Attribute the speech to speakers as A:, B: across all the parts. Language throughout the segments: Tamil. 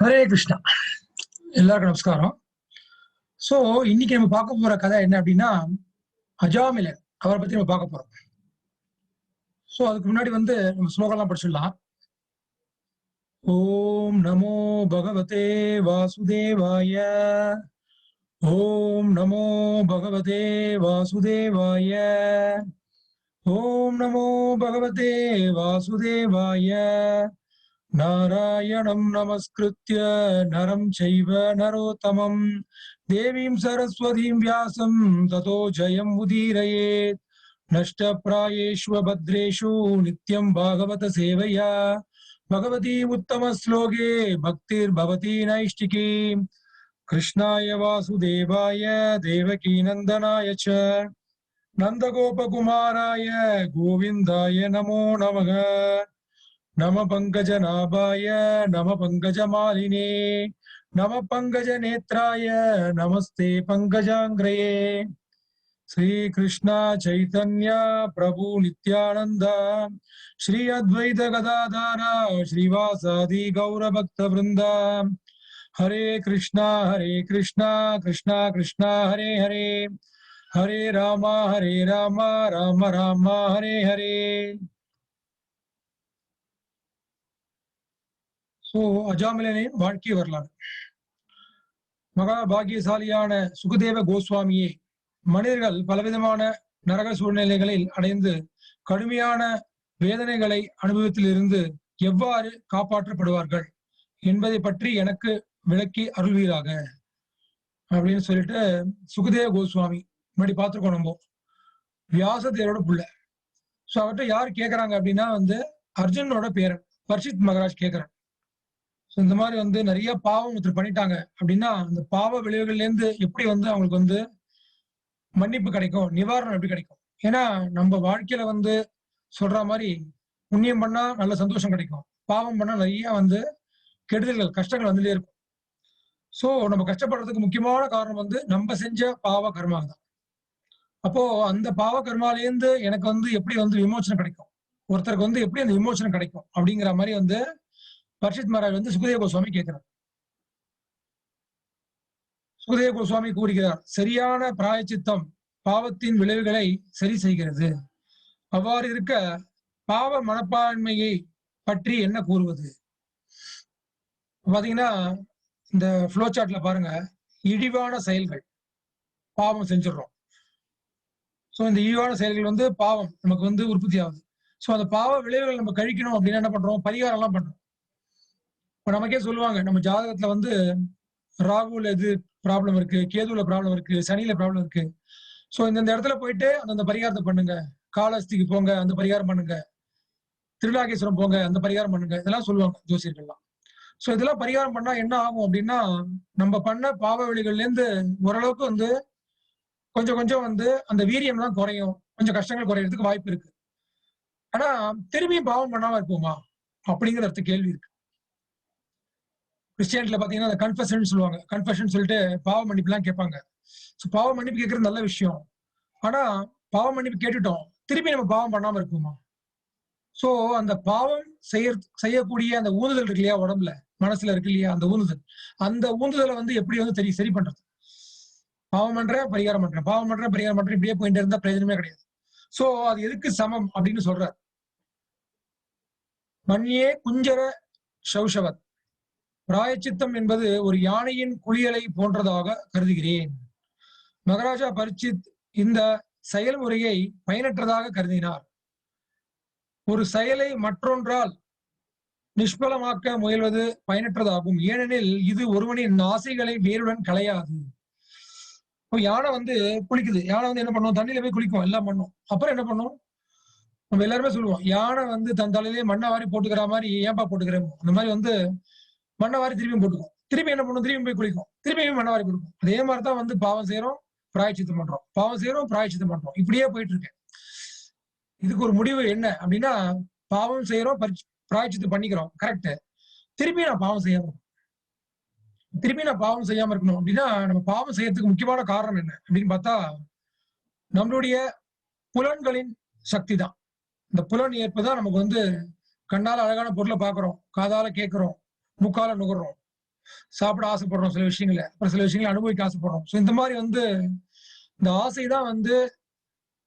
A: ஹரே கிருஷ்ணா. எல்லாருக்கும் நமஸ்காரம். சோ இன்னைக்கு நம்ம பார்க்க போற கதை என்ன அப்படின்னா, அஜாமிலன் அவரை பத்தி நம்ம பார்க்க போறோம். சோ அதுக்கு முன்னாடி நம்ம ஸ்லோகம்லாம் படிச்சிடலாம். ஓம் நமோ பகவதே வாசுதேவாய. ஓம் நமோ பகவதே வாசுதேவாய. ஓம் நமோ பகவதே வாசுதேவாய. நாராயணம் நமஸ்கிருத்ய நரம் சைவ நரோத்தமம் தேவீம் சரஸ்வதீம் வியாசம் ததோ ஜெயம் உதீரயேத். நஷ்டப்ராயேஷ்வ பத்ரேஷு நித்யம் பாகவத சேவையா பகவதி உத்தம ஸ்லோகே பக்திர் பவதி நைஷ்டிகி. கிருஷ்ணாய வாசுதேவாய தேவகி நந்தனாய ச நந்தகோபகுமாராய கோவிந்தாய நமோ நமக. நம பங்கஜநாபாய நம பங்கஜமாலினே நம பங்கஜ நேத்ராய நமஸ்தே பங்கஜாங்கிரயே. ஸ்ரீ கிருஷ்ணா சைதன்ய பிரபு நித்யானந்த ஸ்ரீ அத்வைத கதாதாரா ஸ்ரீவாசாதி கௌரபக்த விருந்தா. ஹரே கிருஷ்ணா கிருஷ்ணா கிருஷ்ணா ஹரே ஹரே ஹரே ராமா ராம ராம ஹரே ஹரே. சோ அஜாமிலனின் வாழ்க்கை வரலாறு. மகாபாகியசாலியான சுகதேவ கோஸ்வாமியே, மனிதர்கள் பலவிதமான நரக சூழ்நிலைகளில் அடைந்து கடுமையான வேதனைகளை அனுபவத்திலிருந்து எவ்வாறு காப்பாற்றப்படுவார்கள் என்பதை பற்றி எனக்கு விளக்கி அருள்வீராக அப்படின்னு சொல்லிட்டு சுகதேவ கோஸ்வாமி முன்னாடி பார்த்துருக்கோம். நம்ம வியாசதேவரோட புள்ள. சோ அவர்கிட்ட யார் கேட்கறாங்க அப்படின்னா அர்ஜுனனோட பேரன் பர்ஷித் மகராஜ் கேட்கிறார். இந்த மாதிரி நிறைய பாவம் ஒருத்தர் பண்ணிட்டாங்க அப்படின்னா அந்த பாவ விளைவுகள்ல இருந்து எப்படி அவங்களுக்கு மன்னிப்பு கிடைக்கும், நிவாரணம் எப்படி கிடைக்கும்? ஏன்னா நம்ம வாழ்க்கையில சொல்ற மாதிரி புண்ணியம் பண்ணா நல்ல சந்தோஷம் கிடைக்கும், பாவம் பண்ணா நிறைய கெடுதல்கள் கஷ்டங்கள் வந்துட்டே இருக்கும். சோ நம்ம கஷ்டப்படுறதுக்கு முக்கியமான காரணம் நம்ம செஞ்ச பாவ கர்மா தான். அப்போ அந்த பாவ கர்மாலேருந்து எனக்கு எப்படி விமோசனம் கிடைக்கும், ஒருத்தருக்கு எப்படி அந்த விமோசனம் கிடைக்கும் அப்படிங்கிற மாதிரி பர்ஷித் மகாராஜ் சுகதேவ கோஸ்வாமி கேட்கிறார். சுகதேவ கோஸ்வாமி கூறுகிறார், சரியான பிராயச்சித்தம் பாவத்தின் விளைவுகளை சரி செய்கிறது. அவ்வாறு இருக்க பாவ மனப்பான்மையை பற்றி என்ன கூறுவது? பாத்தீங்கன்னா இந்த ஃப்ளோ சார்ட்ல பாருங்க, இழிவான செயல்கள் பாவம் செஞ்சிடறோம். சோ இந்த இழிவான செயல்கள் பாவம் நமக்கு உற்பத்தி ஆகுது. சோ அந்த பாவ விளைவுகள் நம்ம கழிக்கணும் அப்படின்னா என்ன பண்றோம்? பரிகாரம் எல்லாம் பண்றோம். இப்ப நமக்கே சொல்லுவாங்க, நம்ம ஜாதகத்துல ராகுல எது ப்ராப்ளம் இருக்கு, கேதுல ப்ராப்ளம் இருக்கு, சனியில ப்ராப்ளம் இருக்கு. சோ இந்த இடத்துல போயிட்டு அந்த பரிகாரத்தை பண்ணுங்க, காலஹஸ்திக்கு போங்க அந்த பரிகாரம் பண்ணுங்க, திருநாகேஸ்வரம் போங்க அந்த பரிகாரம் பண்ணுங்க, இதெல்லாம் சொல்லுவாங்க ஜோசியர்கள்லாம். சோ இதெல்லாம் பரிகாரம் பண்ணா என்ன ஆகும் அப்படின்னா, நம்ம பண்ண பாவ வழிகள்ல இருந்து ஓரளவுக்கு கொஞ்சம் கொஞ்சம் அந்த வீரியம் எல்லாம் குறையும், கொஞ்சம் கஷ்டங்கள் குறையறதுக்கு வாய்ப்பு இருக்கு. ஆனா திரும்பியும் பாவம் பண்ணாம இருப்போமா அப்படிங்கிற அடுத்த கேள்வி இருக்கு. கிறிஸ்டியானிட்டில பாத்தீங்கன்னா அந்த கன்ஃபெஷன் சொல்லுவாங்க. கன்ஃபெஷன் சொல்லிட்டு பாவ மன்னிப்பு எல்லாம் கேட்பாங்க. பாவ மன்னிப்பு கேட்கறது நல்ல விஷயம். ஆனா பாவ மன்னிப்பு கேட்டுட்டோம், திருப்பி நம்ம பாவம் பண்ணாம இருப்போமா? சோ அந்த பாவம் செய்யக்கூடிய அந்த ஊந்துதல் இருக்கு இல்லையா, உடம்புல மனசுல இருக்கு இல்லையா அந்த ஊந்துதல், அந்த ஊந்துதலை எப்படி சரி பண்றது? பாவம் பண்றேன் பரிகாரம் பண்றேன், பாவம் பண்றேன் பரிகாரம் பண்றேன், இப்படியே போயிட்டு இருந்தா பிரயோஜனமே கிடையாது. சோ அது எதுக்கு சமம் அப்படின்னு சொல்றார். மண்யே குஞ்சர சௌஷவத், பிராயச்சித்தம் என்பது ஒரு யானையின் குளியலை போன்றதாக கருதுகிறேன். மகாராஜா பரிச்சித் இந்த செயல்முறையை பயனற்றதாக கருதினார். ஒரு செயலை மற்றொன்றால் நிஷ்பலமாக்க முயல்வது பயனற்றதாகும், ஏனெனில் இது ஒருவனின் ஆசைகளை வேருடன் களையாது. யானை குளிக்குது, யானை என்ன பண்ணும்? தண்ணியில போய் குளிக்கும், எல்லாம் பண்ணும். அப்புறம் என்ன பண்ணும்? நம்ம எல்லாருமே சொல்லுவோம், யானை தன் தலையிலேயே மண்ணை வாரி போட்டுக்கிற மாதிரி ஏன்பா போட்டுக்கிறோம், அந்த மாதிரி மண்ணை வாரி திரும்பியும் போட்டுக்கும், திரும்பி என்ன பண்ணும்? திரும்பி போய் குளிக்கும், திரும்பியும் மண்ணை வாரி கொடுக்கும். அதே மாதிரிதான் பாவம் செய்யறோம், பிராயச்சித்தம் பண்றோம், பாவம் செய்யறோம், பிராயச்சித்தம் பண்றோம், இப்படியே போயிட்டு இருக்கு. இதுக்கு ஒரு முடிவு என்ன அப்படின்னா, பாவம் செய்யறோம், பிராயச்சித்தம் பண்ணிக்கிறோம், கரெக்ட். திருப்பி நான் பாவம் செய்யாம இருக்கணும் அப்படின்னா, நம்ம பாவம் செய்யறதுக்கு முக்கியமான காரணம் என்ன அப்படின்னு பார்த்தா, நம்மளுடைய புலன்களின் சக்தி தான். இந்த புலன் ஏற்பதான் நமக்கு கண்ணால அழகான பொருளை பார்க்கிறோம், காதால கேட்கிறோம், மூக்கால நுகர்றோம். சாப்பிட ஆசைப்படுறோம் சில விஷயங்களை, அப்புறம் சில விஷயங்களை அனுபவிக்க ஆசைப்படுறோம். ஸோ இந்த மாதிரி வந்து இந்த ஆசை தான் வந்து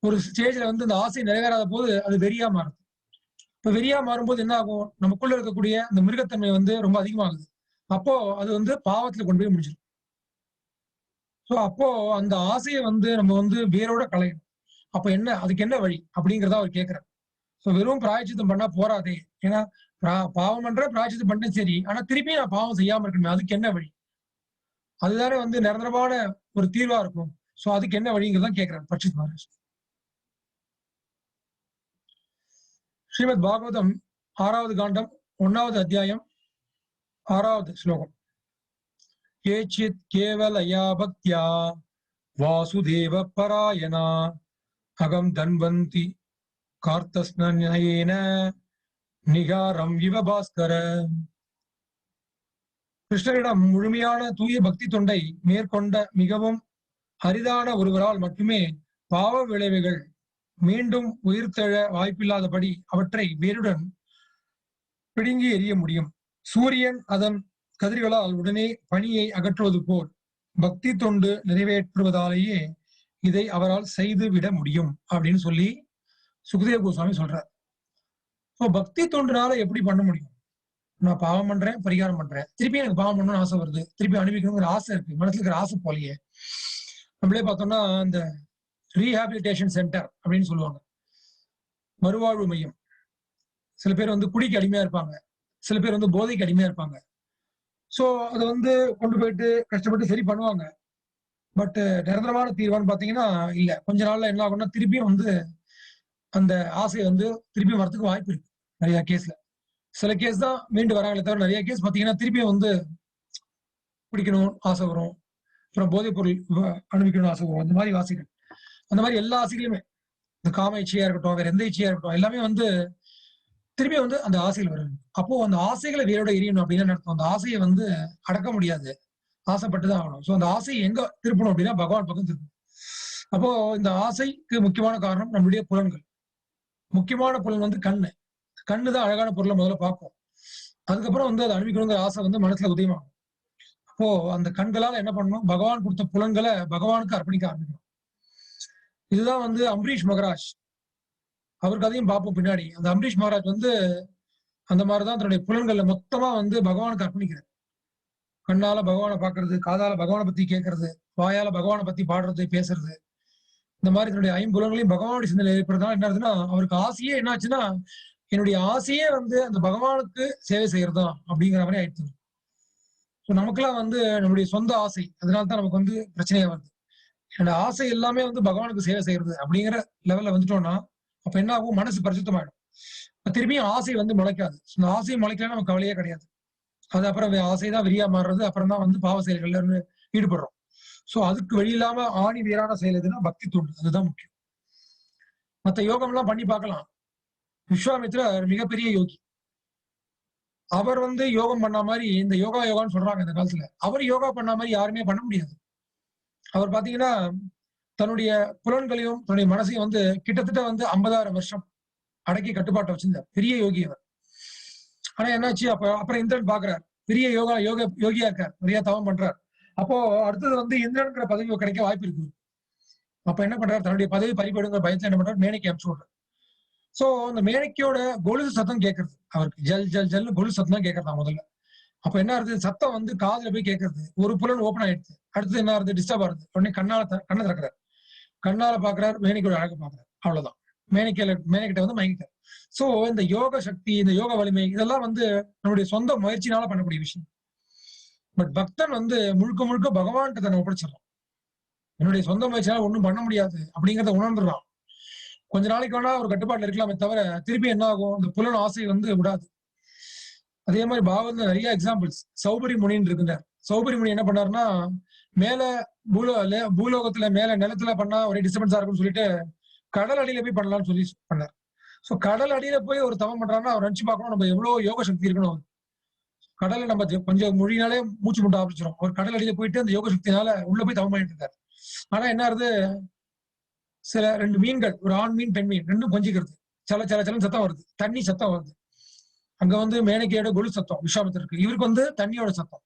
A: ஒரு ஸ்டேஜ்ல வந்து இந்த ஆசை நிறைவேறாத போது அது வெறியா மாறுது. இப்ப வெறியா மாறும்போது என்ன ஆகும்? நமக்குள்ள இருக்கக்கூடிய அந்த மிருகத்தன்மை வந்து ரொம்ப அதிகமாகுது. அப்போ அது வந்து பாவத்துல கொண்டு போய் முடிஞ்சிரும். ஸோ அப்போ அந்த ஆசைய வந்து நம்ம வந்து வேரோட களையணும். அப்ப என்ன அதுக்கு என்ன வழி? அப்படிங்கிறத அவர் கேட்கிறார். ஸோ வெறும் பிராயச்சித்தம் பண்ணா போறாதே. ஏன்னா பாவம் பண்றேன், பிராயச்சித்தம் பண்றேன் சரி. ஆனா திருப்பி நான் பாவம் செய்யாம இருக்கணுமே. அதுக்கு என்ன வழி? அதுதானே வந்து நிரந்தரமான ஒரு தீர்வா இருக்கும். ஸோ அதுக்கு என்ன வழிங்கிறத கேட்கிறார் பரீட்சித் மகாராஜ். ஸ்ரீமத் பாகவதம் 6வது காண்டம் 1வது அத்தியாயம் 6வது ஸ்லோகம். கேச்சித் கேவலயா பக்தியா வாசுதேவ பராயணா அகம் தன்வந்தி கார்த்தஸ்னயேன நிகாரம் இவ பாஸ்கர. கிருஷ்ணரிடம் முழுமையான தூய பக்தி தொண்டை மேற்கொண்ட மிகவும் அரிதான ஒருவரால் மட்டுமே பாவ விளைவுகள் மீண்டும் உயிர்த்தெழ வாய்ப்பில்லாதபடி அவற்றை வேருடன் பிடுங்கி எறிய முடியும். சூரியன் அதன் கதிர்களால் உடனே பனியை அகற்றுவது போல் பக்தி தொண்டு நிறைவேற்றுவதாலேயே இதை அவரால் செய்து விட முடியும் அப்படின்னு சொல்லி சுகதேவ கோஸ்வாமி சொல்றார். இப்போ பக்தி தொண்டுனால எப்படி பண்ண முடியும்? நான் பாவம் பண்றேன், பரிகாரம் பண்றேன், திருப்பி எனக்கு பாவம் பண்ணணும்னு ஆசை வருது, திருப்பி அனுபவிக்கணுங்கிற ஆசை இருக்கு, மனசுல இருக்கிற ஆசை போலயே. நம்மளே பார்த்தோம்னா இந்த ரீஹாபிலிட்டேஷன் சென்டர் அப்படின்னு சொல்லுவாங்க, மறுவாழ்வு மையம். சில பேர் வந்து குடிக்கு அடிமையா இருப்பாங்க, சில பேர் வந்து போதைக்கு அடிமையா இருப்பாங்க. சோ அதை வந்து கொண்டு போயிட்டு கஷ்டப்பட்டு சரி பண்ணுவாங்க. பட் நிரந்தரமான தீர்வான்னு பாத்தீங்கன்னா இல்ல. கொஞ்ச நாள்ல என்ன ஆகும்னா திருப்பியும் வந்து அந்த ஆசை வந்து திருப்பியும் வரதுக்கு வாய்ப்பு இருக்கு நிறைய கேஸ்ல. சில கேஸ் தான் மீண்டு வராங்களே தவிர நிறைய கேஸ் பாத்தீங்கன்னா திருப்பியும் வந்து குடிக்கணும் ஆசை வரும், அப்புறம் போதைப் பொருள் அனுபவிக்கணும்னு ஆசை வரும். அந்த மாதிரி ஆசைகள், அந்த மாதிரி எல்லா ஆசைகளுமே, இந்த காம இச்சையா இருக்கட்டும், வேற எந்த இச்சையா இருக்கட்டும், எல்லாமே வந்து திரும்பி வந்து அந்த ஆசைகள் வருது. அப்போ அந்த ஆசைகளை வேரோட எரியணும் அப்படின்னு அர்த்தம். அந்த ஆசையை வந்து அடக்க முடியாது, ஆசைப்பட்டுதான் ஆகணும். சோ அந்த ஆசையை எங்க திருப்பணும் அப்படின்னா பகவான் பக்கம் திருப்பணும். அப்போ இந்த ஆசைக்கு முக்கியமான காரணம் நம்மளுடைய புலன்கள். முக்கியமான புலன் வந்து கண்ணு. கண்ணு தான் அழகான பொருளை முதல்ல பார்க்கும். அதுக்கப்புறம் வந்து அதை அனுபவிக்கணுங்கிற ஆசை வந்து மனசுல உதயமாகும். அப்போ அந்த கண்களால என்ன பண்ணணும்? பகவான் கொடுத்த புலன்களை பகவானுக்கு அர்ப்பணிக்க ஆரம்பிக்கணும். இதுதான் வந்து அம்பரீஷ் மகராஜ், அவர் கதையும் பார்ப்போம் பின்னாடி. அந்த அம்பரீஷ் மகராஜ் வந்து அந்த மாதிரிதான் தன்னுடைய புலன்கள்ல மொத்தமா வந்து பகவானுக்கு அர்ப்பணிக்கிறார். கண்ணால பகவானை பாக்குறது, காதால பகவானை பத்தி கேட்கறது, வாயால பகவானை பத்தி பாடுறது, பேசுறது, இந்த மாதிரி தன்னுடைய ஐம்புலன்களையும் பகவானுடைய சிந்தனை ஏற்படுறதுனால என்ன ஆகுதுன்னா அவருக்கு ஆசையே என்ன ஆச்சுன்னா என்னுடைய ஆசையே வந்து அந்த பகவானுக்கு சேவை செய்யறதா அப்படிங்கிற மாதிரி ஆயிடுச்சு. ஸோ நமக்கெல்லாம் வந்து நம்முடைய சொந்த ஆசை, அதனால்தான் நமக்கு வந்து பிரச்சனையா வருது. என்னோட ஆசை எல்லாமே வந்து பகவானுக்கு சேவை செய்யறது அப்படிங்கிற லெவல்ல வந்துட்டோம்னா அப்ப என்ன ஆகும்? மனசு பரிசுத்தமாயிடும். திரும்பியும் ஆசை வந்து முளைக்காது. இந்த ஆசை முளைக்கலாம் நமக்கு கவலையே கிடையாது. அது அப்புறம் ஆசைதான் வெறியா மாறுறது. அப்புறம் தான் வந்து பாவ செயல்கள்ல இருந்து ஈடுபடுறோம். சோ அதுக்கு வழி இல்லாம ஆணி வேறான செயல் எதுன்னா பக்தி தொண்டு. அதுதான் முக்கியம். மத்த யோகம் எல்லாம் பண்ணி பார்க்கலாம். விஸ்வாமித்ரர் மிகப்பெரிய யோகி. அவர் வந்து யோகம் பண்ண மாதிரி இந்த யோகான்னு சொல்றாங்க இந்த காலத்துல. அவர் யோகா பண்ண மாதிரி யாருமே பண்ண முடியாது. அவர் பாத்தீங்கன்னா தன்னுடைய புலன்களையும் தன்னுடைய மனசையும் வந்து கிட்டத்தட்ட வந்து 50,000 வருஷம் அடக்கி கட்டுப்பாட்டை வச்சிருந்தார். பெரிய யோகி அவர். ஆனா என்னாச்சு? அப்புறம் இந்திரன் பாக்குறாரு, பெரிய யோகியா இருக்கார், நிறைய தவம் பண்றார். அப்போ அடுத்தது வந்து இந்திரன்கிற பதவி கிடைக்க வாய்ப்பு இருக்கு. அப்ப என்ன பண்றாரு? தன்னுடைய பதவி பறிபடுங்கிற பயத்துல என்ன பண்றாரு? மேனைக்கு அனுப்பிச்சு விடுறாரு. சோ அந்த மேனைக்கோட கொலுசு சத்தம் கேட்கறது அவருக்கு. ஜல் ஜல் ஜல்னு கொலுசு சத்தம் தான் கேட்கறதா முதல்ல. அப்ப என்ன ஆகுது? சத்தம் வந்து காதுல போய் கேட்கறது. ஒரு புலன் ஓப்பன் ஆயிடுச்சு. அடுத்தது என்ன ஆகுது? டிஸ்டர்ப் ஆகுது. உடனே கண்ணை திறக்கிறார். கண்ணால பாக்குறாரு, மேனைக்கோட அழகு பாக்குறாரு. அவ்வளவுதான். மேனைக்கிட்ட வந்து மயங்கிட்டார். சோ இந்த யோக சக்தி, இந்த யோக வலிமை இதெல்லாம் வந்து நம்முடைய சொந்த முயற்சினால பண்ணக்கூடிய விஷயம். பட் பக்தன் வந்து முழுக்க முழுக்க பகவான்கிட்ட தன்னை ஒப்படைச்சிடறான். என்னுடைய சொந்த முயற்சியால ஒண்ணும் பண்ண முடியாது அப்படிங்கிறத உணர்ந்துடுறான். கொஞ்ச நாளைக்கு வேணா ஒரு கட்டுப்பாட்டுல இருக்கலாமே தவிர திருப்பி என்ன ஆகும்? இந்த புலன் ஆசை வந்து விடாது. அதே மாதிரி பாகவத்ல நிறைய எக்ஸாம்பிள்ஸ். சௌபரி முனின்னு இருக்குங்க. சௌபரி முனி என்ன பண்ணாருன்னா மேல பூலோகத்துல மேல நிலத்துல பண்ணா ஒரே டிஸ்டர்பன்ஸா இருக்கும்னு சொல்லிட்டு கடல் அடியில போய் பண்ணலாம்னு சொல்லி பண்ணார். சோ கடல் அடியில போய் ஒரு தவம் பண்றாருன்னா அவர் நினைச்சு பார்க்கணும் நம்ம எவ்வளவு யோக சக்தி இருக்கணும். கடலை நம்ம கொஞ்சம் மொழினாலே மூச்சு முட்ட ஆரம்பிச்சிடும். ஒரு கடல் அடியில போயிட்டு அந்த யோக சக்தினால உள்ள போய் தவம் பண்ணிட்டு இருக்காரு. ஆனா என்ன ஆகுது? சில 2 மீன்கள், ஒரு ஆண் மீன் பெண் மீன் ரெண்டும் கொஞ்சிக்கிறது. சல சல சலன்னு சத்தம் வருது, தண்ணி சத்தம் வருது. அங்க வந்து மேனகையோட கொலு சத்தம் விஸ்வாமித்திரருக்கு, இவருக்கு வந்து தண்ணியோட சத்தம்.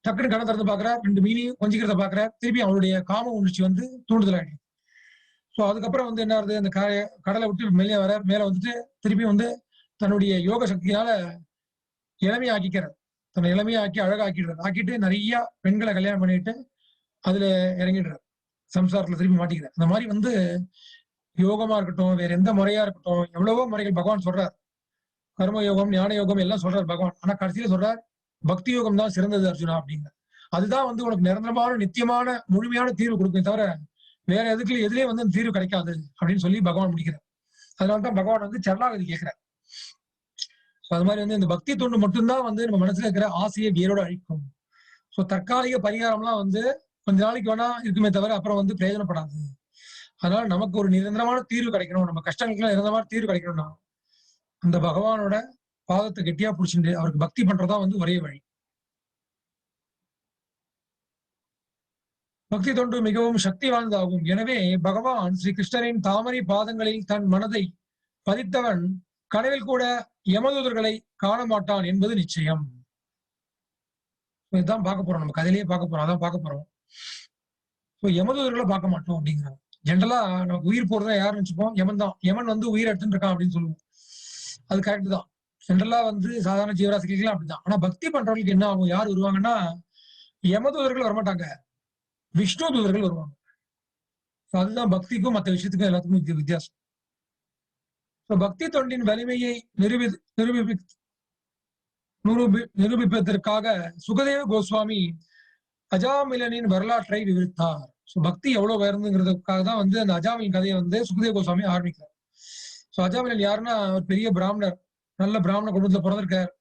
A: டக்குன்னு கண்ணை திறந்து பாக்குறார், 2 மீனையும் கொஞ்சிக்கிறத பாக்குறார். திருப்பி அவருடைய காம உணர்ச்சி வந்து தூண்டுதல் ஆயிடுது. சோ அதுக்கப்புறம் வந்து என்ன ஆகுது, அந்த கடலை விட்டு மேலே வர மேல வந்துட்டு திருப்பி வந்து தன்னுடைய யோக சக்தியால இளமையாக்கிக்கிறார். தன்னை இளமையாக்கி அழகாக்கிடுறார். ஆக்கிட்டு நிறைய பெண்களை கல்யாணம் பண்ணிட்டு அதுல இறங்கிடுறார். சம்சாரத்துல திருப்பி மாட்டிக்கிறார். அந்த மாதிரி வந்து யோகமா இருக்கட்டும், வேற எந்த முறையா இருக்கட்டும், எவ்வளவோ முறைகள் பகவான் சொல்றார். கர்ம யோகம், ஞான யோகம் எல்லாம் சொல்றார் பகவான். ஆனா கடைசியில சொல்றார், பக்தி யோகம் தான் சிறந்தது அர்ஜுனா அப்படிங்க. அதுதான் வந்து உனக்கு நிரந்தரமான, நித்தியமான, முழுமையான தீர்வு கொடுக்குமே தவிர வேற எதுலயும் வந்து தீர்வு கிடைக்காது அப்படின்னு சொல்லி பகவான் முடிக்கிறார். அதனாலதான் பகவான் வந்து சரணாகதி கேட்கிறார். அது மாதிரி வந்து இந்த பக்தி தொண்டு மட்டும்தான் வந்து நம்ம மனசுல இருக்கிற ஆசையை வேரோட அழிக்கும். சோ தற்காலிக பரிகாரம்லாம் வந்து கொஞ்ச நாளைக்கு வேணா இருக்குமே தவிர அப்புறம் வந்து பிரயோஜனப்படாது. அதனால நமக்கு ஒரு நிரந்தரமான தீர்வு கிடைக்கணும், நம்ம கஷ்டங்களுக்கு நிரந்தரமான தீர்வு கிடைக்கணும்னா அந்த பகவானோட பாதத்தை கெட்டியா புடிச்சுட்டு அவருக்கு பக்தி பண்றதா வந்து ஒரே வழி. பக்தி தொண்டு மிகவும் சக்தி வாய்ந்ததாகும். எனவே பகவான் ஸ்ரீ கிருஷ்ணரின் தாமரை பாதங்களில் தன் மனதை பதித்தவன் கனவில் கூட யமதூதர்களை காண மாட்டான் என்பது நிச்சயம். இதுதான் பார்க்க போறோம், நம்ம கதையிலேயே பார்க்க போறோம், அதான் பார்க்க போறோம். யமதூதர்களை பார்க்க மாட்டோம் அப்படிங்கிறாங்க. ஜென்ரலா நமக்கு உயிர் போறதா யாருன்னு வச்சுப்போம், யமன் தான். யமன் வந்து உயிர் எடுத்துட்டு இருக்கான் அப்படின்னு சொல்லுவோம். அது கரெக்ட் தான். ஜென்ரலா வந்து சாதாரண ஜீவராசிகள் அப்படிதான். ஆனா பக்தி பண்றவங்களுக்கு என்ன ஆகும், யார் வருவாங்கன்னா யமதூதர்கள் வரமாட்டாங்க, விஷ்ணு தூதர்கள் வருவாங்க. அதுதான் பக்திக்கும் மற்ற விஷயத்துக்கும் எல்லாத்துக்கும் வித்தியாசம். பக்தி தொண்டின் வலிமையை நிரூபிப்பதற்காக சுகதேவ கோஸ்வாமி அஜாமிலனின் வரலாற்றை விவரித்தார். பக்தி எவ்வளவு உயர்ந்துங்கிறதுக்காக தான் வந்து அந்த அஜாமிலன் கதையை வந்து சுகதேவ கோஸ்வாமி ஆரம்பிக்கிறார். அஜாமிலன் யாருன்னா ஒரு பெரிய பிராமணர், நல்ல பிராமண குடும்பத்துல பிறந்திருக்கார்.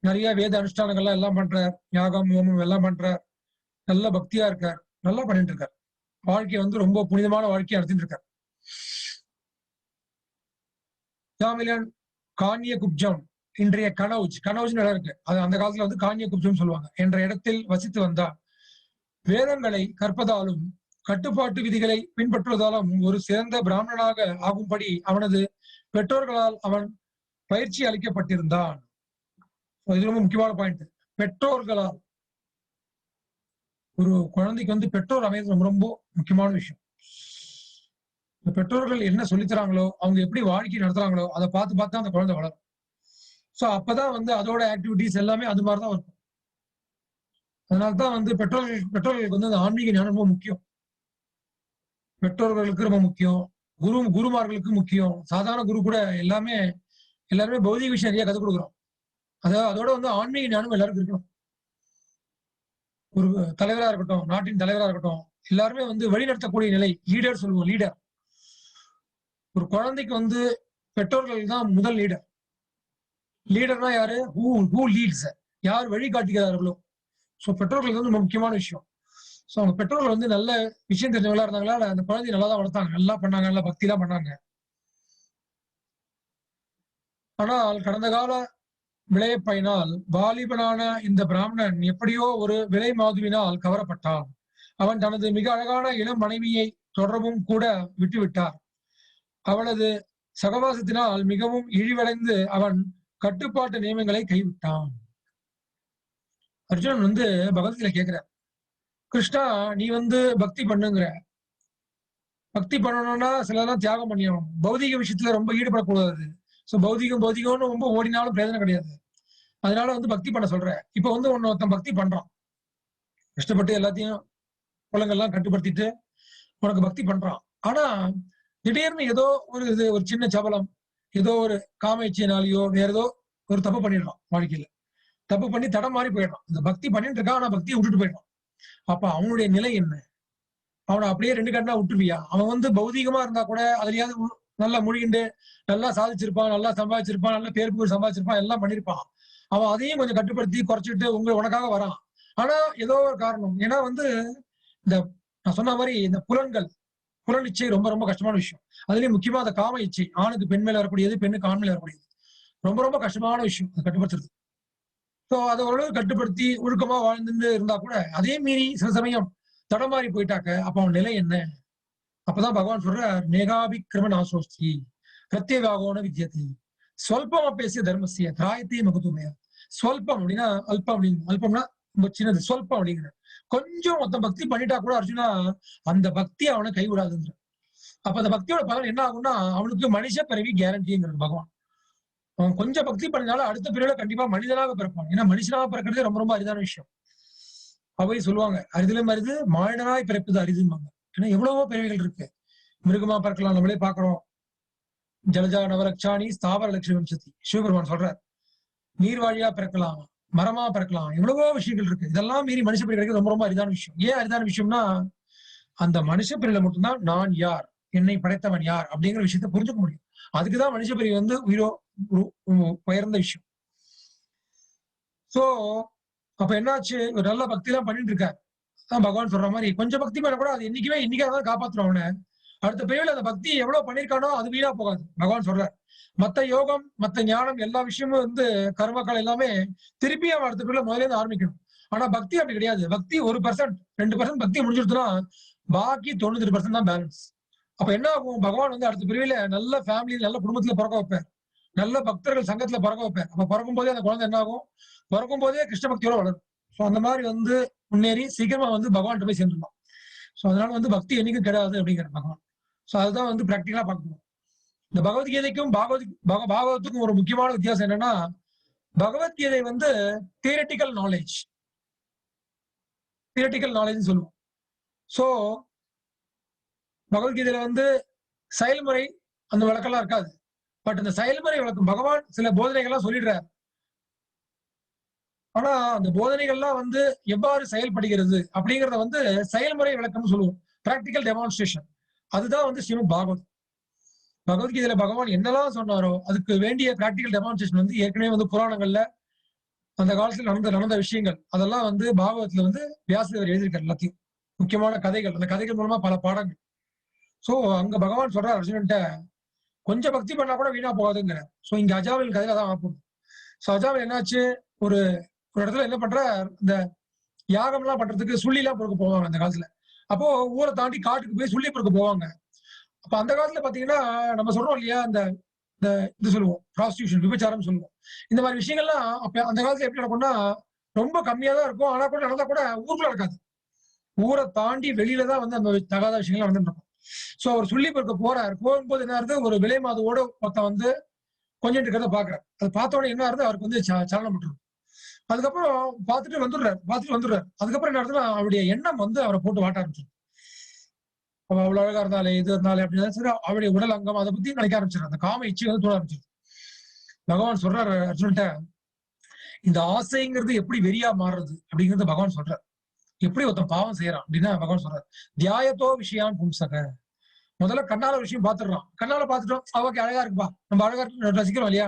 A: நிறைய வேத அனுஷ்டானங்கள்லாம் எல்லாம் பண்றார், யாகம் ஹோமம் எல்லாம் பண்றார், நல்ல பக்தியா இருக்கார், நல்லா பண்ணிட்டு இருக்கார். வாழ்க்கையை வந்து ரொம்ப புனிதமான வாழ்க்கையை நடத்திட்டு இருக்கார். அஜாமிலன் கான்ய குப்ஜம், இன்றைய கனௌஜ்னு இடம் இருக்கு, அது அந்த காலத்துல வந்து கான்ய குப்ஜம் சொல்லுவாங்க, என்ற இடத்தில் வசித்து வந்தார். வேதங்களை கற்பதாலும் கட்டுப்பாட்டு விதிகளை பின்பற்றுவதாலும் ஒரு சிறந்த பிராமணனாக ஆகும்படி அவனது பெற்றோர்களால் அவன் பயிற்சி அளிக்கப்பட்டிருந்தான். இது ரொம்ப முக்கியமான பாயிண்ட். பெற்றோர்களால், ஒரு குழந்தைக்கு வந்து பெற்றோர் அமைவது ரொம்ப ரொம்ப முக்கியமான விஷயம். இந்த பெற்றோர்கள் என்ன சொல்லித்தராங்களோ, அவங்க எப்படி வாழ்க்கை நடத்துறாங்களோ அதை பார்த்து பார்த்து அந்த குழந்தை வளரும். அப்பதான் வந்து அதோட ஆக்டிவிட்டிஸ் எல்லாமே அது மாதிரிதான் இருக்கும். அதனால்தான் வந்து பெற்றோர்களுக்கு வந்து அந்த ஆன்மீக ஞானம் ரொம்ப முக்கியம். பெற்றோர்களுக்கு ரொம்ப முக்கியம், குருமார்களுக்கு முக்கியம். சாதாரண குரு கூட எல்லாருமே பௌதிக விஷயம் நிறைய கற்றுக் கொடுக்குறோம். அதோட வந்து ஆன்மீக ஞானம் எல்லாருக்கும் இருக்கணும். ஒரு தலைவரா இருக்கட்டும், நாட்டின் தலைவரா இருக்கட்டும், எல்லாருமே வந்து வழிநடத்தக்கூடிய நிலை, லீடர் சொல்லுவோம், லீடர். ஒரு குழந்தைக்கு வந்து பெற்றோர்கள் தான் முதல் லீடர். லீடர்னா யாரு? ஹூ லீட்ஸ், யார் வழிகாட்டுகிறார்களோ. பெற்றோர்கள் வந்து முக்கியமான விஷயம். அவங்க பெற்றோர்கள் வந்து நல்ல விஷயம் தெரிஞ்சவங்களா இருந்தாங்களா, அந்த குழந்தைய நல்லா தான் வளர்த்தாங்க, நல்லா பண்ணாங்க, நல்லா பக்தி தான் பண்ணாங்க. ஆனால் கடந்த கால விளைய பயனால் வாலிபனான இந்த பிராமணன் எப்படியோ ஒரு விலை மாதுவினால் கவரப்பட்டான். அவன் தனது மிக அழகான இளம் மனைவியை தொடரவும் கூட விட்டுவிட்டார். அவளது சகவாசத்தினால் மிகவும் இழிவடைந்து அவன் கட்டுப்பாட்டு நியமங்களை கைவிட்டான். அர்ஜுனன் வந்து பகவத்கீதை கேட்கிறார், கிருஷ்ணா நீ வந்து பக்தி பண்ணுங்கிற, பக்தி பண்ணணும்னா சிலதெல்லாம் தியாகம் பண்ணிடணும், பௌதிக விஷயத்துல ரொம்ப ஈடுபடக்கூடாது. பௌதிகம்னு ரொம்ப ஓடினாலும் பிரயோஜனம் கிடையாது. அதனால வந்து பக்தி பண்ண சொல்ற. இப்ப வந்து ஒருத்தன் பக்தி பண்றான், கஷ்டப்பட்டு எல்லாத்தையும் குலங்கள்லாம் கட்டுப்படுத்திட்டு உனக்கு பக்தி பண்றான். ஆனா திடீர்னு ஏதோ ஒரு சின்ன சபலம், ஏதோ ஒரு காமேட்சியினாலேயோ வேற ஏதோ ஒரு தப்பு பண்ணிடுறான். வாழ்க்கையில தப்பு பண்ணி தடம் மாறி போயிடுறான். இந்த பக்தி பண்ணிட்டு இருக்கான், ஆனா பக்தியை விட்டுட்டு போயிடுறான். அப்ப அவனுடைய நிலை என்ன? அவனை அப்படியே 2 கண்ணா விட்டுருவியா? அவன் வந்து பௌதிகமா இருந்தா கூட அதுலயாவது நல்லா முழுகிண்டு நல்லா சாதிச்சிருப்பான், நல்லா சம்பாதிச்சிருப்பான், நல்ல பேர் புகழ் சம்பாதிச்சிருப்பான், எல்லாம் பண்ணிருப்பான். அவன் அதையும் கொஞ்சம் கட்டுப்படுத்தி குறைச்சிட்டு உனக்காக வரான். ஆனா ஏதோ ஒரு காரணம், ஏன்னா வந்து இந்த நான் சொன்ன மாதிரி இந்த புலன் இச்சை ரொம்ப ரொம்ப கஷ்டமான விஷயம். அதுலயும் முக்கியமா அந்த காம இச்சை, ஆணுக்கு பெண் மேல வரக்கூடியது, பெண்ணுக்கு ஆண் மேல வரக்கூடியது, ரொம்ப ரொம்ப கஷ்டமான விஷயம் அதை கட்டுப்படுத்துறது. அதை ஓரளவு கட்டுப்படுத்தி ஒழுக்கமா வாழ்ந்துட்டு இருந்தா கூட அதே மீறி சில சமயம் தடமாறி போயிட்டாக்க அப்ப அவன் நிலை என்ன? அப்பதான் பகவான் சொல்ற, நேகாபிக்கிரம நாசோஸ்தி பிரத்யேகாகோன வித்யதி ஸ்வல்பம் பேசிய தர்மசிய திராயத்தையும் மகத்துவமையா. ஸ்வல்பம் அப்படின்னா அல்பம் அப்படின்னு, அல்பம்னா ரொம்ப சின்னது சொல்பம் அப்படிங்கிற. கொஞ்சம் மொத்த பக்தி பண்ணிட்டா கூட அர்ஜுனா அந்த பக்தி அவனை கைவிடாதுங்கிற. அப்ப அந்த பக்தியோட பலன் என்ன ஆகும்னா அவனுக்கு மனுஷ பிறவி கேரண்டிங்கிறது பகவான். அவன் கொஞ்சம் பக்தி பண்ணினாலும் அடுத்த பிறவில கண்டிப்பா மனிதனாக பிறப்பான். ஏன்னா மனுஷனாக பிறக்கிறதே ரொம்ப ரொம்ப அரிதான விஷயம். அவை சொல்லுவாங்க அரிதிலும் அரிது மானிடனாய் பிறப்பது அரிதும்பாங்க. ஏன்னா எவ்வளவோ பிறவிகள் இருக்கு. மிருகமா பிறக்கலாம், நம்மளே பாக்குறோம். ஜலஜா நவரக்ஷாணி ஸ்தாவர லட்சுமி வம்சத்தி சிவபெருமான் சொல்றார். நீர்வாழியா பிறக்கலாம், மரமா பிறக்கலாம், எவ்வளவோ விஷயங்கள் இருக்கு. இதெல்லாம் மீறி மனுஷ பிறவி கிடைக்கிறது ரொம்ப ரொம்ப அரிதான விஷயம். ஏன் அரிதான விஷயம்னா அந்த மனுஷ பிறவில மட்டும்தான் நான் யார், என்னை படைத்தவன் யார் அப்படிங்கிற விஷயத்தை புரிஞ்சுக்க முடியும். அதுக்குதான் மனுஷ பிறவி வந்து உயர்ந்த விஷயம். சோ அப்ப என்னாச்சு, ஒரு நல்ல பக்தி எல்லாம் பண்ணிட்டு இருக்காரு. பகவான் சொல்ற மாதிரி கொஞ்சம் பக்தி பண்ண கூட அது என்னைக்குமே இன்னைக்காதான் காப்பாத்துறோம் அவனை. அடுத்த பிறவில அந்த பக்தி எவ்வளவு பண்ணிருக்கானோ அது வீணா போகாது. பகவான் சொல்றார் மத்த யோகம் மத்த ஞானம் எல்லா விஷயமும் வந்து கர்மக்கள் எல்லாமே திருப்பி அவன் அடுத்த பிறவில முதல்ல இருந்து ஆரம்பிக்கணும். ஆனா பக்தி அப்படி கிடையாது. பக்தி 1% 2% பக்தி முடிஞ்சிருச்சுன்னா பாக்கி 93% தான் பேலன்ஸ். அப்ப என்ன ஆகும், பகவான் வந்து அடுத்த பிறவில நல்ல ஃபேமிலி நல்ல குடும்பத்துல பிறக்க வைப்பார். நல்ல பக்தர்கள் சங்கத்துல பிறக்க வைப்பார். அப்ப பிறக்கும் போதே அந்த குழந்தை என்ன ஆகும், பிறக்கும் போதே கிருஷ்ண பக்தியோட வளரும். சோ அந்த மாதிரி வந்து முன்னேறி சீக்கிரமா வந்து பகவான்கிட்ட போய் சேர்ந்துடலாம். சோ அதனால வந்து பக்தி என்னைக்கும் கிடையாது அப்படிங்கிற பகவான். சோ அதுதான் வந்து பிராக்டிகலா பார்க்கணும். இந்த பகவத்கீதைக்கும் பாகவத்துக்கும் ஒரு முக்கியமான வித்தியாசம் என்னன்னா, பகவத்கீதை வந்து தியரட்டிக்கல் நாலேஜ் சொல்லுவோம். சோ பகவத்கீதையில வந்து செயல்முறை அந்த விளக்கெல்லாம் இருக்காது. பட் இந்த செயல்முறை விளக்கம் பகவான் சில போதனைகள்லாம் சொல்லிடுறார். ஆனா அந்த போதனைகள்லாம் வந்து எவ்வாறு செயல்படுகிறது அப்படிங்கறத வந்து செயல்முறை விளக்கம்னு சொல்லுவோம். Practical demonstration. அதுதான் வந்து ஸ்ரீமத் பாகவத். பகவத்கீதையில பகவான் என்னெல்லாம் சொன்னாரோ அதுக்கு வேண்டிய பிராக்டிகல் டெமான்ஸ்ட்ரேஷன் வந்து ஏற்கனவே வந்து புராணங்கள்ல அந்த காலத்துல நடந்த விஷயங்கள் அதெல்லாம் வந்து பாகவத்துல வந்து வியாசதேவர் எழுதியிருக்காரு எல்லாத்தையும். முக்கியமான கதைகள், அந்த கதைகள் மூலமா பல பாடங்கள். சோ அங்க பகவான் சொல்றார் அர்ஜுனன்ட்ட கொஞ்சம் பக்தி பண்ணா கூட வீணா போகாதுங்கிற. சோ இங்க அஜாமில் கதையில தான் ஆகும். சோ அஜாமில் என்னாச்சு, ஒரு ஒரு இடத்துல என்ன பண்ற, இந்த யாகம் எல்லாம் பண்றதுக்கு சுள்ளி எல்லாம் பொறுக்க போவாங்க அந்த காலத்துல. அப்போ ஊரை தாண்டி காட்டுக்கு போய் சுள்ளி பொறுக்க போவாங்க. அப்ப அந்த காலத்துல பாத்தீங்கன்னா நம்ம சொல்றோம் இல்லையா, இந்த இந்த இது சொல்லுவோம் ப்ராஸ்டியூஷன், விபச்சாரம் சொல்லுவோம். இந்த மாதிரி விஷயங்கள்லாம் அப்ப அந்த காலத்துல எப்படி நடக்கும்னா ரொம்ப கம்மியா தான் இருக்கும். ஆனா கூட நடந்தா கூட ஊருக்குள்ள நடக்காது. ஊரை தாண்டி வெளியில தான் வந்து அந்த தகாத விஷயங்கள் வந்து நடக்கும். சோ அவர் சொல்லி பொறுக்க போறாரு. போகும்போது என்ன ஆகுது, ஒரு விலை மாதவோட ஒருத்தன் வந்து கொஞ்சம் இருக்கிறத பாக்குறாரு. அது பார்த்த உடனே என்ன ஆகுது, அவருக்கு வந்து சலனம் விட்டுரும். அதுக்கப்புறம் பார்த்துட்டு வந்துடுறாரு. அதுக்கப்புறம் என்ன ஆகுதுன்னா அவருடைய எண்ணம் வந்து அவரை போட்டு வாட்ட ஆரம்பிச்சிடும். அவ அவ்வளவு அழகா இருந்தாலே இது இருந்தாலே அப்படின்னு சரி அவருடைய உடல் அங்கம் அதை பத்தி நினைக்க ஆரம்பிச்சிடும். அந்த காம இச்சை வந்து தோண ஆரம்பிச்சிடும். பகவான் சொல்றாரு அர்ஜுன்ட்ட, இந்த ஆசைங்கிறது எப்படி வெறியா மாறுறது அப்படிங்கறத பகவான் சொல்றாரு. எப்படி ஒருத்தன் பாவம் செய்யறான் அப்படின்னா பகவான் சொல்றாரு, தியாயத்தோ விஷயான் பும்சக. முதல்ல கண்ணால விஷயம் பாத்துடுறான். கண்ணால பாத்துட்டோம், அவக்கு அழகா இருக்குப்பா, நம்ம அழகா ரசிக்கிறோம் இல்லையா,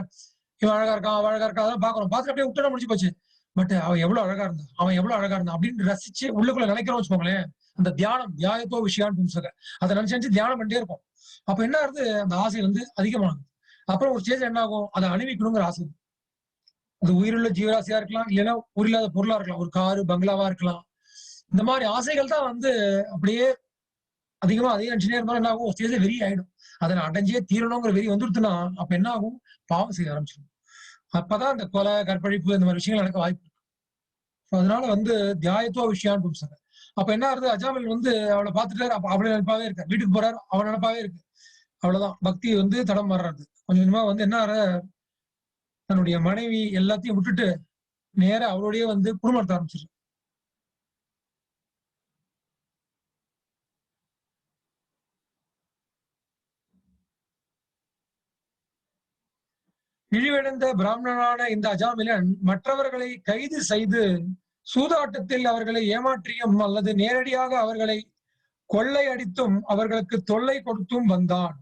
A: இவன் அழகா இருக்கான் அவ அழகா இருக்கா அதெல்லாம் பாக்குறோம். பாத்துட்டு அப்படியே விட்டு முடிஞ்சு போச்சு. பட் அவன் எவ்வளவு அழகா இருந்தான், அவன் எவ்வளவு அழகா இருந்தான் அப்படின்னு ரசிச்சு உள்ளுக்குள்ள நினைக்கிறோம் வச்சுக்கோங்களேன். அந்த தியானம் தியாயத்தோ விஷயான் பும்சக, அதை நினைச்சு தியானம் பண்ணிட்டே இருக்கும். அப்ப என்ன ஆகுது, அந்த ஆசை வந்து அதிகமாகுது. அப்புறம் ஒரு ஸ்டேஜ் என்ன ஆகும், அதை அணிவிக்கணுங்கிற ஆசை. அது உயிருள்ள ஜீவராசியா இருக்கலாம், இல்லைன்னா உயிரில்லாத பொருளா இருக்கலாம், ஒரு காரு பங்களாவா இருக்கலாம். இந்த மாதிரி ஆசைகள் தான் வந்து அப்படியே அதிகமா அதே நினைச்சுட்டே இருந்தாலும் என்ன ஆகும், ஸ்டேஜ் வெறி ஆயிடும். அதை நான் அடைஞ்சே தீரணுங்கிற வெறி வந்துருச்சுன்னா அப்ப என்ன ஆகும், பாவம் செய்ய ஆரம்பிச்சிடும். அப்பதான் இந்த கொலை கற்பழிப்பு இந்த மாதிரி விஷயங்கள் நடக்க வாய்ப்பு இருக்கு. அதனால வந்து தியாயத்தோ விஷயான்னு பும்சங்க. அப்ப என்ன ஆகுது, அஜாமில் வந்து அவளை பார்த்துட்டாரு. அப்ப அவளை நினைப்பாவே இருக்க, வீட்டுக்கு போறாரு அவன் நினைப்பாவே இருக்கு. அவ்வளவுதான் பக்தி வந்து தடம் மாறுறது. கொஞ்சம் கொஞ்சமா வந்து என்ன ஆற, தன்னுடைய மனைவி எல்லாத்தையும் விட்டுட்டு நேர அவரோடய வந்து குடும்பத்தை ஆரம்பிச்சிரு. இழிவடைந்த பிராமணனான இந்த அஜாமிலன் மற்றவர்களை கைது செய்து சூதாட்டத்தில் அவர்களை ஏமாற்றியும் அல்லது நேரடியாக அவர்களை கொள்ளையடித்தும் அவர்களுக்கு தொல்லை கொடுத்தும் வந்தான்.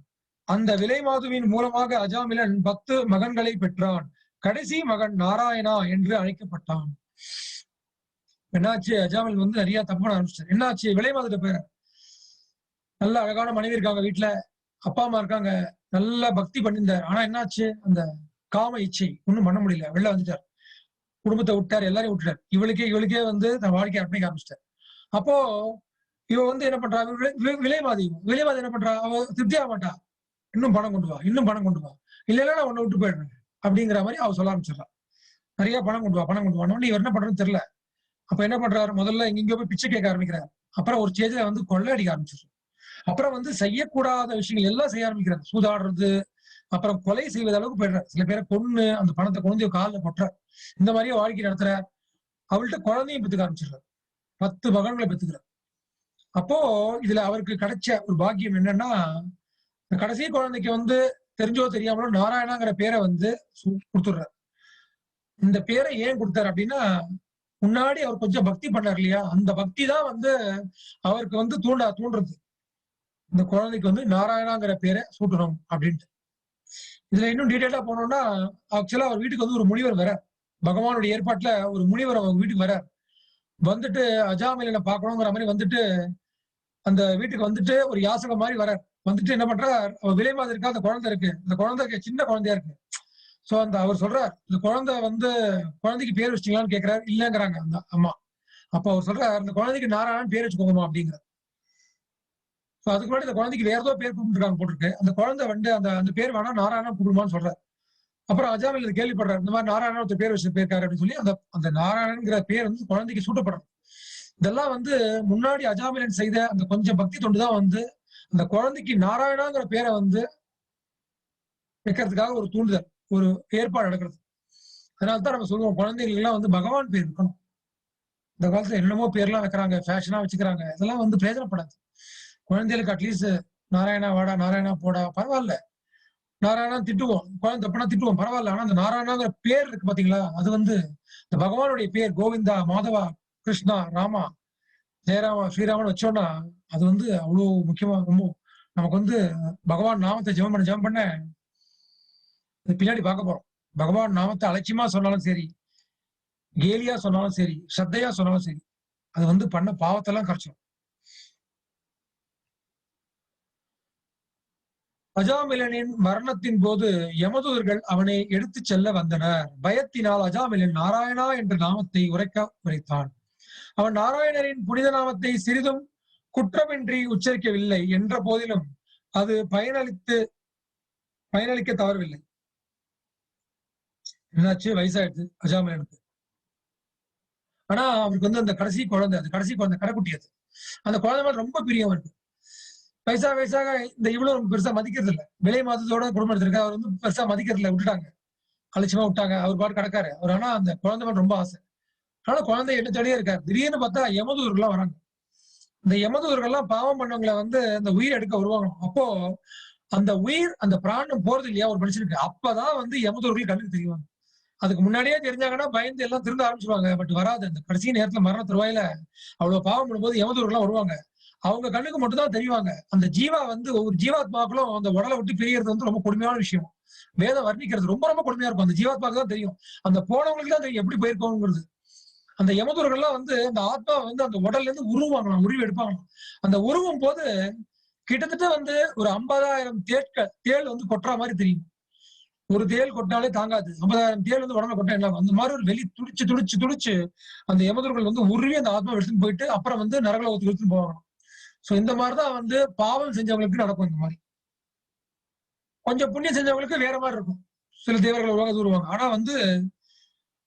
A: அந்த விலை மாதுவின் மூலமாக அஜாமிலன் 10 மகன்களை பெற்றான். கடைசி மகன் நாராயணா என்று அழைக்கப்பட்டான். என்னாச்சு, அஜாமில் வந்து நிறைய தப்பு பண்ண ஆரம்பிச்சார். என்னாச்சு, விலை மாதுட்ட பேர் நல்ல அழகான மனைவி இருக்காங்க, வீட்டுல அப்பா அம்மா இருக்காங்க, நல்ல பக்தி பண்ணியிருந்தார். ஆனா என்னாச்சு, அந்த காம இச்சை ஒண்ணும் பண்ண முடியல, வெளில வந்துட்டார். குடும்பத்தை விட்டார், எல்லாரையும் விட்டுட்டார். இவளுக்கே வந்து தன் வாழ்க்கையை அர்ப்பணிக்க ஆரம்பிச்சிட்டார். அப்போ இவ வந்து என்ன பண்றா, விலைவாதி என்ன பண்றா, அவ திருப்தியாக மாட்டா. இன்னும் பணம் கொண்டு வா, இன்னும் பணம் கொண்டு வா, இல்லைன்னா நான் உன்னை விட்டு போயிடுறேன் அப்படிங்கிற மாதிரி அவ சொல்ல ஆரம்பிச்சிடறான். நிறைய பணம் கொண்டு வா, பணம் கொண்டு வான்னு இவர் என்ன பண்றதுன்னு தெரியல. அப்ப என்ன பண்றாரு, முதல்ல எங்கெங்கயோ போய் பிச்சை கேட்க ஆரம்பிக்கிறார். அப்புறம் ஒரு ஸ்டேஜ்ல வந்து கொள்ளை அடிக்க ஆரம்பிச்சிடுறாரு. அப்புறம் வந்து செய்யக்கூடாத விஷயங்கள் எல்லாம் செய்ய ஆரம்பிக்கிறார். சூதாடுறது, அப்புறம் கொலை செய்வது அளவுக்கு போயிடுறாரு. சில பேரை கொன்னு அந்த பணத்தை கொண்டு காலில் கொட்டுறார். இந்த மாதிரியே வாழ்க்கை நடத்துறார். அவள்கிட்ட குழந்தையும் பெத்துக்க ஆரம்பிச்சிடுறாரு. 10 மகன்களை பெத்துக்கிறார். அப்போ இதுல அவருக்கு கிடைச்ச ஒரு பாக்கியம் என்னன்னா, இந்த கடைசி குழந்தைக்கு வந்து தெரிஞ்சோ தெரியாமலோ நாராயணாங்கிற பேரை வந்து கொடுத்துடுறாரு. இந்த பேரை ஏன் கொடுத்தாரு அப்படின்னா, முன்னாடி அவர் கொஞ்சம் பக்தி பண்ணார் இல்லையா, அந்த பக்தி தான் வந்து அவருக்கு வந்து தூண்டுறது. இந்த குழந்தைக்கு வந்து நாராயணாங்கிற பேரை சூட்டணும் அப்படின்ட்டு. இதுல இன்னும் டீடைலா போனோம்னா, ஆக்சுவலா அவர் வீட்டுக்கு வந்து ஒரு முனிவர் வரார். பகவானுடைய ஏற்பாட்டுல ஒரு முனிவர் அவங்க வீட்டுக்கு வரார். வந்துட்டு அஜாமிலனை பார்க்கணுங்கிற மாதிரி வந்துட்டு அந்த வீட்டுக்கு வந்துட்டு ஒரு யாசகம் மாதிரி வரார். வந்துட்டு என்ன பண்றார், அவர் விலை மாதிரி இருக்கா, அந்த குழந்தை இருக்கு. அந்த குழந்தைக்கு சின்ன குழந்தையா இருக்கு. சோ அந்த அவர் சொல்றார், இந்த குழந்தை வந்து குழந்தைக்கு பேர் வச்சிட்டீங்களான்னு கேட்கிறார். இல்லங்கிறாங்க அந்த அம்மா. அப்ப அவர் சொல்றார், இந்த குழந்தைக்கு நாராயணன் பேர் வச்சுக்கோங்கம்மா அப்படிங்கிற. சோ அதுக்கு முன்னாடி இந்த குழந்தைக்கு வேற ஏதோ பேர் கூப்பிட்டுருக்காங்க போட்டிருக்கு. அந்த குழந்தை வந்து அந்த பேர் வேணா நாராயணன் கூப்பிடுமான்னு சொல்றாரு. அப்புறம் அஜாமில் இது கேள்விப்படுறாரு, இந்த மாதிரி நாராயணன் ஒருத்தர் பேர் வச்சு போயிருக்காரு அப்படின்னு சொல்லி அந்த அந்த நாராயணன்கிற பேர் வந்து குழந்தைக்கு சூட்டப்படுறது. இதெல்லாம் வந்து முன்னாடி அஜாமிலன் செய்த அந்த கொஞ்சம் பக்தி தொண்டுதான் வந்து அந்த குழந்தைக்கு நாராயணாங்கிற பேரை வந்து வைக்கிறதுக்காக ஒரு தூண்டுதல், ஒரு ஏற்பாடு நடக்கிறது. அதனால்தான் நம்ம சொல்லுவோம், குழந்தைகளுக்கு எல்லாம் வந்து பகவான் பேர் இருக்கணும். இந்த காலத்துல என்னமோ பேர்லாம் வைக்கிறாங்க, ஃபேஷனா வச்சுக்கிறாங்க. இதெல்லாம் வந்து பிரயோஜனப்படாது. குழந்தைகளுக்கு அட்லீஸ்ட் நாராயணா வாடா, நாராயணா போடா, பரவாயில்ல. நாராயணா திட்டுவோம், குழந்தை தப்புனா திட்டுவோம், பரவாயில்ல. ஆனா அந்த நாராயணாங்கிற பேர் இருக்கு பாத்தீங்களா, அது வந்து இந்த பகவானுடைய பேர். கோவிந்தா, மாதவா, கிருஷ்ணா, ராமா, ஜெயராமா, ஸ்ரீராமன் வச்சோம்னா அது வந்து அவ்வளவு முக்கியமா, ரொம்ப நமக்கு வந்து பகவான் நாமத்தை ஜெபம் பண்ண பின்னாடி பார்க்க போறோம். பகவான் நாமத்தை அலட்சியமா சொன்னாலும் சரி, கேலியா சொன்னாலும் சரி, ஸ்ரத்தையா சொன்னாலும் சரி, அது வந்து பண்ண பாவத்தெல்லாம் கரைச்சிடும். அஜாமிலனின் மரணத்தின் போது யமதூதர்கள் அவனை எடுத்துச் செல்ல வந்தனர். பயத்தினால் அஜாமிலன் நாராயணா என்ற நாமத்தை உரைத்தான். அவன் நாராயணரின் புனித நாமத்தை சிறிதும் குற்றமின்றி உச்சரிக்கவில்லை என்ற போதிலும் அது பயனளிக்க தவறவில்லை. என்னாச்சு, வயசாயிடுச்சு அஜாமிலனுக்கு. ஆனா அவருக்கு வந்து அந்த கடைசி குழந்தை கடைக்குட்டி அது. அந்த குழந்தை மேல ரொம்ப பிரியம் அவருக்கு. வயசாக இந்த இவ்வளவு பெருசா மதிக்கிறது இல்ல. விலை மாதத்தோட குடும்பம் எடுத்திருக்க அவர் வந்து பெருசா மதிக்கிறது இல்ல, விட்டுட்டாங்க. அலட்சியமா விட்டாங்க. அவர் பாட்டு கிடக்காரு. அவர் ஆனா அந்த குழந்தை மேல ரொம்ப ஆசை. ஆனா குழந்தை என்ன தேடியே இருக்காரு. திடீர்னு பார்த்தா யமதூதர்கள்லாம் வராங்க. இந்த யமதூதர்கள்லாம் பாவம் பண்ணவங்களை வந்து அந்த உயிர் எடுக்க வருவாங்க. அப்போ அந்த உயிர், அந்த பிராணம் போறது இல்லையா ஒரு மனுஷனுக்கு, அப்பதான் வந்து யமதூதர்கள் கண்ணுக்கு தெரிவாங்க. அதுக்கு முன்னாடியே தெரிஞ்சாங்கன்னா பயந்து எல்லாம் திருந்த ஆரம்பிச்சுருவாங்க. பட் வராது. அந்த கடைசி நேரத்துல மரண தருவாயில அவ்வளவு பாவம் பண்ணும்போது யமதூதர்கள்லாம் வருவாங்க. அவங்க கண்ணுக்கு மட்டும் தான் தெரிவாங்க. அந்த ஜீவா வந்து ஒவ்வொரு ஜீவாத்மாக்களும் அந்த உடலை விட்டு பிரியறது வந்து ரொம்ப கொடுமையான விஷயம். வேதம் வர்ணிக்கிறது ரொம்ப ரொம்ப கொடுமையா இருக்கும். அந்த ஜீவாத்மாக்கு தான் தெரியும். அந்த போனவங்களுக்கு தான் தெரியும் எப்படி போயிருக்கோங்கிறது. அந்த யமதூதர்கள்லாம் வந்து அந்த ஆத்மா வந்து அந்த உடல்ல இருந்து உருவாங்களாம், உருவி எடுப்பாங்களாம். அந்த உருவும் போது கிட்டத்தட்ட வந்து ஒரு 50,000 தேள் வந்து கொட்டுற மாதிரி தெரியும். ஒரு தேள் கொட்டினாலே தாங்காது. 50,000 தேள் வந்து உடம்புல கொட்டா என்ன ஆகும்? அந்த மாதிரி ஒரு வெளி துடிச்சு அந்த யமதூதர்கள் வந்து உருவி அந்த ஆத்மா எடுத்துட்டு போயிட்டு அப்புறம் வந்து நரகலோகத்துக்கு எடுத்துட்டு போவாங்க. சோ இந்த மாதிரிதான் வந்து பாவம் செஞ்சவங்களுக்கு நடக்கும். இந்த மாதிரி கொஞ்சம் புண்ணியம் செஞ்சவங்களுக்கு வேற மாதிரி இருக்கும். சில தேவர்கள் வருவாங்க, அது வருவாங்க. ஆனா வந்து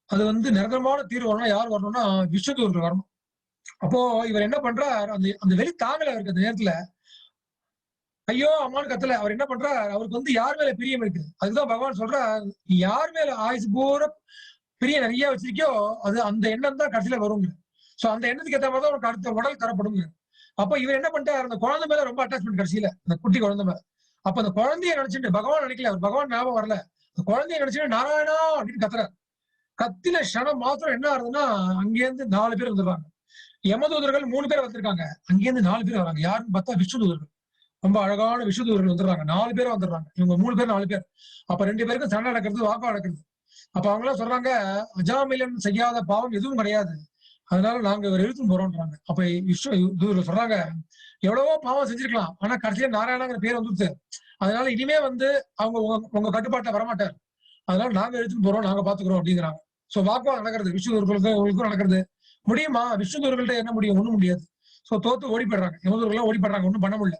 A: அது வந்து நிரந்தரமான தீர்வு வரணும்னா யார் வரணும்னா விஸ்வதூதர்கள் வரணும். அப்போ இவர் என்ன பண்றார், அந்த அந்த வெளி தாங்கல அவருக்கு அந்த நேரத்துல. ஐயோ அம்மான்னு கத்தல. அவர் என்ன பண்றார், அவருக்கு வந்து யார் மேல பிரியம் இருக்கு. அதுதான் பகவான் சொல்றார், நீ யார் மேல ஆயுசு பூரா பிரியம் நிறைய வச்சிருக்கியோ அது அந்த எண்ணம் தான் கடைசியில வருங்க. சோ அந்த எண்ணத்துக்கு ஏத்த மாதிரி தான் உனக்கு அடுத்த உடல் தரப்படுங்க. அப்ப இவர் என்ன பண்ணிட்டார், அந்த குழந்தை மேல ரொம்ப அட்டாச்மெண்ட் கடைசியில, அந்த குட்டி குழந்தை மேல. அப்ப அந்த குழந்தைய நினைச்சுட்டு பகவான் நினைக்கல, அவர் பகவான் ஞாபகம் வரல. அந்த குழந்தைய நினைச்சுட்டு நாராயணா அப்படின்னு கத்துறாரு. கத்தில க்ஷணம் மாத்திரம் என்ன ஆகுதுன்னா, அங்கேருந்து 4 பேர் வந்துடுறாங்க. யமதூதர்கள் 3 பேர் வந்திருக்காங்க. அங்கேருந்து 4 பேர் வராங்க. யாருன்னு பார்த்தா விஷ்ணுதூதர்கள். ரொம்ப அழகான விஷ்ணுதூதர்கள் வந்துடுறாங்க. 4 பேர் வந்துடுறாங்க. இவங்க 3 பேர் 4 பேர். அப்ப 2 பேருக்கும் சண்டை நடக்கிறது, வாக்கா நடக்கிறது. அப்ப அவங்க எல்லாம் சொல்றாங்க, அஜாமிலன் செய்யாத பாவம் எதுவும் கிடையாது. அதனால நாங்க இவரை இழுத்துன்னு போறோம்ன்றாங்க. அப்ப விஷ்ணு தூதர்கள் சொல்றாங்க, எவ்வளவோ பாவம் செஞ்சிருக்கலாம். ஆனா கடைசியில நாராயணாங்கிற பேர் வந்துருச்சு. அதனால இனிமே வந்து அவங்க உங்க கட்டுப்பாட்டுல வரமாட்டார். அதனால நாங்க எடுத்துட்டு போறோம், நாங்க பாத்துக்கிறோம் அப்படிங்கிறாங்க. சோ வாக்குவாதம் நடக்கிறது. விஷ்ணுதூர்களுக்கும் இவங்களுக்கும் நடக்கிறது. முடியுமா? விஷ்ணுதூர்கள்ட்ட என்ன முடியும்? ஒண்ணும் முடியாது. சோ தோத்து ஓடி போயிடுறாங்க. யமதூர்கள் ஓடி போயிடுறாங்க. ஒண்ணும் பண்ண முடியல.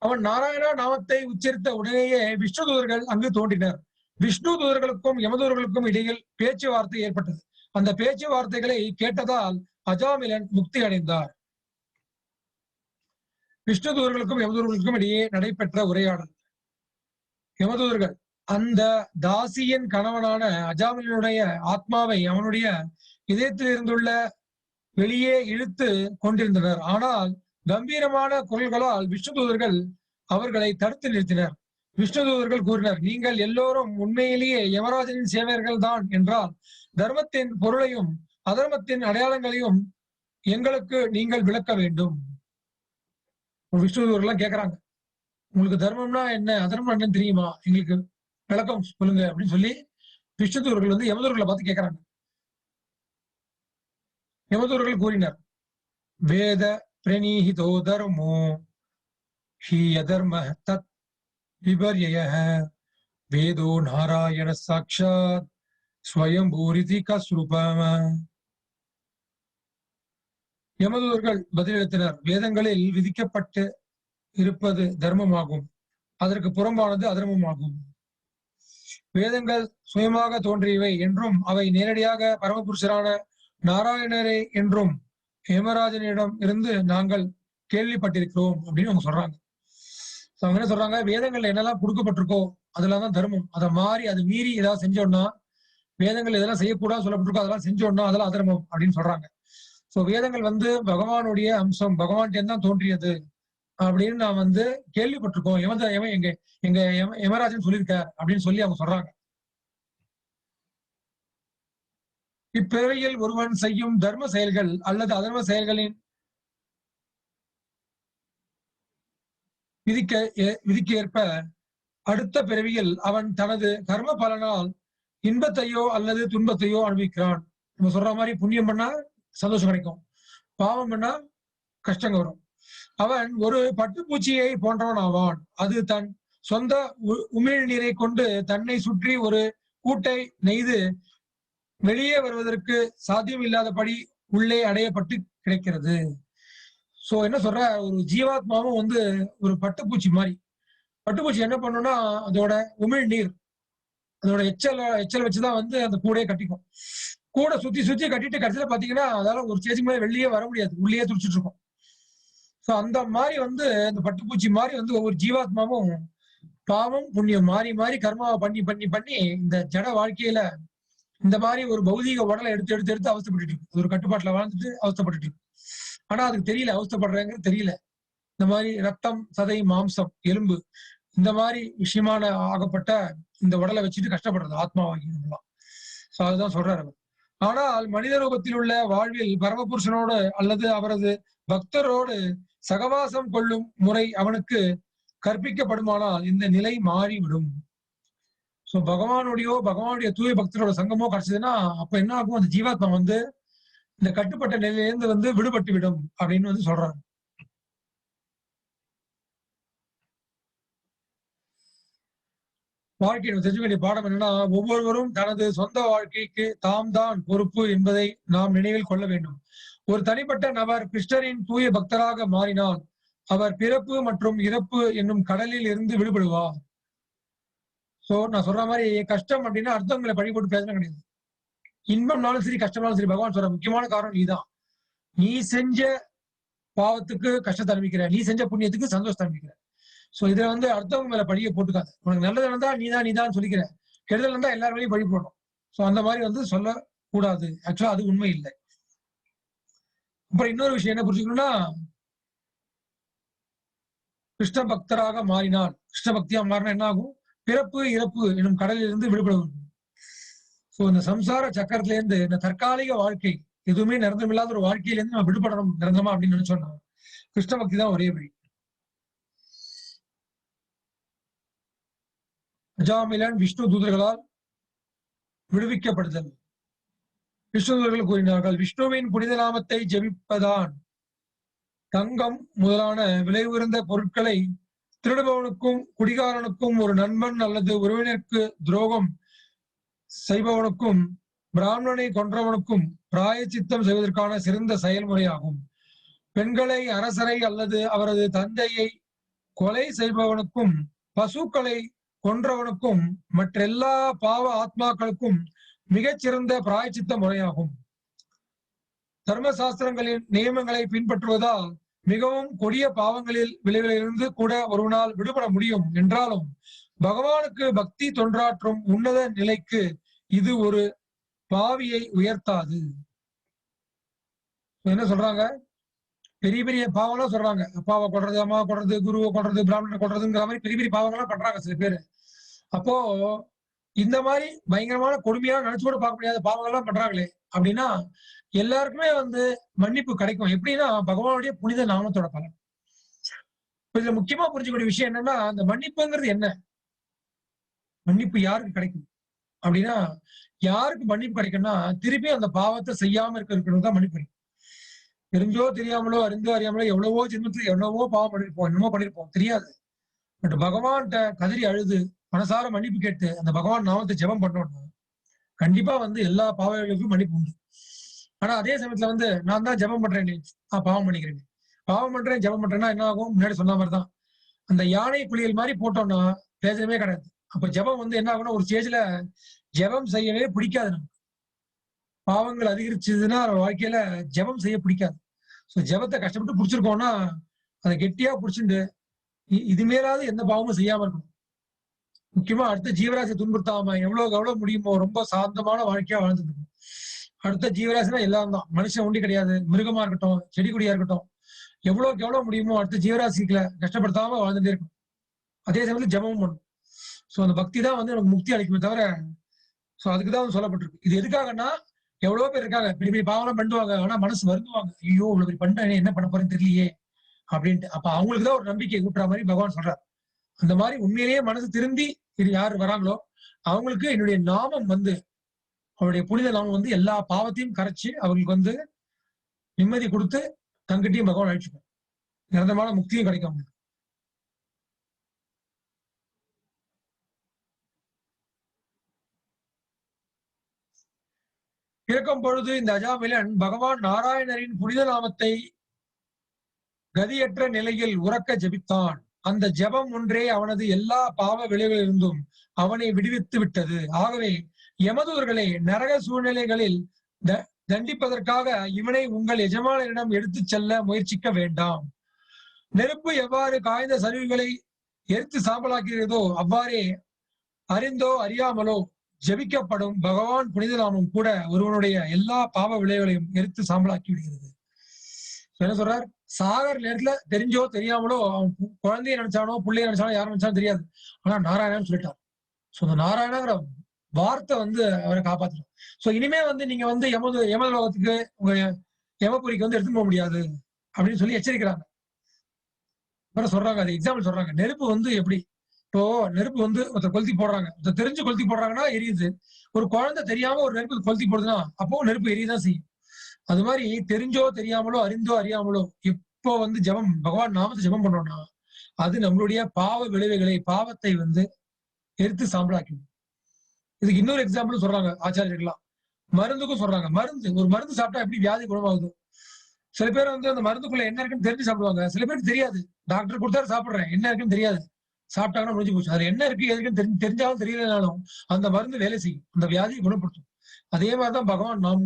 A: அவன் நாராயணா நாமத்தை உச்சரித்த உடனேயே விஷ்ணு தூதர்கள் அங்கு தோன்றினர். விஷ்ணு தூதர்களுக்கும் யமதூதர்களுக்கும் இடையில் பேச்சுவார்த்தை ஏற்பட்டது. அந்த பேச்சுவார்த்தைகளை கேட்டதால் அஜாமிலன் முக்தி அடைந்தார். விஷ்ணு தூதர்களுக்கும் யமதூதர்களுக்கும் இடையே நடைபெற்ற உரையாடல். யமதூதர்கள் அந்த தாசியின் கணவனான அஜாமிலனுடைய ஆத்மாவை அவனுடைய இதயத்தில் இருந்துள்ள வெளியே இழுத்து கொண்டிருந்தனர். ஆனால் கம்பீரமான குரல்களால் விஷ்ணு தூதர்கள் அவர்களை தடுத்து நிறுத்தினர். விஷ்ணு தூதர்கள் கூறினர், நீங்கள் எல்லோரும் உண்மையிலேயே யமராஜனின் சேவகர்கள் தான் என்றால் தர்மத்தின் பொருளையும் அதர்மத்தின் அடையாளங்களையும் எங்களுக்கு நீங்கள் விளக்க வேண்டும். விஷ்ணு தூதர்கள்லாம் கேட்கிறாங்க, உங்களுக்கு தர்மம்னா என்ன, அதர்மம் என்னன்னு தெரியுமா, எங்களுக்கு விளக்கம் சொல்லுங்க அப்படின்னு சொல்லி விஷ்ணு தூதர்கள் வந்து யமதூதர்களை பார்த்து கேட்கிறாங்க. யமதூதர்கள் கூறினர், வேத பிரணீஹிதோ தர்மோ ஹி அதர்ம தத் விபர்யய வேதோ நாராயண சாட்சாத் ஸ்வயம்பூரிதி கஸ்ரூபம. யமதூதர்கள் பதிலளித்தனர், வேதங்களில் விதிக்கப்பட்டு இருப்பது தர்மமாகும், அதற்கு புறம்பானது அதர்மமாகும். வேதங்கள் சுயமாக தோன்றியவை என்றும் அவை நேரடியாக பரமபுருஷரான நாராயணரே என்றும் ஹேமராஜனிடம் இருந்து நாங்கள் கேள்விப்பட்டிருக்கிறோம் அப்படின்னு அவங்க சொல்றாங்க. அவங்க என்ன சொல்றாங்க, வேதங்கள்ல என்னெல்லாம் கொடுக்கப்பட்டிருக்கோ அதெல்லாம் தான் தர்மம், அதை மாறி அது மீறி ஏதாவது செஞ்சோம்னா, வேதங்கள் எதெல்லாம் செய்யக்கூடாது சொல்லப்பட்டிருக்கோ அதெல்லாம் செஞ்சோம்னா அதெல்லாம் அதர்மம் அப்படின்னு சொல்றாங்க. சோ வேதங்கள் வந்து பகவானுடைய அம்சம், பகவான்கிட்ட தான் தோன்றியது அப்படின்னு நான் வந்து கேள்விப்பட்டிருக்கோம், எங்க எங்க யமராஜன் சொல்லியிருக்கார் அப்படின்னு சொல்லி அவங்க சொல்றாங்க. இப்பிறவியில் ஒருவன் செய்யும் தர்ம செயல்கள் அல்லது அதர்ம செயல்களின் விதிக்கு ஏற்ப அடுத்த பிறவியில் அவன் தனது கர்ம பலனால் இன்பத்தையோ அல்லது துன்பத்தையோ அனுபவிக்கிறான். நம்ம சொல்ற மாதிரி புண்ணியம் பண்ணா சந்தோஷம் கிடைக்கும், பாவம் பண்ணா கஷ்டங்க வரும். அவன் ஒரு பட்டுப்பூச்சியை போன்றவன் ஆவான். அது தன் சொந்த உமிழ் நீரை கொண்டு தன்னை சுற்றி ஒரு கூட்டை நெய்து வெளியே வருவதற்கு சாத்தியம் இல்லாதபடி உள்ளே அடையப்பட்டு கிடைக்கிறது. சோ என்ன சொல்ற, ஒரு ஜீவாத்மாவும் வந்து ஒரு பட்டுப்பூச்சி மாதிரி. பட்டுப்பூச்சி என்ன பண்ணும்னா அதோட உமிழ் நீர், அதோட எச்சல் வச்சுதான் வந்து அந்த கூடையை கட்டிக்கும். கூடை சுத்தி சுத்தி கட்டிட்டு கடைசியில பாத்தீங்கன்னா அதால ஒரு ஸ்டேஜுக்கு மேல வெளியே வர முடியாது, உள்ளே துடிச்சிட்டு இருக்கும். சோ அந்த மாதிரி வந்து அந்த பட்டுப்பூச்சி மாதிரி வந்து ஒவ்வொரு ஜீவாத்மாவும் பாவம் புண்ணியம் மாறி மாறி கர்மாவை பண்ணி பண்ணி பண்ணி இந்த ஜட வாழ்க்கையில இந்த மாதிரி ஒரு பௌதீக உடலை எடுத்து எடுத்து எடுத்து அவஸ்தைப்பட்டு இருக்கு. ஒரு கட்டுப்பாட்டுல வாழ்ந்துட்டு அவஸ்தைப்பட்டு இருக்கு. ஆனா அதுக்கு தெரியல அவஸ்தைப்படுறாங்கிறது தெரியல. இந்த மாதிரி ரத்தம் சதை மாம்சம் எலும்பு இந்த மாதிரி விஷயமான ஆகப்பட்ட இந்த உடலை வச்சுட்டு கஷ்டப்படுறது ஆத்மாவாகியெல்லாம். சோ அதுதான் சொல்றாரு அவர். ஆனால் மனித ரூபத்தில் உள்ள வாழ்வில் பரமபுருஷனோடு அல்லது அவரது பக்தரோடு சகவாசம் கொள்ளும் முறை அவனுக்கு கற்பிக்கப்படுமானால் இந்த நிலை மாறிவிடும். சோ பகவானுடைய தூய பக்தரோட சங்கமோ கிடைச்சதுன்னா அப்ப என்ன ஆகும், அந்த ஜீவாத்மா வந்து இந்த கட்டுப்பட்ட நிலையிலிருந்து வந்து விடுபட்டு விடும் அப்படின்னு வந்து சொல்றாங்க. வாழ்க்கையில் தெரிஞ்சுக்க வேண்டிய பாடம் என்னன்னா, ஒவ்வொருவரும் தனது சொந்த வாழ்க்கைக்கு தாம் தான் பொறுப்பு என்பதை நாம் நினைவில் கொள்ள வேண்டும். ஒரு தனிப்பட்ட நபர் கிருஷ்ணரின் தூய பக்தராக மாறினால் அவர் பிறப்பு மற்றும் இறப்பு என்னும் கடலில் இருந்து விடுபடுவார். சோ நான் சொல்ற மாதிரி கஷ்டம் அப்படின்னா அர்த்தங்களை பழி போட்டு பேசணும் கிடையாது. இன்பம்னாலும் சரி கஷ்டம்னாலும் சரி பகவான் சொல்ற முக்கியமான காரணம் நீதான். நீ செஞ்ச பாவத்துக்கு கஷ்டத்தை அனுப்பிக்கிற, நீ செஞ்ச புண்ணியத்துக்கு சந்தோஷத்தை அனுப்பிக்கிற. சோ இதுல வந்து அடுத்தவங்க மேல பழிய போட்டுக்காது. உனக்கு நல்லது நடந்தா நீதான் சொல்லிக்கிற, கெடுதல் இருந்தா எல்லாரும் மேலேயும் பழி போடணும். சோ அந்த மாதிரி வந்து சொல்லக்கூடாது. ஆக்சுவலா அது உண்மை இல்லை. அப்புறம் இன்னொரு விஷயம் என்ன புரிஞ்சுக்கணும்னா, கிருஷ்ண பக்தராக மாறினால், கிருஷ்ண பக்தியா மாறினா என்ன ஆகும், பிறப்பு இறப்பு என்னும் கடலில் இருந்து விடுபட வேண்டும். சோ இந்த சம்சார சக்கரத்துல இருந்து இந்த தற்காலிக வாழ்க்கை எதுவுமே நிரந்தரமில்லாத ஒரு வாழ்க்கையில இருந்து நம்ம விடுபடணும் நிரந்தரமா அப்படின்னு நினைச்சோம்னா கிருஷ்ண பக்தி தான் ஒரே வழி. அஜாமிலன் விஷ்ணு தூதர்களால் விடுவிக்கப்படுதல். விஷ்ணு தூதர்கள் கூறினார்கள், விஷ்ணுவின் புனித நாமத்தை ஜெபிப்பதான் தங்கம் முதலான விலை உயர்ந்த பொருட்களை திருடுபவனுக்கும் குடிகாரனுக்கும் ஒரு நண்பன் அல்லது உறவினருக்கு துரோகம் செய்பவனுக்கும் பிராமணனை கொன்றவனுக்கும் பிராயச்சித்தம் செய்வதற்கான சிறந்த செயல்முறையாகும். பெண்களை அரசரை அல்லது அவரது தந்தையை கொலை செய்பவனுக்கும் பசுக்களை கொன்றவனுக்கும் மற்றெல்லா பாவ ஆத்மாக்களுக்கும் மிகச்சிறந்த பிராயச்சித்த முறையாகும். தர்ம சாஸ்திரங்களின் நியமங்களை பின்பற்றுவதால் மிகவும் கொடிய பாவங்களில் விளைவிலிருந்து கூட ஒருவனால் விடுபட முடியும் என்றாலும் பகவானுக்கு பக்தி தொன்றாற்றும் உன்னத நிலைக்கு இது ஒரு பாவியை உயர்த்தாது. என்ன சொல்றாங்க? பெரிய பெரிய பாவம்லாம் சொல்றாங்க. அப்பாவை கொள்றது, அம்மாவை கொள்றது, குருவை கொள்றது, பிராமணனை கொள்றதுங்கிற மாதிரி பெரிய பெரிய பாவங்கள்லாம் பண்றாங்க சில பேர். அப்போ இந்த மாதிரி பயங்கரமான கொடுமையா நினைச்சு கூட பார்க்க முடியாத பாவங்கள்லாம் பண்றாங்களே அப்படின்னா எல்லாருக்குமே மன்னிப்பு கிடைக்கும். எப்படின்னா பகவானுடைய புனித நாமத்தோட பலன். இதுல முக்கியமா புரிஞ்சுக்கூடிய விஷயம் என்னன்னா, அந்த மன்னிப்புங்கிறது என்ன? மன்னிப்பு யாருக்கு கிடைக்கும் அப்படின்னா, யாருக்கு மன்னிப்பு கிடைக்கும்னா திருப்பி அந்த பாவத்தை செய்யாம இருக்கிறது தான் மன்னிப்பு கிடைக்கும். தெரிஞ்சோ தெரியாமலோ, அறிந்தோ அறியாமலோ எவ்வளவோ ஜென்மத்துல எவ்வளவோ பாவம் பண்ணிருப்போம், என்னமோ பண்ணிருப்போம், தெரியாது. பட் பகவான்கிட்ட கதறி அழுது மனசார மன்னிப்பு கேட்டு அந்த பகவான் நாமத்தை ஜெபம் பண்ணோம்னா கண்டிப்பா எல்லா பாவங்களுக்கும் மன்னிப்பு உண்டு. ஆனா அதே சமயத்துல நான் தான் ஜெபம் பண்றேன், நான் பாவம் பண்ணிக்கிறேன், பாவம் பண்றேன் ஜெபம் பண்றேன்னா என்ன ஆகும்? முன்னாடி சொன்ன மாதிரிதான் அந்த யானை குளியல் மாதிரி போட்டோம்னா பிரயோஜனமே கிடையாது. அப்ப ஜெபம் என்ன ஆகும்னா ஒரு ஸ்டேஜ்ல ஜெபம் செய்யவே பிடிக்காது. நமக்கு பாவங்கள் அதிகரிச்சதுன்னா வாழ்க்கையில ஜெபம் செய்ய பிடிக்காது. சோ ஜெபத்தை கஷ்டப்பட்டு பிடிச்சிருக்கோம்னா அதை கெட்டியா பிடிச்சிட்டு இது மேலாவது எந்த பாவமும் செய்யாம இருக்கணும். முக்கியமா அடுத்த ஜீவராசியை துன்புறுத்தாம எவ்வளவு முடியுமோ ரொம்ப சாந்தமான வாழ்க்கையா வாழ்ந்துட்டு இருக்கணும். அடுத்த ஜீவராசினா எல்லாரும் தான், மனுஷன் ஒண்டி கிடையாது. மிருகமா இருக்கட்டும், செடி கொடியா இருக்கட்டும், எவ்வளவுக்கு எவ்வளவு முடியுமோ அடுத்த ஜீவராசிகளை கஷ்டப்படுத்தாம வாழ்ந்துட்டே இருக்கும். அதே சமயத்துல ஜெபமும் பண்ணும். சோ அந்த பக்தி தான் நமக்கு முக்தி அளிக்குமே தவிர, சோ அதுக்குதான் சொல்லப்பட்டிருக்கு. இது எதுக்காகன்னா எவ்வளவு பேர் இருக்காங்க பெரிய பெரிய பாவம் பண்ணுவாங்க, ஆனா மனசு வருந்துவாங்க, ஐயோ இவ்வளவு பெரிய பண்ண என்ன பண்ண போறேன்னு தெரியலையே அப்படின்ட்டு. அப்ப அவங்களுக்குதான் ஒரு நம்பிக்கை ஊட்டுற மாதிரி பகவான் சொல்றார். அந்த மாதிரி உண்மையிலேயே மனசு திருந்தி இது யாரு வராங்களோ அவங்களுக்கு என்னுடைய நாமம் அவருடைய புனித நாமம் எல்லா பாவத்தையும் கரைச்சு அவங்களுக்கு நிம்மதி கொடுத்து தங்கிட்டையும் பகவான் அழிச்சுப்பார். நிரந்தரமான முக்தியும் கிடைக்கும். பிறக்கும் பொழுது இந்த அஜாமிலன் பகவான் நாராயணரின் புனித நாமத்தை கதியற்ற நிலையில் உறக்க ஜெபித்தான். அந்த ஜெபம் ஒன்றே அவனது எல்லா பாவ விளைவுகளிலிருந்தும் அவனை விடுவித்து விட்டது. ஆகவே யமதூர்களே, நரக சூழ்நிலைகளில் தண்டிப்பதற்காக இவனை உங்கள் எஜமானரிடம் எடுத்துச் செல்ல முயற்சிக்க வேண்டாம். நெருப்பு எவ்வாறு காய்ந்த சரிவுகளை எரித்து சாம்பலாக்கிறதோ அவ்வாறே அறிந்தோ அறியாமலோ ஜெபிக்கப்படும் பகவான் புனித நாமம் கூட ஒருவனுடைய எல்லா பாவ விளைவுகளையும் எரித்து சாம்பலாக்கி விடுகிறது. என்ன சொல்றார்? சாகர் நேரத்துல தெரிஞ்சோ தெரியாமலோ அவன் குழந்தைய நினைச்சானோ பிள்ளைய நினைச்சானோ யாரும் நினைச்சாலும் தெரியாது, ஆனா நாராயணன் சொல்லிட்டார். சோ அந்த நாராயணங்கிற வார்த்தை அவரை காப்பாற்றணும். சோ இனிமே நீங்க யமலோகத்துக்கு உங்க யமபுரிக்கு எடுத்துட்டு போக முடியாது அப்படின்னு சொல்லி எச்சரிக்கிறாங்க. அப்புறம் சொல்றாங்க, அது எக்ஸாம்பிள் சொல்றாங்க. நெருப்பு எப்படி, இப்போ நெருப்பு ஒருத்தர் கொளுத்தி போடுறாங்க, ஒருத்தர் தெரிஞ்சு கொளுத்தி போடுறாங்கன்னா எரியுது. ஒரு குழந்தை தெரியாம ஒரு நெருப்பு கொளுத்தி போடுதுன்னா அப்போ நெருப்பு எரியதான் செய்யும். அது மாதிரி தெரிஞ்சோ தெரியாமலோ அறிந்தோ அறியாமலோ இப்போ ஜெபம் பகவான் நாமத்தை ஜெபம் பண்ணோம்னா அது நம்மளுடைய பாவ விளைவுகளை பாவத்தை எரித்து சாம்பலாக்கி. இதுக்கு இன்னொரு எக்ஸாம்பிள் சொல்றாங்க ஆச்சாரியர்கள்லாம். மருந்துக்கும் சொல்றாங்க. ஒரு மருந்து சாப்பிட்டா எப்படி வியாதி குணமாகுது. சில பேர் அந்த மருந்துக்குள்ள என்ன இருக்குன்னு தெரிஞ்சு சாப்பிடுவாங்க, சில பேருக்கு தெரியாது. டாக்டர் கொடுத்தாரு சாப்பிடுறேன், என்ன இருக்குன்னு தெரியாது, சாப்பிட்டாங்கன்னா முடிஞ்சு போச்சு. அது என்ன இருக்கு எதுக்குன்னு தெரிஞ்சாலும் தெரியலனாலும் அந்த மருந்து வேலை செய்யும், அந்த வியாதியை குணப்படுத்தும். அதே மாதிரிதான் பகவான் நாம்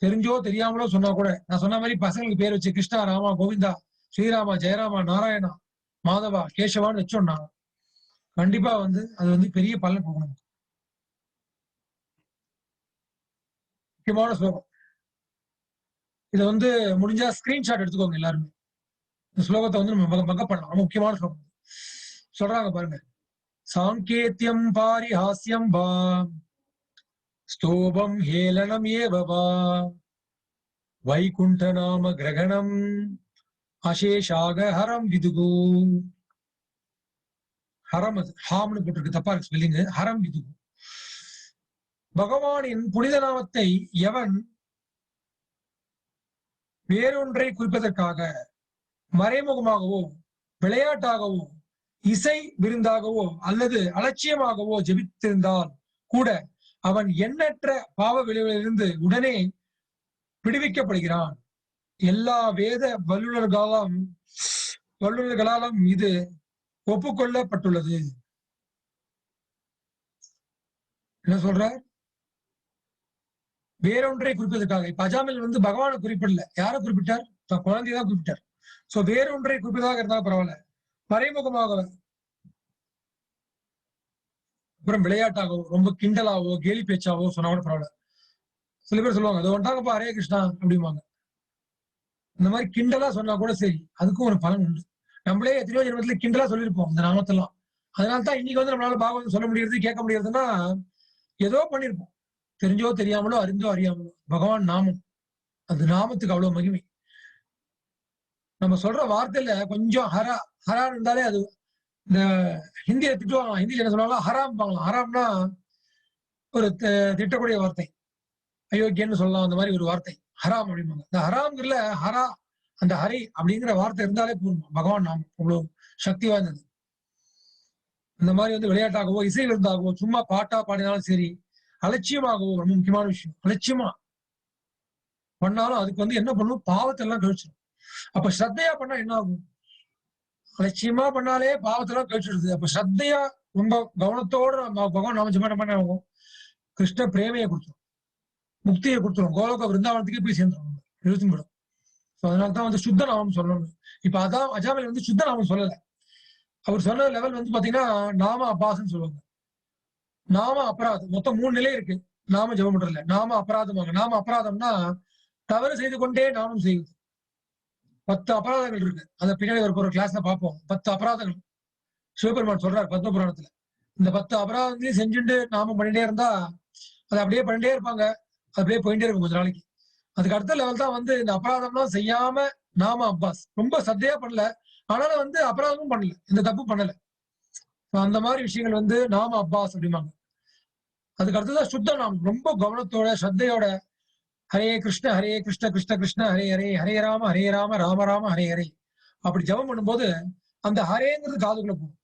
A: தெரிஞ்சோ தெரியாமலோ சொன்னா கூட, நான் சொன்ன மாதிரி பசங்களுக்கு பேர் வச்சு கிருஷ்ணா, ராமா, கோவிந்தா, ஸ்ரீராமா, ஜெயராமா, நாராயணா, மாதவா, கேசவான்னு வச்சோம்னா கண்டிப்பா அது பெரிய பலன் போகணும். முக்கியமான ஸ்லோகம். இதை முடிஞ்சா ஸ்கிரீன்ஷாட் எடுத்துக்கோங்க எல்லாருமே. இந்த ஸ்லோகத்தை நம்ம மக்கப் பண்ணலாம். முக்கியமான ஸ்லோகம். சொல்றாங்க பாருங்க. சாங்கேத்தியம் பாரிஹாஸ்யம் வா ஸ்தோபம் ஹேளனம் ஏவ வா வைகுண்ட நாம கிரகணம் அசேஷாக ஹரம் விதுகு. ஹரம் அது ஹாம்னு போட்டிருக்கு, தப்பா இருக்கு ஸ்பெல்லிங். ஹரம் விதுகு. பகவானின் புனித நாமத்தை எவன் வேறொன்றை குறிப்பதற்காக மறைமுகமாகவோ விளையாட்டாகவோ இசை விருந்தாகவோ அல்லது அலட்சியமாகவோ ஜெபித்திருந்தால் கூட அவன் எண்ணற்ற பாவ விளைவுகளிலிருந்து உடனே விடுவிக்கப்படுகிறான். எல்லா வேத வல்லுநர்களாலும் இது ஒப்புக்கொள்ளப்பட்டுள்ளது. என்ன சொல்ற? வேறொன்றை குறிப்பதற்காக. இப்ப அஜாமில் வந்து பகவானை குறிப்பிடல. யாரை குறிப்பிட்டார்? தன் குழந்தையை தான் குறிப்பிட்டார். சோ வேறொன்றை குறிப்பதாக இருந்தா பரவாயில்ல. மறைமுகமாக அப்புறம் விளையாட்டாகவோ, ரொம்ப கிண்டலாவோ, கேலி பேச்சாவோ சொன்னா கூட பரவாயில்ல. சில பேர் சொல்லுவாங்க, "அது வந்துட்டாங்கப்பா ஹரே கிருஷ்ணா" அப்படிம்பாங்க. இந்த மாதிரி கிண்டலா சொன்னா கூட சரி, அதுக்கும் ஒரு பலன் உண்டு. நம்மளே எத்தனையோ ஜென்மத்துல கிண்டலா சொல்லியிருப்போம் இந்த நாமத்தெல்லாம். அதனால தான் இன்னைக்கு வந்து நம்மளால பாகவதம் சொல்ல முடியுது, கேட்க முடியுதுன்னா, ஏதோ பண்ணியிருப்போம். தெரிஞ்சோ தெரியாமலோ, அறிந்தோ அறியாமலோ. பகவான் நாமம். அந்த நாமத்துக்கு அவ்வளவு மகிமை. நம்ம சொல்ற வார்த்தையில கொஞ்சம் ஹரா இருந்தாலே அது இந்த ஹிந்தியில திட்டுவாங்க. ஹிந்தியில என்ன சொல்லுவாங்க? ஹராம்பாங்களாம். ஹராம்னா ஒரு திட்டக்கூடிய வார்த்தை. அயோக்கியன்னு சொல்லலாம். அந்த மாதிரி ஒரு வார்த்தை. ஹராம் அப்படிம்பாங்க. இந்த ஹராம்ங்கிறதுல ஹரா அந்த ஹரி அப்படிங்கிற வார்த்தை இருந்தாலே போதும். பகவான் நாமம் அவ்வளவு சக்தி வாய்ந்தது. இந்த மாதிரி வந்து விளையாட்டாகவோ, இசை விருந்தாகவோ, சும்மா பாட்டா பாடினாலும் சரி, அலட்சியமாகவோ ரொம்ப முக்கியமான விஷயம். அலட்சியமா பண்ணாலும் அதுக்கு வந்து என்ன பண்ணும்? பாவத்தை எல்லாம் கழிச்சிடும். அப்ப ஸ்ரத்தையா பண்ணா என்ன ஆகும்? அலட்சியமா பண்ணாலே பாவத்தெல்லாம் கழிச்சிடுது. அப்ப ஸ்ரத்தையா ரொம்ப கவனத்தோட நம்ம பகவான் நாம ஜெபம் பண்ண ஆகும். கிருஷ்ண பிரேமையை கொடுத்துரும். முக்தியை கொடுத்துரும். கோலோக விருந்தாவனத்துக்கே போய் சேர்ந்துரும். எழுத்தும் விடும். அதனால தான் வந்து சுத்த நாமம் சொல்லணும். இப்ப அதான் அஜாமில் வந்து சுத்த நாமம் சொல்லல. அவர் சொன்ன லெவல் வந்து பாத்தீங்கன்னா நாம அப்பாசன்னு சொல்லுவாங்க. நாம அபராதம். மொத்தம் 3 நிலை இருக்கு. நாம ஜெபம் பண்றதுல. நாம அபராதமாங்க. நாம அபராதம்னா தவறு செய்து கொண்டே நாமம் செய்வது. 10 அபராதங்கள் இருக்கு. அத பின்னாடி ஒரு கிளாஸ்ல பார்ப்போம். 10 அபராதங்கள். சிவபெருமான் சொல்றாரு பத்ம புராணத்துல. இந்த 10 அபராதத்தையும் செஞ்சுட்டு நாமம் பண்ணிட்டே இருந்தா, அது அப்படியே பண்ணிட்டே இருப்பாங்க. அப்படியே போயிட்டே இருக்கும் கொஞ்ச நாளைக்கு. அதுக்கு அடுத்த லெவல் தான் வந்து இந்த அபராதம்லாம் செய்யாம நாம அப்பாஸ். ரொம்ப சத்தையா பண்ணல. ஆனாலும் வந்து அபராதமும் பண்ணல. இந்த தப்பும் பண்ணல. அந்த மாதிரி விஷயங்கள் வந்து நாம அப்பாஸ் அப்படிம்பாங்க. அதுக்கு அடுத்ததான் சுத்த நாமம். ரொம்ப கவனத்தோட, ஸ்ரத்தையோட ஹரே கிருஷ்ண கிருஷ்ண கிருஷ்ண ஹரே ஹரே, ஹரே ராம ராம ராம ஹரே ஹரே. அப்படி ஜெபம் பண்ணும்போது அந்த ஹரேங்கிறது காதுக்குள்ள போகும்.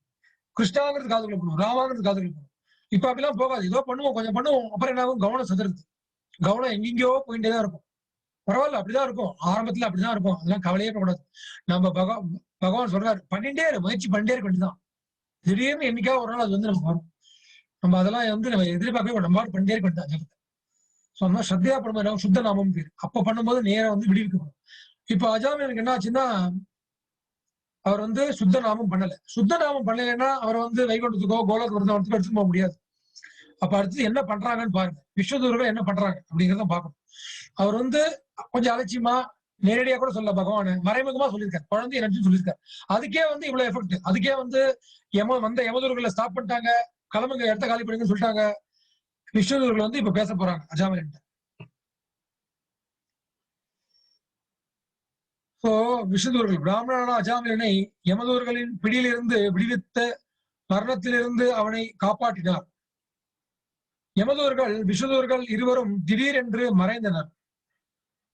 A: கிருஷ்ணாங்கிறது காதுக்குள்ள போகும். ராமாங்கிறது காதுக்குள்ள போகும். இப்ப அப்படிலாம் போகாது. ஏதோ பண்ணுவோம், கொஞ்சம் பண்ணுவோம். அப்புறம் என்ன ஆகும்? கவனம் சிதறுது. கவனம் எங்கெங்கயோ போயிட்டே தான் இருக்கும். பரவாயில்ல, அப்படிதான் இருக்கும். ஆரம்பத்துல அப்படிதான் இருக்கும். அதெல்லாம் கவலையே படக்கூடாது. நம்ம பகவான் சொல்றாரு, பண்ணிட்டே இரு, முயற்சி பண்ணிட்டே இருக்க வேண்டியதுதான். திடீர்னு என்னைக்காவது ஒரு நாள் அது வந்து நமக்கு வரும். நம்ம அதெல்லாம் வந்து நம்ம எதிர்பார்க்கவே நம்ம பண்ணிட்டே இருக்க வேண்டியதான் ஜபத்தை. சொன்னா ஸ்ரத்தையா பண்ணும்போது சுத்த நாமம் பேரு. அப்ப பண்ணும்போது நேரம் வந்து விடுவிக்கப்படும். இப்ப அஜாமியனுக்கு என்ன ஆச்சுன்னா, அவர் வந்து சுத்த நாமம் பண்ணல. சுத்த நாமம் பண்ணலைன்னா அவர் வந்து வைகுண்டத்துக்கோ கோலோக விருந்தாவனத்துக்கோ எடுத்துட்டு போக முடியாது. அப்ப அடுத்து என்ன பண்றாங்கன்னு பாருங்க. விஸ்வதூர்கள் என்ன பண்றாங்க அப்படிங்கிறத பார்க்கணும். அவர் வந்து கொஞ்சம் அலட்சியமா நேரடியா கூட சொல்ல பகவான் மறைமுகமா சொல்லியிருக்காரு. குழந்தைய நினைச்சு சொல்லியிருக்காரு. அதுக்கே வந்து இவ்வளவு எஃபெக்ட். அதுக்கே வந்து யமதூர்களை ஸ்டாப் பண்ணிட்டாங்க. கிளம்புங்க, இடத்த காலி பண்ணுங்கன்னு சொல்லிட்டாங்க. விஸ்வதூர்கள் வந்து இப்ப பேச போறாங்க அஜாமிலன். சோ விஸ்வதூர்கள் பிராமணனான அஜாமிலனை யமதூர்களின் பிடியிலிருந்து விடுவித்த மரணத்திலிருந்து அவனை காப்பாற்றினார். யமதூர்கள் விஸ்வதூர்கள் இருவரும் திடீரென்று மறைந்தனர்.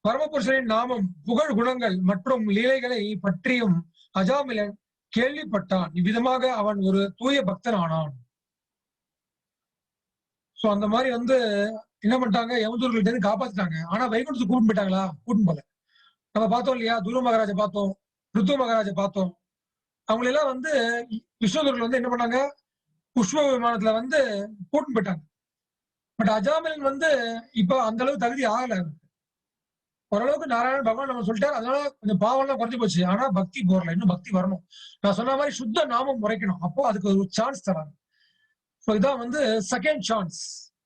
A: பரமபுருஷரின் நாமம், புகழ் குணங்கள் மற்றும் லீலைகளை பற்றியும் அஜாமிலன் கேள்விப்பட்டான். இவ்விதமாக அவன் ஒரு தூய பக்தன் ஆனான். சோ அந்த மாதிரி வந்து என்ன பண்ணிட்டாங்க? யமதூர்கள்ட்ட இருந்து காப்பாத்திட்டாங்க. ஆனா வைகுண்டத்துக்கு கூட்டிட்டு போயிட்டாங்களா? கூட்டிட்டு போல. நம்ம பார்த்தோம் இல்லையா? துருவ மகாராஜை பார்த்தோம், ருத்து மகாராஜை பார்த்தோம். அவங்களெல்லாம் வந்து விஸ்வதூர்கள் வந்து என்ன பண்ணாங்க? புஷ்ப விமானத்துல வந்து கூட்டிட்டு போயிட்டாங்க. பட் அஜாமிலன் வந்து இப்ப அந்த அளவுக்கு தகுதி ஆகல. ஓரளவுக்கு நாராயண பகவான் நம்ம சொல்லிட்டாரு. அதனால கொஞ்சம் பாவம் எல்லாம் குறைஞ்சு போச்சு. ஆனா பக்தி போறல. இன்னும் பக்தி வரணும். நான் சொன்ன மாதிரி சுத்த நாமம் முறைக்கணும். அப்போ அதுக்கு ஒரு சான்ஸ் தராங்க. சோ இதான் வந்து செகண்ட் சான்ஸ்.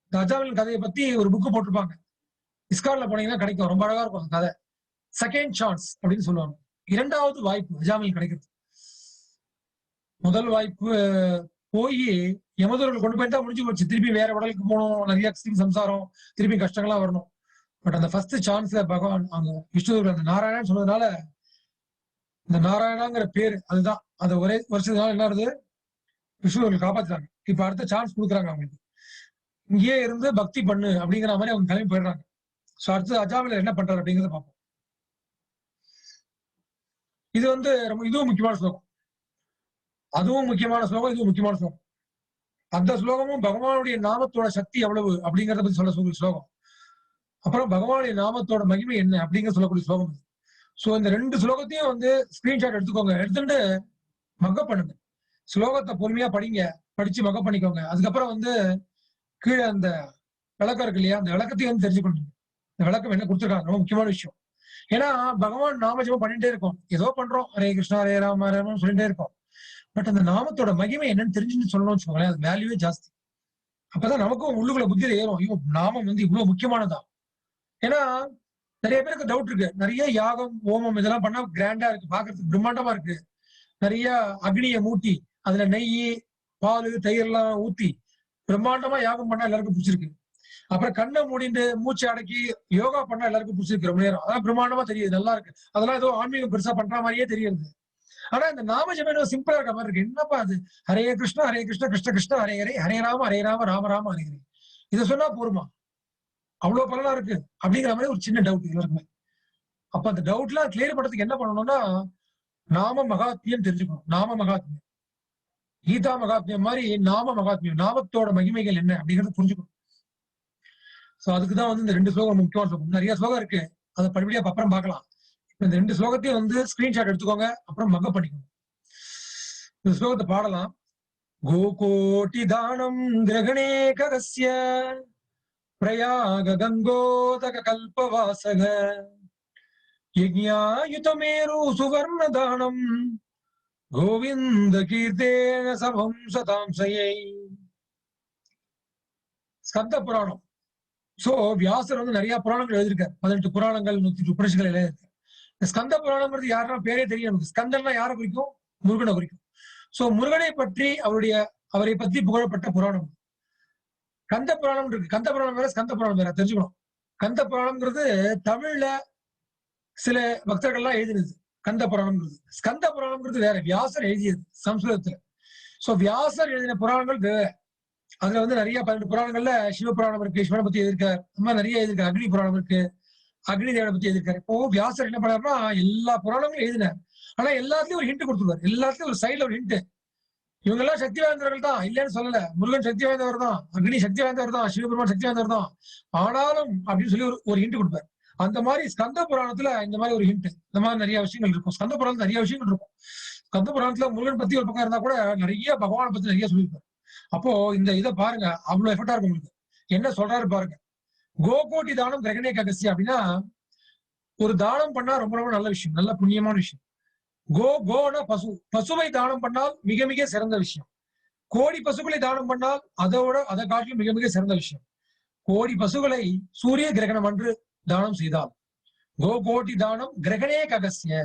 A: இந்த அஜாமிலன் கதையை பத்தி ஒரு புக்கு போட்டிருப்பாங்க. இஸ்கான்ல போனீங்கன்னா கிடைக்கும். ரொம்ப அழகா இருக்கும் அந்த கதை. செகண்ட் சான்ஸ் அப்படின்னு சொல்லுவாங்க. 2வது வாய்ப்பு அஜாமிலன் கிடைக்கிறது. முதல் வாய்ப்பு போய் யமதூர்கள் கொண்டு போயிட்டா முடிஞ்சு போச்சு. திருப்பி வேற உடலுக்கு போகணும், நிறைய சம்சாரம், திருப்பி கஷ்டங்களா வரணும். பட் அந்த ஃபர்ஸ்ட் சான்ஸ்ல பகவான் அங்க விஷ்ணுதூர்கள் அந்த நாராயணன் சொன்னதுனால, இந்த நாராயணாங்கிற பேரு அதுதான். அந்த ஒரே வருஷத்துனால என்ன ஆகுது? விஷ்ணுதூர்கள் காப்பாத்துறாங்க. இப்ப அடுத்த சான்ஸ் கொடுக்குறாங்க அவங்களுக்கு. இங்கேயே இருந்து பக்தி பண்ணு அப்படிங்கிற மாதிரி அவங்க கிளம்பி போயிடுறாங்க. சோ அடுத்து அஜாமிலர் என்ன பண்றாரு அப்படிங்கிறத பார்ப்போம். இது வந்து இதுவும் முக்கியமான ஸ்லோகம். அதுவும் முக்கியமான ஸ்லோகம், இதுவும் முக்கியமான ஸ்லோகம். அந்த ஸ்லோகமும் பகவானுடைய நாமத்தோட சக்தி எவ்வளவு அப்படிங்கறத பத்தி சொல்ல ஸ்லோகம். அப்புறம் பகவானுடைய நாமத்தோட மகிமை என்ன அப்படிங்கிற சொல்லக்கூடிய ஸ்லோகம். சோ இந்த 2 ஸ்லோகத்தையும் வந்து ஸ்கிரீன்ஷாட் எடுத்துக்கோங்க. எடுத்துட்டு மக்கப் பண்ணுங்க. ஸ்லோகத்தை பொறுமையா படிங்க. படிச்சு மக்கப் பண்ணிக்கோங்க. அதுக்கப்புறம் வந்து கீழே அந்த விளக்கம் இருக்கு இல்லையா? அந்த விளக்கத்தையும் வந்து தெரிஞ்சுக்கணும். இந்த விளக்கம் என்ன கொடுத்துருக்காங்க ரொம்ப முக்கியமான விஷயம். ஏன்னா பகவான் நாம ஜெபம் பண்ணிட்டே இருக்கோம், ஏதோ பண்றோம், ஹரே கிருஷ்ணா ஹரே ராம ஹரே ராம சொல்லிட்டே இருக்கோம். பட் அந்த நாமத்தோட மகிமை என்னன்னு தெரிஞ்சுன்னு சொல்லணும்னு வச்சுக்கோங்களேன், அது வேல்யூவே ஜாஸ்தி. அப்பதான் நமக்கும் உள்ளுக்குள்ள புத்தியில ஏறும், ஐயோ நாமம் வந்து இவ்வளவு முக்கியமானதா. ஏன்னா நிறைய பேருக்கு டவுட் இருக்கு, நிறைய யாகம் ஹோமம் இதெல்லாம் பண்ணா கிராண்டா இருக்கு, பாக்குறதுக்கு பிரம்மாண்டமா இருக்கு, நிறைய அக்னியை மூட்டி அதுல நெய் பால் தயிர் எல்லாம் ஊத்தி பிரம்மாண்டமா யாகம் பண்ணா எல்லாருக்கும் பிடிச்சிருக்கு. அப்புறம் கண்ணை மூடிட்டு மூச்சு அடக்கி யோகா பண்ணா எல்லாருக்கும் பிடிச்சிருக்கு ரொம்ப நேரம், அதான் பிரம்மாண்டமா தெரியுது, நல்லா இருக்கு, அதெல்லாம் ஏதோ ஆன்மீகம் பெருசா பண்ற மாதிரியே தெரியுது. ஆனா இந்த நாம ஜபம் சிம்பிளா இருக்க மாதிரி இருக்கு. என்னப்பா அது, ஹரே கிருஷ்ணா கிருஷ்ண கிருஷ்ண ஹரே ஹரே, ஹரே ராம ராம ராம ஹரே ஹரே, இதை சொன்னா போருமா, அவ்வளவு பலனா இருக்கு அப்படிங்கிற மாதிரி ஒரு சின்ன டவுட் எல்லாருக்குமே. அப்ப அந்த டவுட் எல்லாம் கிளியர் பண்றதுக்கு என்ன பண்ணணும்னா, நாம மகாத்மியம் தெரிஞ்சுக்கணும். நாம மகாத்மியம், கீதா மகாத்மியம் மாதிரி நாம மகாத்மியம், நாமத்தோட மகிமைகள் என்ன அப்படிங்கறது புரிஞ்சுக்கணும். சோ அதுக்குதான் வந்து இந்த 2 ஸ்லோகம் முக்கியமான ஸ்லோகம். நிறைய ஸ்லோகம் இருக்கு, அதை படிப்படியா அப்புறம் பார்க்கலாம். இந்த 2 ஸ்லோகத்தையும் வந்து ஸ்கிரீன்ஷாட் எடுத்துக்கோங்க, அப்புறம் மக்கப் பண்ணிக்கோங்க. இந்த ஸ்லோகத்தை பாடலாம். கோகோட்டி தானம் கிரகணே ககஸ்ய பிரயாக கங்கோதக கல்பவாசக யஜ்ஞாயுதமேரு சுவர்ண தானம் கோவிந்த கீர்த்தேன சமம் சதாம்சயை. ஸ்கந்த புராணம். சோ வியாசர் வந்து நிறைய புராணங்கள் எழுதியிருக்காரு, 18 புராணங்கள் 108 உபனிஷங்கள் எழுதியிருக்காரு. இந்த ஸ்கந்த புராணம்ங்கிறது யாருன்னா பேரே தெரியும் நமக்கு. ஸ்கந்தன்னா யாரை குறிக்கும், முருகனை குறிக்கும். சோ முருகனை பற்றி அவரை பற்றி புகழப்பட்ட புராணம் கந்த புராணம் இருக்கு. கந்த புராணம் வேற ஸ்கந்த புராணம் வேற தெரிஞ்சுக்கணும். கந்த புராணம்ங்கிறது தமிழ்ல சில பக்தர்கள்லாம் எழுதினது கந்த புராணம்ங்கிறது. ஸ்கந்த புராணம்ங்கிறது வேற, வியாசர் எழுதியது சம்ஸ்கிருதத்துல. சோ வியாசர் எழுதின புராணங்கள் வேற. அதுல வந்து நிறைய 12 புராணங்கள்ல சிவ புராணம் இருக்கு, சிவனை பத்தி எழுதியிருக்காரு, இந்த மாதிரி நிறைய எழுதியிருக்காரு. அக்னி புராணம் இருக்கு, அக்னி தேவனை பத்தி எழுதியிருக்காரு. இப்போ வியாசர் என்ன பண்ணாருன்னா எல்லா புராணங்களும் எழுதினார், ஆனா எல்லாத்துலயும் ஒரு ஹிண்ட் கொடுத்துருவார், எல்லாத்துலயும் ஒரு சைடுல ஒரு ஹிண்ட். இவங்க எல்லாம் சக்தி வாய்ந்தவர்கள் தான், இல்லைன்னு சொல்லல. முருகன் சக்தி வாய்ந்தவர் தான், அக்னி சக்தி வாய்ந்தவர் தான், சிவபெருமான் சக்தி வாய்ந்தவர் தான், ஆனாலும் அப்படின்னு சொல்லி ஒரு ஹிண்ட் கொடுப்பார். அந்த மாதிரி ஸ்கந்த புராணத்துல இந்த மாதிரி ஒரு ஹிண்ட், இந்த மாதிரி நிறைய விஷயங்கள் இருக்கும். ஸ்கந்த புராணத்துல நிறைய விஷயங்கள் இருக்கும். ஸ்கந்த புராணத்துல முருகன் பத்தி ஒரு பக்கம் இருந்தா கூட நிறைய பகவானை பத்தி நிறைய சொல்லியிருப்பாரு. அப்போ இந்த இதை பாருங்க, அவ்வளவு எஃபர்ட்டா இருக்கும் உங்களுக்கு. என்ன சொல்றாரு பாருங்க. கோகோட்டி தானம் கிரகணே ககஸ்ய அப்படின்னா, ஒரு தானம் பண்ணா ரொம்ப ரொம்ப நல்ல விஷயம், நல்ல புண்ணியமான விஷயம். கோனா பசு, பசுவை தானம் பண்ணால் மிக மிக சிறந்த விஷயம். கோடி பசுக்களை தானம் பண்ணால் அதை காட்டிலும் மிக மிக சிறந்த விஷயம். கோடி பசுகளை சூரிய கிரகணம் அன்று தானம் செய்தால், கோகோட்டி தானம் கிரகணே ககஸ்ய,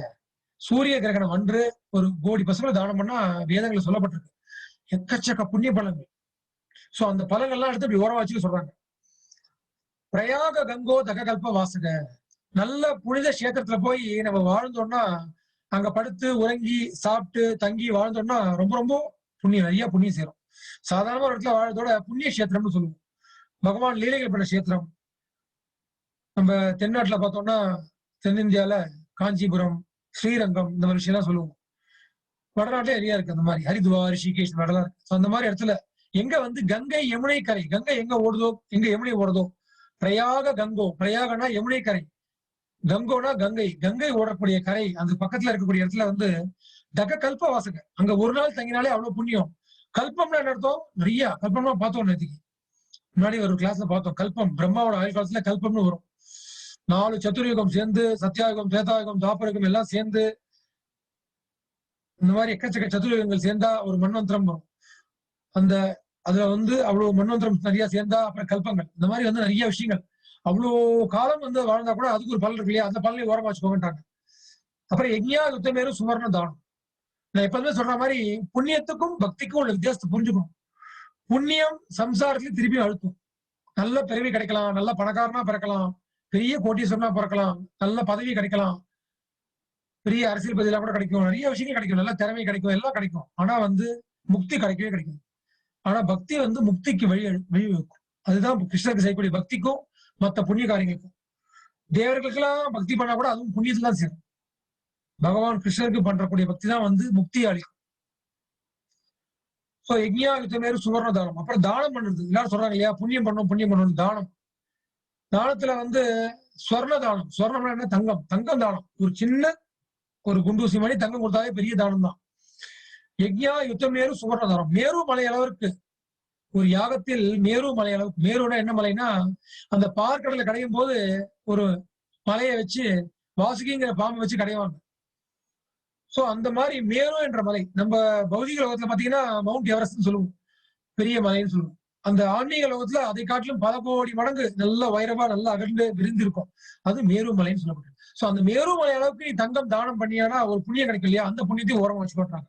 A: சூரிய கிரகணம் அன்று ஒரு கோடி பசுக்களை தானம் பண்ணா வேதங்களை சொல்லப்பட்டிருக்கு எக்கச்சக்க புண்ணிய பலன்கள். சோ அந்த பலன்கள்லாம் எடுத்து இப்படி ஓரம் வச்சு சொல்றாங்க. பிரயாக கங்கோ தக கல்ப வாசக, நல்ல புனித கஷேத்திரத்துல போய் நம்ம வாழ்ந்தோம்னா, அங்க படுத்து உறங்கி சாப்பிட்டு தங்கி வாழ்ந்தோம்னா ரொம்ப ரொம்ப புண்ணியம், நிறைய புண்ணியம் சேரும். சாதாரண ஒரு இடத்துல வாழ்றதோட புண்ணிய கஷேத்திரம்னு சொல்லுவோம். பகவான் லீலைகள் பண்ண கஷேத்திரம். நம்ம தென்னாட்டுல பார்த்தோம்னா தென்னிந்தியால காஞ்சிபுரம், ஸ்ரீரங்கம் இந்த மாதிரி விஷயம்லாம் சொல்லுவோம். வடநாட்டுல நிறைய இருக்கு அந்த மாதிரி, ஹரித்வார், ரிஷிகேஷ் வடலாம் இருக்கு. அந்த மாதிரி இடத்துல எங்க வந்து கங்கை யமுனை கரை, கங்கை எங்க ஓடுதோ, எங்க யமுனை ஓடுதோ, பிரயாக கங்கோ, பிரயாகனா யமுனை கரை, கங்கோனா கங்கை, கங்கை ஓடக்கூடிய கரை, அந்த பக்கத்துல இருக்கக்கூடிய இடத்துல வந்து தக கல்ப வாசக, அங்க ஒரு நாள் தங்கினாலே அவ்வளவு புண்ணியம். கல்பம்னா என்ன அர்த்தம், நிறைய கல்பம்னா பார்த்தோம் நேற்றுக்கு முன்னாடி ஒரு கிளாஸ்ல பார்த்தோம். கல்பம் பிரம்மாவோட ஆயுள் காலத்துல கல்பம்னு வரும். 4 சத்துர்யுகம் சேர்ந்து, சத்தியாயுகம், திரேதாயுகம், தாபரயுகம் எல்லாம் சேர்ந்து, இந்த மாதிரி எக்கச்சக்க சதுர்யுகங்கள் சேர்ந்தா ஒரு மன்வந்திரம் வரும். அதுல வந்து அவ்வளவு மன்வந்திரம் நிறைய சேர்ந்தா அப்புறம் கல்பங்கள், இந்த மாதிரி வந்து நிறைய விஷயங்கள். அவ்வளவு காலம் வந்து வாழ்ந்தா கூட அதுக்கு ஒரு பலன் இருக்கு இல்லையா, அந்த பலனை ஓரமா வச்சுக்கோங்கட்டாங்க. அப்புறம் யஜ்ஞா யுத்தமேரு சுவர்ண தானம். நான் எப்பவுமே சொல்ற மாதிரி புண்ணியத்துக்கும் பக்திக்கும் உள்ள வித்தியாசத்தை புரிஞ்சுக்கணும். புண்ணியம் சம்சாரத்துல திருப்பி அழுத்தும். நல்ல பிறவி கிடைக்கலாம், நல்ல பணக்காரனா பிறக்கலாம், பெரிய கோட்டீஸ்வரனா பிறக்கலாம், நல்ல பதவி கிடைக்கலாம், பெரிய அரசியல் பதவியெல்லாம் கூட கிடைக்கும், நிறைய விஷயங்கள் கிடைக்கும், நல்ல திறமை கிடைக்கும், எல்லாம் கிடைக்கும். ஆனா வந்து முக்தி கிடைக்கவே கிடைக்கும். ஆனா பக்தி வந்து முக்திக்கு வழிவகுக்கும். அதுதான் கிருஷ்ணருக்கு செய்யக்கூடிய பக்திக்கும் மற்ற புண்ணிய காரியங்களுக்கும். தேவர்களுக்கெல்லாம் பக்தி பண்ணா கூட அதுவும் புண்ணியத்துல தான் சேரும். பகவான் கிருஷ்ணருக்கு பண்றக்கூடிய பக்தி தான் வந்து முக்தி அளிக்கும். சோ யஜ்ஞா யுத்தமேரு சுவர்ண தானம். அப்புறம் தானம் பண்றது, எல்லாரும் சொல்றாங்க இல்லையா, புண்ணியம் பண்ணணும் தானம். தானத்துல வந்து ஸ்வர்ண தானம். ஸ்வர்ணம் என்ன, தங்கம், தங்கம் தானம். ஒரு சின்ன ஒரு குண்டூசி மணி தங்கம் கொடுத்தாலே பெரிய தானம் தான். யஜ்ஞா யுத்தமேரு சுவர்ண தானம். மேரு மலை அளவிற்கு ஒரு யாகத்தில் மேரு மலை அளவுக்கு, மேருனா என்ன மலைன்னா அந்த பார்க்கடல கடையும் போது ஒரு மலையை வச்சு வாசுகிங்கிற பாம்பை வச்சு கடைவாங்க. சோ அந்த மாதிரி மேரு என்ற மலை நம்ம பௌதிக லோகத்துல பாத்தீங்கன்னா மவுண்ட் எவரெஸ்ட் சொல்லுவோம், பெரிய மலைன்னு சொல்லுவோம். அந்த ஆன்மீக லோகத்துல அதை காட்டிலும் பல கோடி மடங்கு நல்ல உயரமா நல்லா அகன்று விரிந்து இருக்கும். அது மேரு மலைன்னு சொல்லப்பட்டது. சோ அந்த மேரு மலை அளவுக்கு நீ தங்கம் தானம் பண்ணியானா ஒரு புண்ணியம் கிடைக்கும் இல்லையா, அந்த புண்ணியத்தையும் ஓரமா வச்சு கொட்டுறாங்க.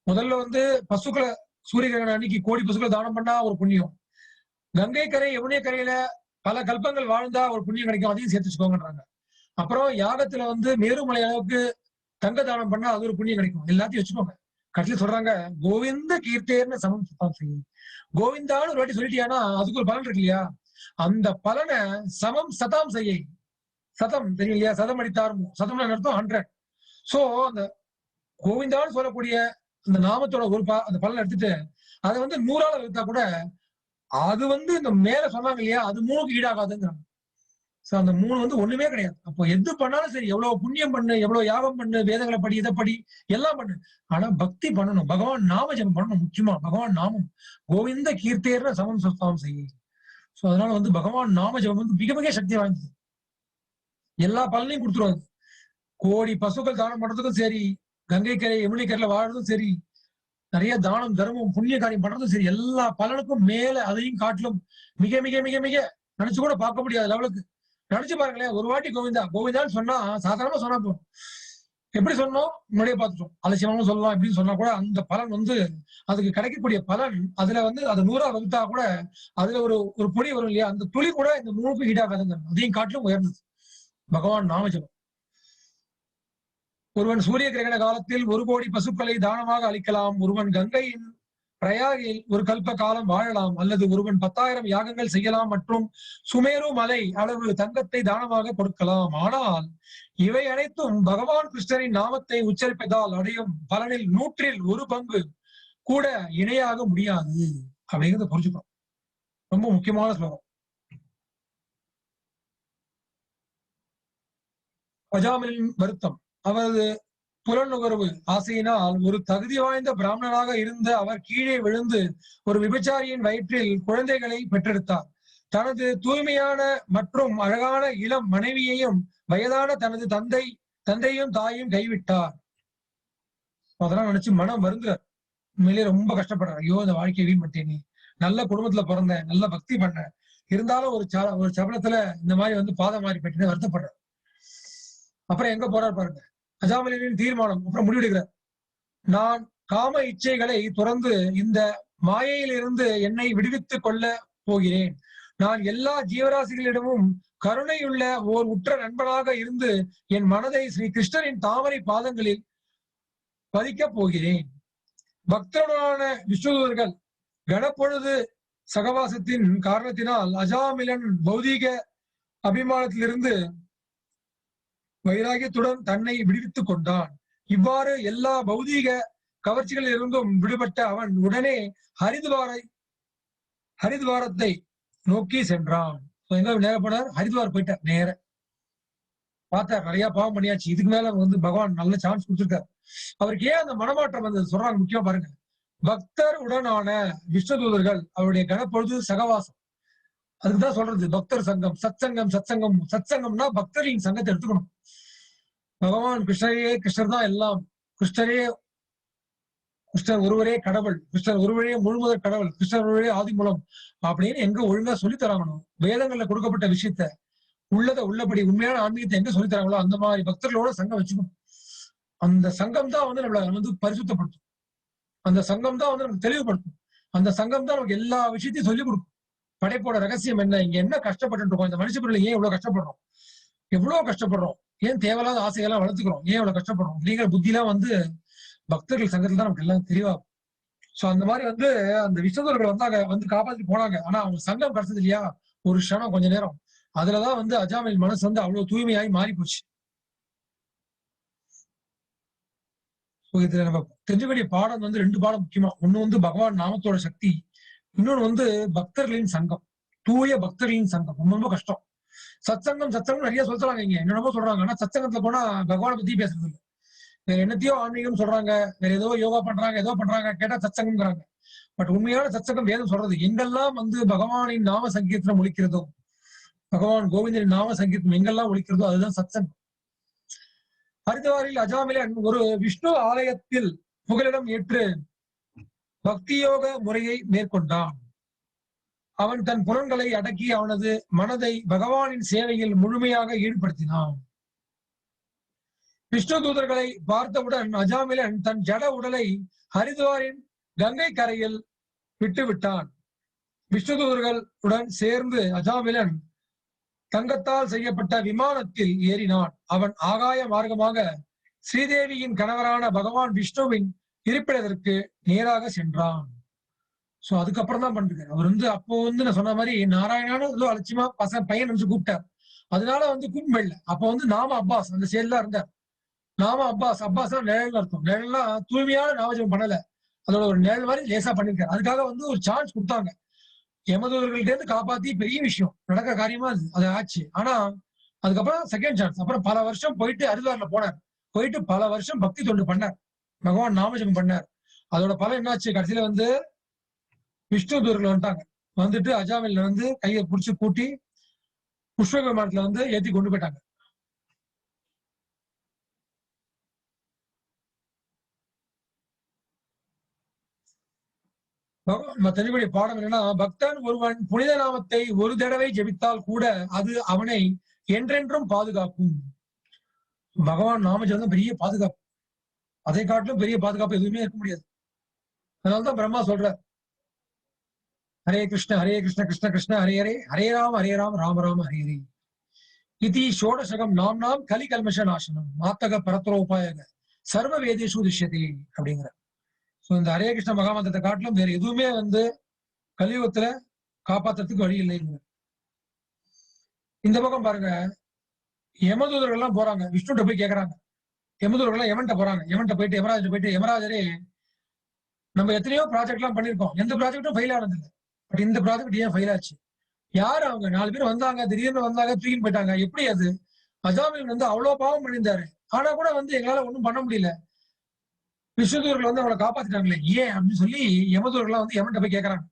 A: முதல்ல பசுக்களை சூரிய கிரகணம் அன்னைக்கு கோடி பசுக்களை தானம் பண்ணா ஒரு புண்ணியம். கங்கை கரை யமுனை கரையில பல கல்பங்கள் வாழ்ந்தா ஒரு புண்ணியம் கிடைக்கும், அதையும் சேர்த்து வச்சுக்கோங்கன்றாங்க. அப்புறம் யாகத்துல மேருமலை அளவுக்கு தங்க தானம் பண்ணா அது ஒரு புண்ணியம் கிடைக்கும், எல்லாத்தையும் வச்சுக்கோங்க. கடைசியில் சொல்றாங்க கோவிந்த கீர்த்தேர்னு சமம் சுத்தம் செய்யும். கோவிந்தான்னு ஒரு வாட்டி சொல்லிட்டியானா அதுக்கு ஒரு பலன் இருக்கு இல்லையா, அந்த பலனை சமம் சதாம் செய்ய. சதம் தெரியும் இல்லையா, சதம் அடித்தாரும், சதம்னு அர்த்தம் 100. சோ அந்த கோவிந்தான்னு சொல்லக்கூடிய அந்த நாமத்தோட அந்த பலனை எடுத்துட்டு அதை 100ஆல வகுத்தா கூட அது இந்த மேல சொன்னாங்க இல்லையா, அது 3க்கு ஈடாகாதுங்கிறாங்க. சோ அந்த 3 ஒண்ணுமே கிடையாது. அப்போ எது பண்ணாலும் சரி, எவ்வளவு புண்ணியம் பண்ணு, எவ்வளவு யாகம் பண்ணு, வேதங்களை படி, இதை படி, எல்லாம் பண்ணு, ஆனா பக்தி பண்ணணும், பகவான் நாம ஜபம் பண்ணணும். முக்கியமா பகவான் நாமம் கோவிந்த கீர்த்தேர்ன சமம் சுத்தம் செய்ய. சோ அதனால பகவான் நாம ஜபம் மிக மிக சக்தி வாய்ந்தது, எல்லா பலனையும் கொடுத்துருவாங்க. கோடி பசுக்கள் தானம் பண்றதுக்கும் சரி, கங்கை கரை யமுனை கரையில வாழ்றதும் சரி, நிறைய தானம் தர்மம் புண்ணிய காரியம் பண்றதும் சரி, எல்லா பலனுக்கும் மேல அதையும் காட்டிலும் மிக மிக மிக மிக நினைச்சு கூட பார்க்க முடியாத லெவலுக்கு நினைச்சு பாருங்களேன். ஒரு வாட்டி கோவிந்தா கோவிந்தான்னு சொன்னா சாதாரணமா சொன்னா போதும், எப்படி சொன்னோம் முன்னாடியே பார்த்துட்டோம், அலட்சியமாவும் சொல்லலாம் எப்படின்னு சொன்னா கூட அந்த பலன் அதுக்கு கிடைக்கக்கூடிய பலன் அதுல அது 100ஆ வகுத்தா கூட அதுல ஒரு ஒரு பொடி வரும் இல்லையா, அந்த துளி கூட இந்த 3க்கு ஈடாகாதுங்க, அதையும் காட்டிலும் உயர்ந்தது பகவான் நாமஜபம். ஒருவன் சூரிய கிரகண காலத்தில் 1 கோடி பசுக்களை தானமாக அளிக்கலாம். ஒருவன் கங்கையின் பிரயாகில் ஒரு கல்ப காலம் வாழலாம். அல்லது ஒருவன் 10,000 யாகங்கள் செய்யலாம் மற்றும் சுமேரு மலை அளவு தங்கத்தை தானமாக கொடுக்கலாம். ஆனால் இவை அனைத்தும் பகவான் கிருஷ்ணரின் நாமத்தை உச்சரிப்பதால் அடையும் பலனில் 100ல் 1 பங்கு கூட இணையாக முடியாது அப்படிங்கிறத புரிஞ்சுக்கணும். ரொம்ப முக்கியமான ஸ்லோகம். அஜாமிலின் வருத்தம். அவரது புலனுகர்வு ஆசையினால் ஒரு தகுதி வாய்ந்த பிராமணராக இருந்த அவர் கீழே விழுந்து ஒரு விபச்சாரியின் வயிற்றில் குழந்தைகளை பெற்றெடுத்தார். தனது தூய்மையான மற்றும் அழகான இளம் மனைவியையும் வயதான தனது தந்தையும் தாயும் கைவிட்டார். அதெல்லாம் நினைச்சு மனம் வருந்துறார், உண்மையிலேயே ரொம்ப கஷ்டப்படுறார். ஐயோ இந்த வாழ்க்கையை வீண் பண்ணிட்டேனே, நல்ல குடும்பத்துல பிறந்தேன், நல்ல பக்தி பண்ணேன், இருந்தாலும் ஒரு சபலத்துல இந்த மாதிரி பாதம் மாறி போயிட்டு வருத்தப்படுறார். அப்புறம் எங்க போறார் பாருங்க, அஜாமிலின் தீர்மானம். அப்புறம் முடிவெடுக்கிறார், நான் காம இச்சைகளை துறந்து இந்த மாயையிலிருந்து என்னை விடுவித்துக் கொள்ள போகிறேன். நான் எல்லா ஜீவராசிகளிடமும் கருணையுள்ள ஓர் உற்ற நண்பனாக இருந்து என் மனதை ஸ்ரீ கிருஷ்ணரின் தாமரை பாதங்களில் பதிக்கப் போகிறேன். பக்தருடனான விஷ்ணுதூதர்கள் கனப்பொழுது சகவாசத்தின் காரணத்தினால் அஜாமிலன் பௌதீக அபிமானத்திலிருந்து வைராகியத்துடன் தன்னை விடுவித்துக் கொண்டான். இவ்வாறு எல்லா பௌதீக கவர்ச்சிகளில் இருந்தும் விடுபட்ட அவன் உடனே ஹரித்வாரத்தை நோக்கி சென்றான். எங்க நேர போனார், ஹரித்வார் போயிட்டார். நேர பார்த்தார், நிறைய பாவம் பண்ணியாச்சு, இதுக்கு மேல பகவான் நல்ல சான்ஸ் கொடுத்துருக்காரு. அவருக்கு ஏன் அந்த மனமாற்றம் வந்தது சொல்றாங்க, முக்கியமா பாருங்க. பக்தர் உடனான விஷ்ணுதூதர்கள் அவருடைய கனப்பொழுது சகவாசம், அதுக்குதான் சொல்றது பக்தர் சங்கம், சத்சங்கம்னா பக்தரின் சங்கத்தை எடுத்துக்கணும். பகவான் கிருஷ்ணர் தான் எல்லாம், கிருஷ்ணர் ஒருவரே கடவுள், கிருஷ்ணர் ஒருவரே முழுமுதற் கடவுள், கிருஷ்ணர் ஒருவரே ஆதி மூலம் அப்படின்னு எங்க ஒழுங்கா சொல்லி தராங்கணும். வேதங்கள்ல கொடுக்கப்பட்ட விஷயத்த உள்ளபடி உண்மையான ஆன்மீகத்தை எங்க சொல்லி தராங்களோ அந்த மாதிரி பக்தர்களோட சங்கம் வச்சுக்கணும். அந்த சங்கம் தான் நம்மளை பரிசுத்தப்படுத்தும், அந்த சங்கம் தான் நமக்கு தெளிவுபடுத்தும், அந்த சங்கம் தான் நமக்கு எல்லா விஷயத்தையும் சொல்லிக் கொடுக்கும். படைப்போட ரகசியம் என்ன, இங்க என்ன கஷ்டப்பட்டு இருக்கோம், இந்த மனுஷ பொருள் ஏன் இவ்வளவு கஷ்டப்படுறோம், ஏன் தேவையில்லாத ஆசைகள்லாம் வளர்த்துக்கிறோம், ஏன் இவ்வளவு கஷ்டப்படுறோம் அப்படிங்கிற புத்திலாம் பக்தர்கள் சங்கத்துல தான் நமக்கு எல்லாம் தெளிவாகும். சோ அந்த மாதிரி அந்த விஷ்ணுதூதர்கள் அங்க காப்பாத்திட்டு போனாங்க. ஆனா அவங்க சங்கம் கிடைச்சது இல்லையா, ஒரு க்ஷணம் கொஞ்ச நேரம், அதுலதான் அஜாமில் மனசு அவ்வளவு தூய்மையாகி மாறி போச்சு. இதுல நம்ம தெரிஞ்ச வேண்டிய பாடம் 2 பாடம் முக்கியமா. ஒண்ணு பகவான் நாமத்தோட சக்தி, இன்னொன்னு பக்தர்களின் சங்கம், தூய பக்தர்களின் சங்கம். ரொம்ப ரொம்ப கஷ்டம். சத்சங்கம் நிறைய சொல்றாங்க, இங்க என்னென்னமோ சொல்றாங்க. ஆனா சத்சங்கத்துல போனா பகவானை பத்தி பேசுறது இல்லை, வேற என்னத்தையோ ஆன்மீகம் சொல்றாங்க, வேற ஏதோ யோகா பண்றாங்க, ஏதோ பண்றாங்க, கேட்டா சத்சங்கம்ங்கிறாங்க. பட் உண்மையான சத்சங்கம் வேதம் சொல்றது எங்கெல்லாம் வந்து பகவானின் நாம சங்கீர்த்தனம் ஒழிக்கிறதோ, பகவான் கோவிந்தனின் நாம சங்கீர்த்தனம் எங்கெல்லாம் ஒழிக்கிறதோ அதுதான் சத்சங்கம். ஹரித்வாரில் அஜாமிலன் ஒரு விஷ்ணு ஆலயத்தில் புகலிடம் ஏற்று பக்தியோக முறையை மேற்கொண்டான். அவன் தன் புலன்களை அடக்கி அவனது மனதை பகவானின் சேவையில் முழுமையாக ஈடுபடுத்தினான். விஷ்ணு தூதர்களை பார்த்தவுடன் அஜாமிலன் தன் ஜட உடலை ஹரித்வாரின் கங்கை கரையில் விட்டுவிட்டான். விஷ்ணு தூதர்கள் உடன் சேர்ந்து அஜாமிலன் தங்கத்தால் செய்யப்பட்ட விமானத்தில் ஏறினான். அவன் ஆகாய மார்க்கமாக ஸ்ரீதேவியின் கணவரான பகவான் விஷ்ணுவின் இருப்பிடத்திற்கு நேராக சென்றான். சோ அதுக்கப்புறம் தான் பண்றாரு. அவர் வந்து அப்போ வந்து நான் சொன்ன மாதிரி நாராயணான ஏதோ அலட்சியமா பையன் வந்து கூப்பிட்டார். அதனால வந்து கூப்பிடல. அப்போ வந்து நாம அப்பாஸ் அந்த செயல் தான் இருந்தார். நாம அப்பாஸ் தான் நிழல் அர்த்தம். நிழல்லாம் தூய்மையான நாமஜபம் பண்ணல, அதோட ஒரு நிழல் மாதிரி லேசா பண்ணிருக்காரு. அதுக்காக வந்து ஒரு சான்ஸ் கொடுத்தாங்க. யமதூதர்கள்ட்ட இருந்து காப்பாத்தி பெரிய விஷயம் நடக்கிற காரியமா அது ஆச்சு. ஆனா அதுக்கப்புறம் செகண்ட் சான்ஸ். அப்புறம் பல வருஷம் போயிட்டு ஹரித்வார்ல போனார். போயிட்டு பல வருஷம் பக்தி தொண்டு பண்ணார், பகவான் நாமஜபம் பண்ணார். அதோட பலம் என்னாச்சு, கடைசியில வந்து விஷ்ணு தூதர்கள் வந்துட்டாங்க. வந்துட்டு அஜாமில்ல வந்து கையை பிடிச்சி கூட்டி புஷ்ப விமானத்துல வந்து ஏத்தி கொண்டு போயிட்டாங்க. தெளிவுடைய பாடம் என்னன்னா, பக்தன் ஒருவன் புனித நாமத்தை ஒரு தடவை ஜெபித்தால் கூட அது அவனை என்றென்றும் பாதுகாக்கும். பகவான் நாமஜபம் பெரிய பாதுகாப்பு. அதை காட்டிலும் பெரிய பாதுகாப்பு எதுவுமே இருக்க முடியாது. அதனால்தான் பிரம்மா சொல்ற, ஹரே கிருஷ்ண கிருஷ்ண கிருஷ்ண ஹரே ஹரே, ஹரே ராம ராம ராம ஹரே ஹரே. இதி ஷோடசகம் நாம் கலி கல்மஷ நாசனம் மாத்தக பரத்ரோபாயக சர்வ வேதேஷு திஷ்யதே அப்படிங்கிற. சோ இந்த ஹரே கிருஷ்ண மகாமந்திரத்தை காட்டிலும் வேற எதுவுமே வந்து கலியுகத்துல காப்பாத்துறதுக்கு வழி இல்லைங்க. இந்த பக்கம் பாருங்க, யமதூதர்கள் எல்லாம் போறாங்க, விஷ்ணுட்ட போய் கேட்கறாங்க. யமதூதர்கள் எல்லாம் யமன்ட்ட போறாங்க. யமன்ட்ட போயிட்டு யமராஜர் போயிட்டு, யமராஜரே நம்ம எத்தனையோ ப்ராஜெக்ட் எல்லாம் பண்ணிருக்கோம், எந்த ப்ராஜெக்டும் ஃபெயில் ஆனது இல்லை. பட் இந்த ப்ராஜெக்ட் ஏன் ஃபெயில் ஆச்சு? யாரு அவங்க? 4 பேர் வந்தாங்க, திடீர்னு வந்தாங்க, தூக்கின்னு போயிட்டாங்க. எப்படி அது? அஜாமில் வந்து அவ்வளவு பாவம் பண்ணியிருந்தாரு, ஆனா கூட வந்து எங்களால ஒண்ணும் பண்ண முடியல. விஷ்ணுதூர்கள் வந்து அவளை காப்பாத்திட்டாங்களே, ஏன் அப்படின்னு சொல்லி யமதூர்கள்லாம் வந்து யமன்ட்ட போய் கேட்கறாங்க.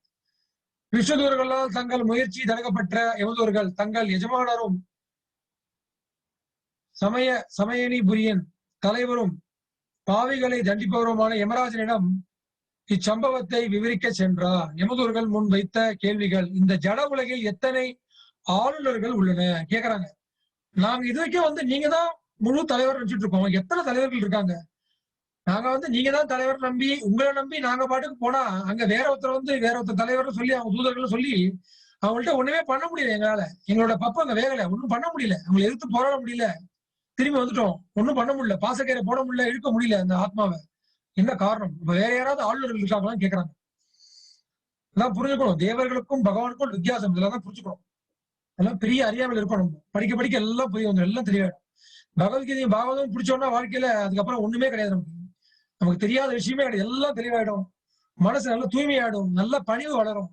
A: விஷ்ணுதூர்களால் தங்கள் முயற்சி தடுக்கப்பட்ட யமதூர்கள் தங்கள் எஜமானரும் சமயனி புரியன் தலைவரும் பாவிகளை தண்டிப்பவருமான யமராஜனிடம் இச்சம்பவத்தை விவரிக்க சென்றார். யமதூர்கள் முன் வைத்த கேள்விகள்: இந்த ஜட உலகில் எத்தனை ஆளுநர்கள் உள்ளன கேக்குறாங்க. நாங்க இது வரைக்கும் வந்து நீங்க தான் முழு தலைவர் நினைச்சிட்டு இருக்கோம், எத்தனை தலைவர்கள் இருக்காங்க? நாங்க வந்து நீங்க தான் தலைவர் நம்பி, உங்களை நம்பி நாங்க பாட்டுக்கு போனா அங்க வேற ஒருத்தர் தலைவர் சொல்லி அவங்க தூதர்கள் சொல்லி அவங்கள்ட்ட ஒண்ணுமே பண்ண முடியல. எங்களால எங்களோட பப்பு அங்க வேகல, ஒண்ணும் பண்ண முடியல, அவங்களை எதிர்த்து போராட முடியல, திரும்பி வந்துட்டோம், ஒண்ணும் பண்ண முடியல, பாசக்கீரை போட முடியல, இழுக்க முடியல அந்த ஆத்மாவை. என்ன காரணம்? இப்ப வேற யாராவது ஆளுநர்கள் இருக்காங்களான்னு கேக்குறாங்க. அதான் புரிஞ்சுக்கணும், தேவர்களுக்கும் பகவானுக்கும் வித்தியாசம் இதெல்லாம் புரிஞ்சுக்கணும். அதெல்லாம் பெரிய அறியாமல் இருக்கும். நம்ம படிக்க படிக்க எல்லாம் புரிய வந்துடும், எல்லாம் தெரியாடும். பகவத்கீதையும் பாகவதம் பிடிச்சோம்னா வாழ்க்கையில அதுக்கப்புறம் ஒண்ணுமே கிடையாது. நமக்கு தெரியாத விஷயமே கிடையாது, எல்லாம் தெளிவாயிடும். மனசு நல்லா தூய்மையாயிடும், நல்ல பணிவு வளரும்,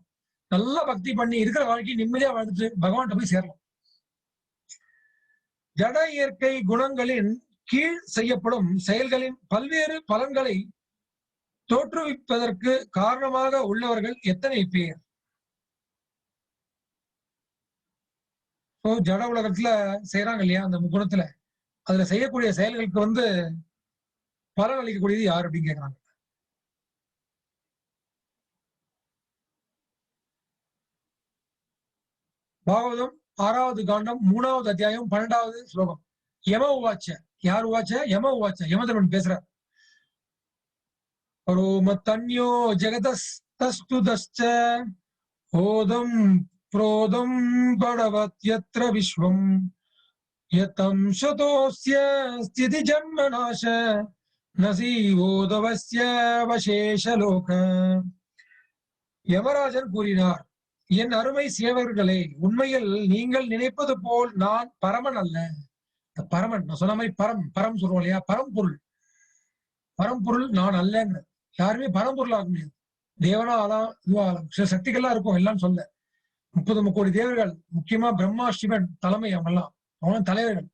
A: நல்லா பக்தி பண்ணி இருக்கிற வாழ்க்கையை நிம்மதியா வாழ்ந்துட்டு பகவான்கிட்ட போய் சேரலாம். ஜட இயற்கை குணங்களின் கீழ் செய்யப்படும் செயல்களின் பல்வேறு பலன்களை தோற்றுவிப்பதற்கு காரணமாக உள்ளவர்கள் எத்தனை பேர்? ஜட உலகத்துல செய்யறாங்க இல்லையா, அந்த குணத்துல அதுல செய்யக்கூடிய செயல்களுக்கு வந்து பலன் அளிக்கக்கூடியது யார் அப்படின்னு கேட்கிறாங்க. பாகவதம் 6வது காண்டம் 3வது அத்தியாயம் 12வது ஸ்லோகம். யம உவாச்ச. யார் உவாச்ச? யம உவாச்ச. யமதர்மன் பேசுறார். ரோமத்தன்யோ ஜெகதஸ்துதஸ்ச ஓதம் புரோதம் படவத்யத்ர விஸ்வம் யதம் சதோஸ்ய ஸ்திதி ஜன்மநாச நசீவோதவஸ்ய வசேஷலோக. யமராஜன் கூறினார், என் அருமை சேவர்களே, உண்மையில் நீங்கள் நினைப்பது போல் நான் பரமன் அல்ல. பரமன் நான் சொன்ன மாதிரி பரம் சொல்றோம் இல்லையா, பரம்பொருள் நான் அல்லங்க. யாருமே பரம்பொருள் ஆக முடியாது. தேவனா ஆலாம், இதுவாகலாம், சில சக்திகள்லாம் இருக்கும், எல்லாம் சொல்ல 30 கோடி தேவர்கள், முக்கியமா பிரம்மா சிவன் தலைமை, அவங்கெல்லாம் அவங்க தலைவர்கள்,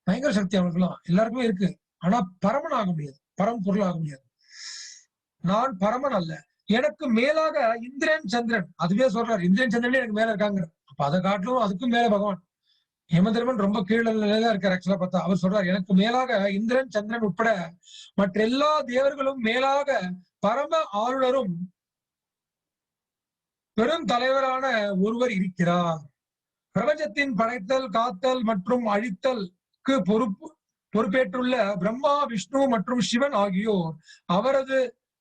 A: பயங்கர சக்தி அவங்களுக்குலாம் எல்லாருக்குமே இருக்கு. ஆனா பரமன் ஆக முடியாது, பரம்பொருள் ஆக முடியாது. நான் பரமன் அல்ல. எனக்கு மேலாக இந்திரன் சந்திரன், அதுவே சொல்றாரு இந்திரன் சந்திரனே எனக்கு மேல இருக்காங்க. அப்ப அதை காட்டிலும் அதுக்கும் மேல பகவான் யமதர்மன் ரொம்ப கீழ நிலையில இருக்காரு. ஆக்சுவலா பார்த்தா அவர் சொல்றாரு எனக்கு மேலாக இந்திரன் சந்திரன் உட்பட மற்ற எல்லா தேவர்களும் மேலாக பரம ஆளுநரும் பெரும் தலைவரான ஒருவர் இருக்கிறார். பிரபஞ்சத்தின் படைத்தல், காத்தல் மற்றும் அழித்தலுக்கு பொறுப்பேற்றுள்ள பிரம்மா, விஷ்ணு மற்றும் சிவன் ஆகியோர் அவரது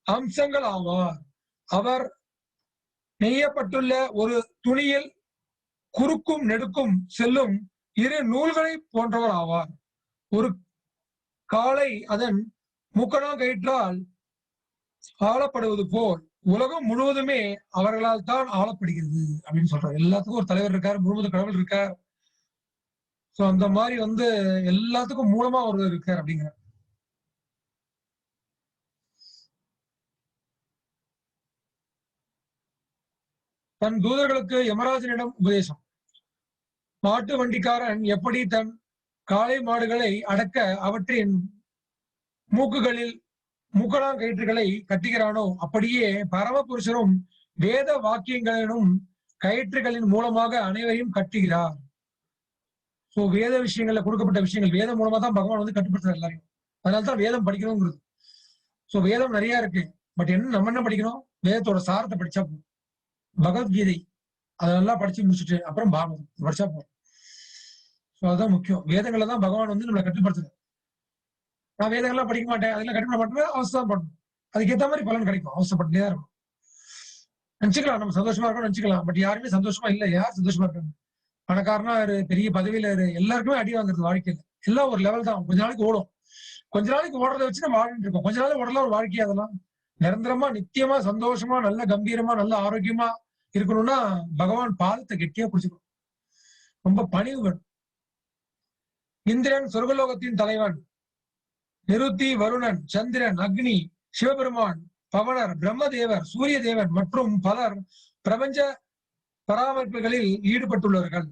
A: அம்சங்கள் ஆவார். அவர் நெய்யப்பட்டுள்ள ஒரு துணியில் குறுக்கும் நெடுக்கும் செல்லும் இரு நூல்களை போன்றவர் ஆவார். ஒரு காலை அதன் முக்கணாங்கயிற்றால் ஆளப்படுவது போல் உலகம் முழுவதுமே அவர்களால் தான் ஆளப்படுகிறது அப்படின்னு சொல்றாரு. எல்லாத்துக்கும் ஒரு தலைவர் இருக்கார், முழுவதும் கடவுள் இருக்கார். சோ அந்த மாதிரி எல்லாத்துக்கும் மூலமா ஒருவர் இருக்கார் அப்படிங்கிற. தன் தூதர்களுக்கு யமராஜனிடம் உபதேசம். மாட்டு வண்டிக்காரன் எப்படி தன் காளை மாடுகளை அடக்க அவற்றின் மூக்குகளில் மூக்கணாங்கயிற்றுகளை கட்டுகிறானோ அப்படியே பரமபுருஷரும் வேத வாக்கியங்களிலும் கயிற்றுகளின் மூலமாக அனைவரையும் கட்டுகிறார். சோ வேத விஷயங்கள்ல கொடுக்கப்பட்ட விஷயங்கள் வேதம் மூலமா தான் பகவான் கட்டுப்படுத்துறாரு எல்லாரையும். அதனால்தான் வேதம் படிக்கணுங்கிறது. சோ வேதம் நிறைய இருக்கு. பட் நம்ம என்ன படிக்கணும்? வேதத்தோட சாரத்தை படிச்சா போதும். பகவத்கீதை அதெல்லாம் படிச்சு முடிச்சுட்டு அப்புறம் பாகவதம் படிச்சா போதும். சோ அதுதான் முக்கியம். வேதங்களை தான் பகவான் நம்மளை கட்டுப்படுத்துறாரு. நான் வேதங்கள்லாம் படிக்க மாட்டேன், அதெல்லாம் கட்டுப்பட மாட்டேன், அவசரம் பண்ணணும். அதுக்கேற்ற மாதிரி பலன் கிடைக்கும். அவசரப்பட்டுதான் இருக்கும். நினைச்சுக்கலாம் நம்ம சந்தோஷமா இருக்கணும் நினைச்சுக்கலாம். பட் யாருமே சந்தோஷமா இல்லை. யார் சந்தோஷமா இருக்காங்க? பணக்காரனா பெரிய பதவியில எல்லாருக்குமே அடி வாங்குறது வாழ்க்கையில. எல்லாம் ஒரு லெவல் தான். கொஞ்ச நாளைக்கு ஓடும். கொஞ்ச நாளைக்கு ஓடுறத வச்சு நம்ம வாழ்ந்துட்டு இருக்கோம். கொஞ்ச நாளைக்கு ஓடலாம் ஒரு வாழ்க்கை. அதெல்லாம் நிரந்தரமா நித்தியமா சந்தோஷமா நல்ல கம்பீரமா நல்ல ஆரோக்கியமா இருக்கணும்னா பகவான் பாதத்தை கெட்டியா பிடிச்சுக்கணும். ரொம்ப பணிவு வேணும். இந்திரன் சொர்க்கலோகத்தின் தலைவன். நிருத்தி, வருணன், சந்திரன், அக்னி, சிவபெருமான், பவனர், பிரம்மதேவர், சூரிய தேவன் மற்றும் பலர் பிரபஞ்ச பராமரிப்புகளில் ஈடுபட்டுள்ளவர்கள்.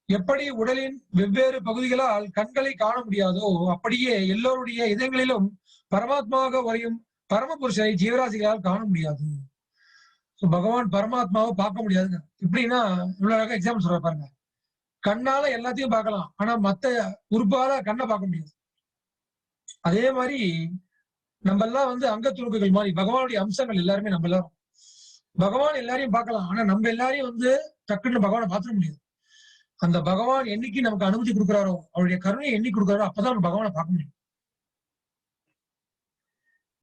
A: எப்படி உடலின் வெவ்வேறு பகுதிகளால் கண்களை காண முடியாதோ அப்படியே எல்லோருடைய இதயங்களிலும் பரமாத்மாவாக வரையும் பரமபுருஷரை ஜீவராசிகளால் காண முடியாது. பகவான் பரமாத்மாவை பார்க்க முடியாதுங்க. எப்படின்னா இவ்வளவு அழகா எக்ஸாம்பிள் சொல்ற பாருங்க. கண்ணால எல்லாத்தையும் பார்க்கலாம், ஆனா மத்த உறுப்பால கண்ணை பார்க்க முடியாது. அதே மாதிரி நம்ம எல்லாம் அங்க துணுக்குகள் மாதிரி பகவானுடைய அம்சங்கள் எல்லாருமே நம்ம எல்லாரும். பகவான் எல்லாரையும் பார்க்கலாம், ஆனா நம்ம எல்லாரையும் டக்குன்னு பகவானை பார்த்துட முடியாது. அந்த பகவான் என்னைக்கு நமக்கு அனுமதி கொடுக்குறாரோ, அவருடைய கருணையை என்னைக்கு கொடுக்குறாரோ அப்பதான் நம்ம பகவானை பார்க்க முடியும்.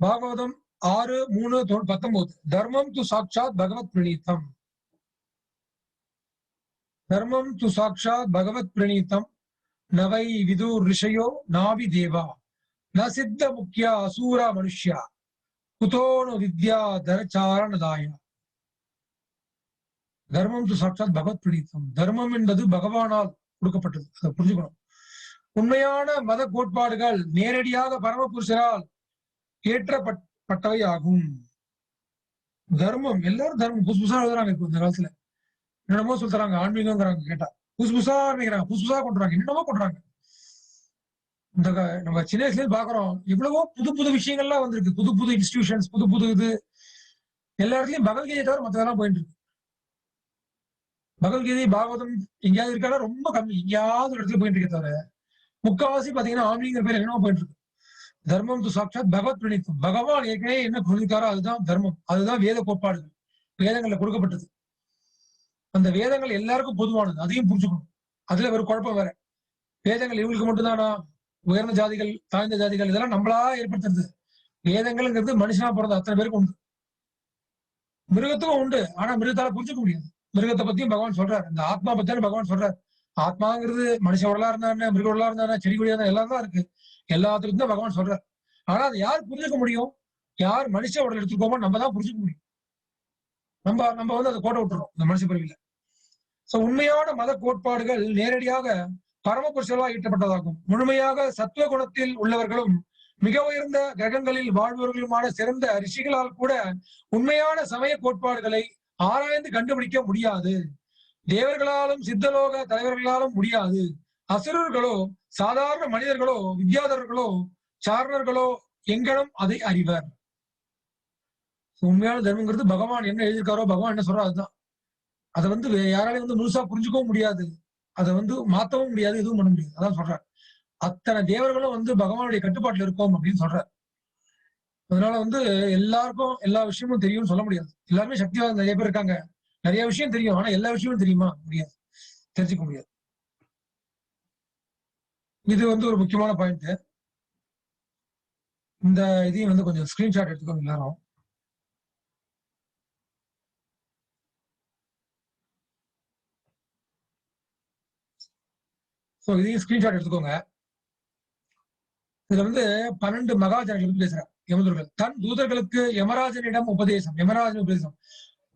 A: பாகவதம் 6:3-19. தர்மம் து சாட்சாத் பகவத் பிரணீதம். தர்மம் து சாட்சாத் பகவத் பிரணீதம் நவை விதுர் ரிஷயோ நாவி தேவா ந சித்த முக்கியா அசூரா மனுஷ்யா குதோனு வித்யா தரச்சாரணதாய. தர்மம் து சாட்சாத் பகவத் பிரணீதம். தர்மம் என்பது பகவானால் கொடுக்கப்பட்டது. அதை புரிஞ்சுக்கணும். உண்மையான மத கோட்பாடுகள் நேரடியாக பரமபுருஷரால் ஏற்றப்பட்டவை ஆகும். தர்மம் எல்லாரும் தர்மம் புதுசு புதுசா எழுதுறாங்க. இப்போ இந்த காலத்துல என்னென்னமோ சொல்றாங்க, ஆன்மீகங்கிறாங்க. கேட்டா புதுசு புதுசா ஆரம்பிக்கிறாங்க, புதுசு புதுசா கொண்டுறாங்க, என்னென்னமோ கொண்டுறாங்க. இந்த நம்ம சின்ன வயசுல பாக்குறோம், எவ்வளவோ புது புது விஷயங்கள்லாம் வந்திருக்கு. புது புது இன்ஸ்டிடியூஷன்ஸ், புது புது இது எல்லா இடத்துலயும் பகவத்கீதை தவிர மற்றதெல்லாம் போயிட்டு இருக்கு. பகவத்கீதை பாகவதம் எங்கேயாவது இருக்காலும் ரொம்ப கம்மி. எங்கேயாவது ஒரு இடத்துல போயிட்டு இருக்க தவிர முக்காவாசி பாத்தீங்கன்னா ஆன்மீக பேர் என்னமோ போயிட்டு இருக்கு. தர்மம் து சாட்சாத் பகவத் பிரணீதம். பகவான் ஏற்கனவே என்ன சொல்லியிருக்காரோ அதுதான் தர்மம். அதுதான் வேத கோட்பாடுகள். வேதங்கள்ல கொடுக்கப்பட்டது. அந்த வேதங்கள் எல்லாருக்கும் பொதுவானது. அதையும் புரிஞ்சுக்கணும். அதுல ஒரு குழப்பம் வேற. வேதங்கள் இவங்களுக்கு மட்டும்தானா? உயர்ந்த ஜாதிகள், தாழ்ந்த ஜாதிகள் இதெல்லாம் நம்மளா ஏற்படுத்துறது. வேதங்கள்ங்கிறது மனுஷனா பிறந்த அத்தனை பேருக்கு உண்டு. மிருகத்துக்கும் உண்டு. ஆனா மிருகத்தால புரிஞ்சுக்க முடியாது. மிருகத்தை பத்தியும் பகவான் சொல்றாரு. இந்த ஆத்மா பத்தியும் பகவான் சொல்றாரு. ஆத்மாங்கிறது மனுஷ உடலா இருந்தா, மிருக உடலா இருந்தா, செடி கொடியா இருந்தா எல்லாம் தான் இருக்கு. எல்லாத்துக்கும் தான் பகவான் சொல்றாரு. ஆனா அதை யார் புரிஞ்சுக்க முடியும்? யார் மனுஷ உடல் எடுத்துக்கோமோ நம்ம தான் புரிஞ்சுக்க முடியும். நம்ம அதை கோட்டை விட்டுறோம் இந்த மனுஷ பிறவில. சோ உண்மையான மத கோட்பாடுகள் நேரடியாக பரமபுருஷர்களால் ஈட்டப்பட்டதாகும். முழுமையாக சத்துவ குணத்தில் உள்ளவர்களும் மிக உயர்ந்த கிரகங்களில் வாழ்பவர்களுமான சிறந்த ரிஷிகளால் கூட உண்மையான சமய கோட்பாடுகளை ஆராய்ந்து கண்டுபிடிக்க முடியாது. தேவர்களாலும் சித்தலோக தலைவர்களாலும் முடியாது. அசுரர்களோ சாதாரண மனிதர்களோ வித்யாதரர்களோ சாரணர்களோ எங்கனும் அதை அறிவர். உண்மையான தர்மங்கிறது பகவான் என்ன எழுதியிருக்காரோ, பகவான் என்ன சொல்றோ அதுதான். அதை வந்து யாராலையும் வந்து முழுசா புரிஞ்சுக்கவும் முடியாது, அதை வந்து மாத்தவும் முடியாது, எதுவும் பண்ண முடியாது. அதான் சொல்றார். அத்தனை தேவர்களும் வந்து பகவானுடைய கட்டுப்பாட்டுல இருக்கோம் அப்படின்னு சொல்றார். அதனால வந்து எல்லாருக்கும் எல்லா விஷயமும் தெரியும்னு சொல்ல முடியாது. எல்லாருமே சக்திவான் நிறைய பேர் இருக்காங்க. நிறைய விஷயம் தெரியும். ஆனா எல்லா விஷயமும் தெரியுமா? முடியாது. தெரிஞ்சுக்க முடியாது. இது வந்து ஒரு முக்கியமான பாயிண்ட். இந்த இதையும் வந்து கொஞ்சம் ஸ்கிரீன்ஷாட் எடுத்துக்கோங்க எல்லாரும். சோ இதையும் ஸ்கிரீன்ஷாட் எடுத்துக்கோங்க. இதுல வந்து 12 மகாஜனங்கள் பத்தி பேசுறார் யமதூர்கள். தன் தூதர்களுக்கு யமராஜனிடம் உபதேசம். யமராஜன் உபதேசம்.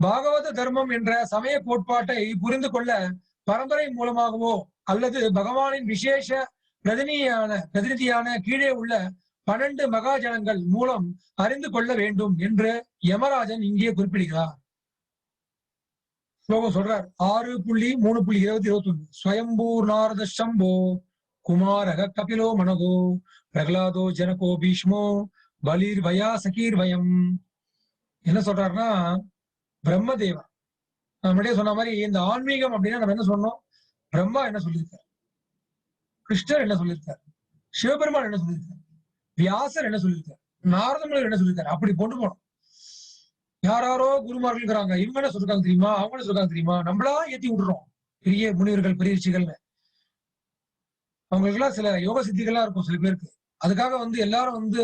A: பாகவத தர்மம் என்ற சமய கோட்பாட்டை புரிந்து கொள்ள பரம்பரை மூலமாகவோ அல்லது பகவானின் விசேஷ பிரதிநிதியான கீழே உள்ள 12 மகாஜனங்கள் மூலம் அறிந்து கொள்ள வேண்டும் என்று யமராஜன் இங்கே குறிப்பிடுகிறார். ஸ்லோகம் சொல்றார். 6.3.20-21 ஸ்வயம்பூர் நாரத சம்போ குமாரக கபிலோ மனகோ பிரகலாதோ ஜனகோ பீஷ்மோ பலிர் வயா சகீர் வயம். என்ன சொல்றாருன்னா, பிரம்மதேவா நான் முன்னாடியே சொன்ன மாதிரி இந்த ஆன்மீகம் அப்படின்னா நம்ம என்ன சொன்னோம்? பிரம்மா என்ன சொல்லியிருக்கார், கிருஷ்ணர் என்ன சொல்லியிருக்கார், சிவபெருமான் என்ன சொல்லியிருக்கார், வியாசர் என்ன சொல்லியிருக்கார், நாரதமுனிவர் என்ன சொல்லியிருக்காரு, அப்படி கொண்டு போனோம். யாராரோ குருமார்கள் இருக்கிறாங்க, இவங்க என்ன சொல்றாங்க தெரியுமா, அவங்க என்ன சொல்றாங்க தெரியுமா, நம்மளா ஏத்தி விட்டுறோம். பெரிய முனிவர்கள், பெரிய ரிஷிகள்னு அவங்களுக்கு எல்லாம் சில யோக சித்திகள்லாம் இருக்கும் சில பேருக்கு. அதுக்காக வந்து எல்லாரும் வந்து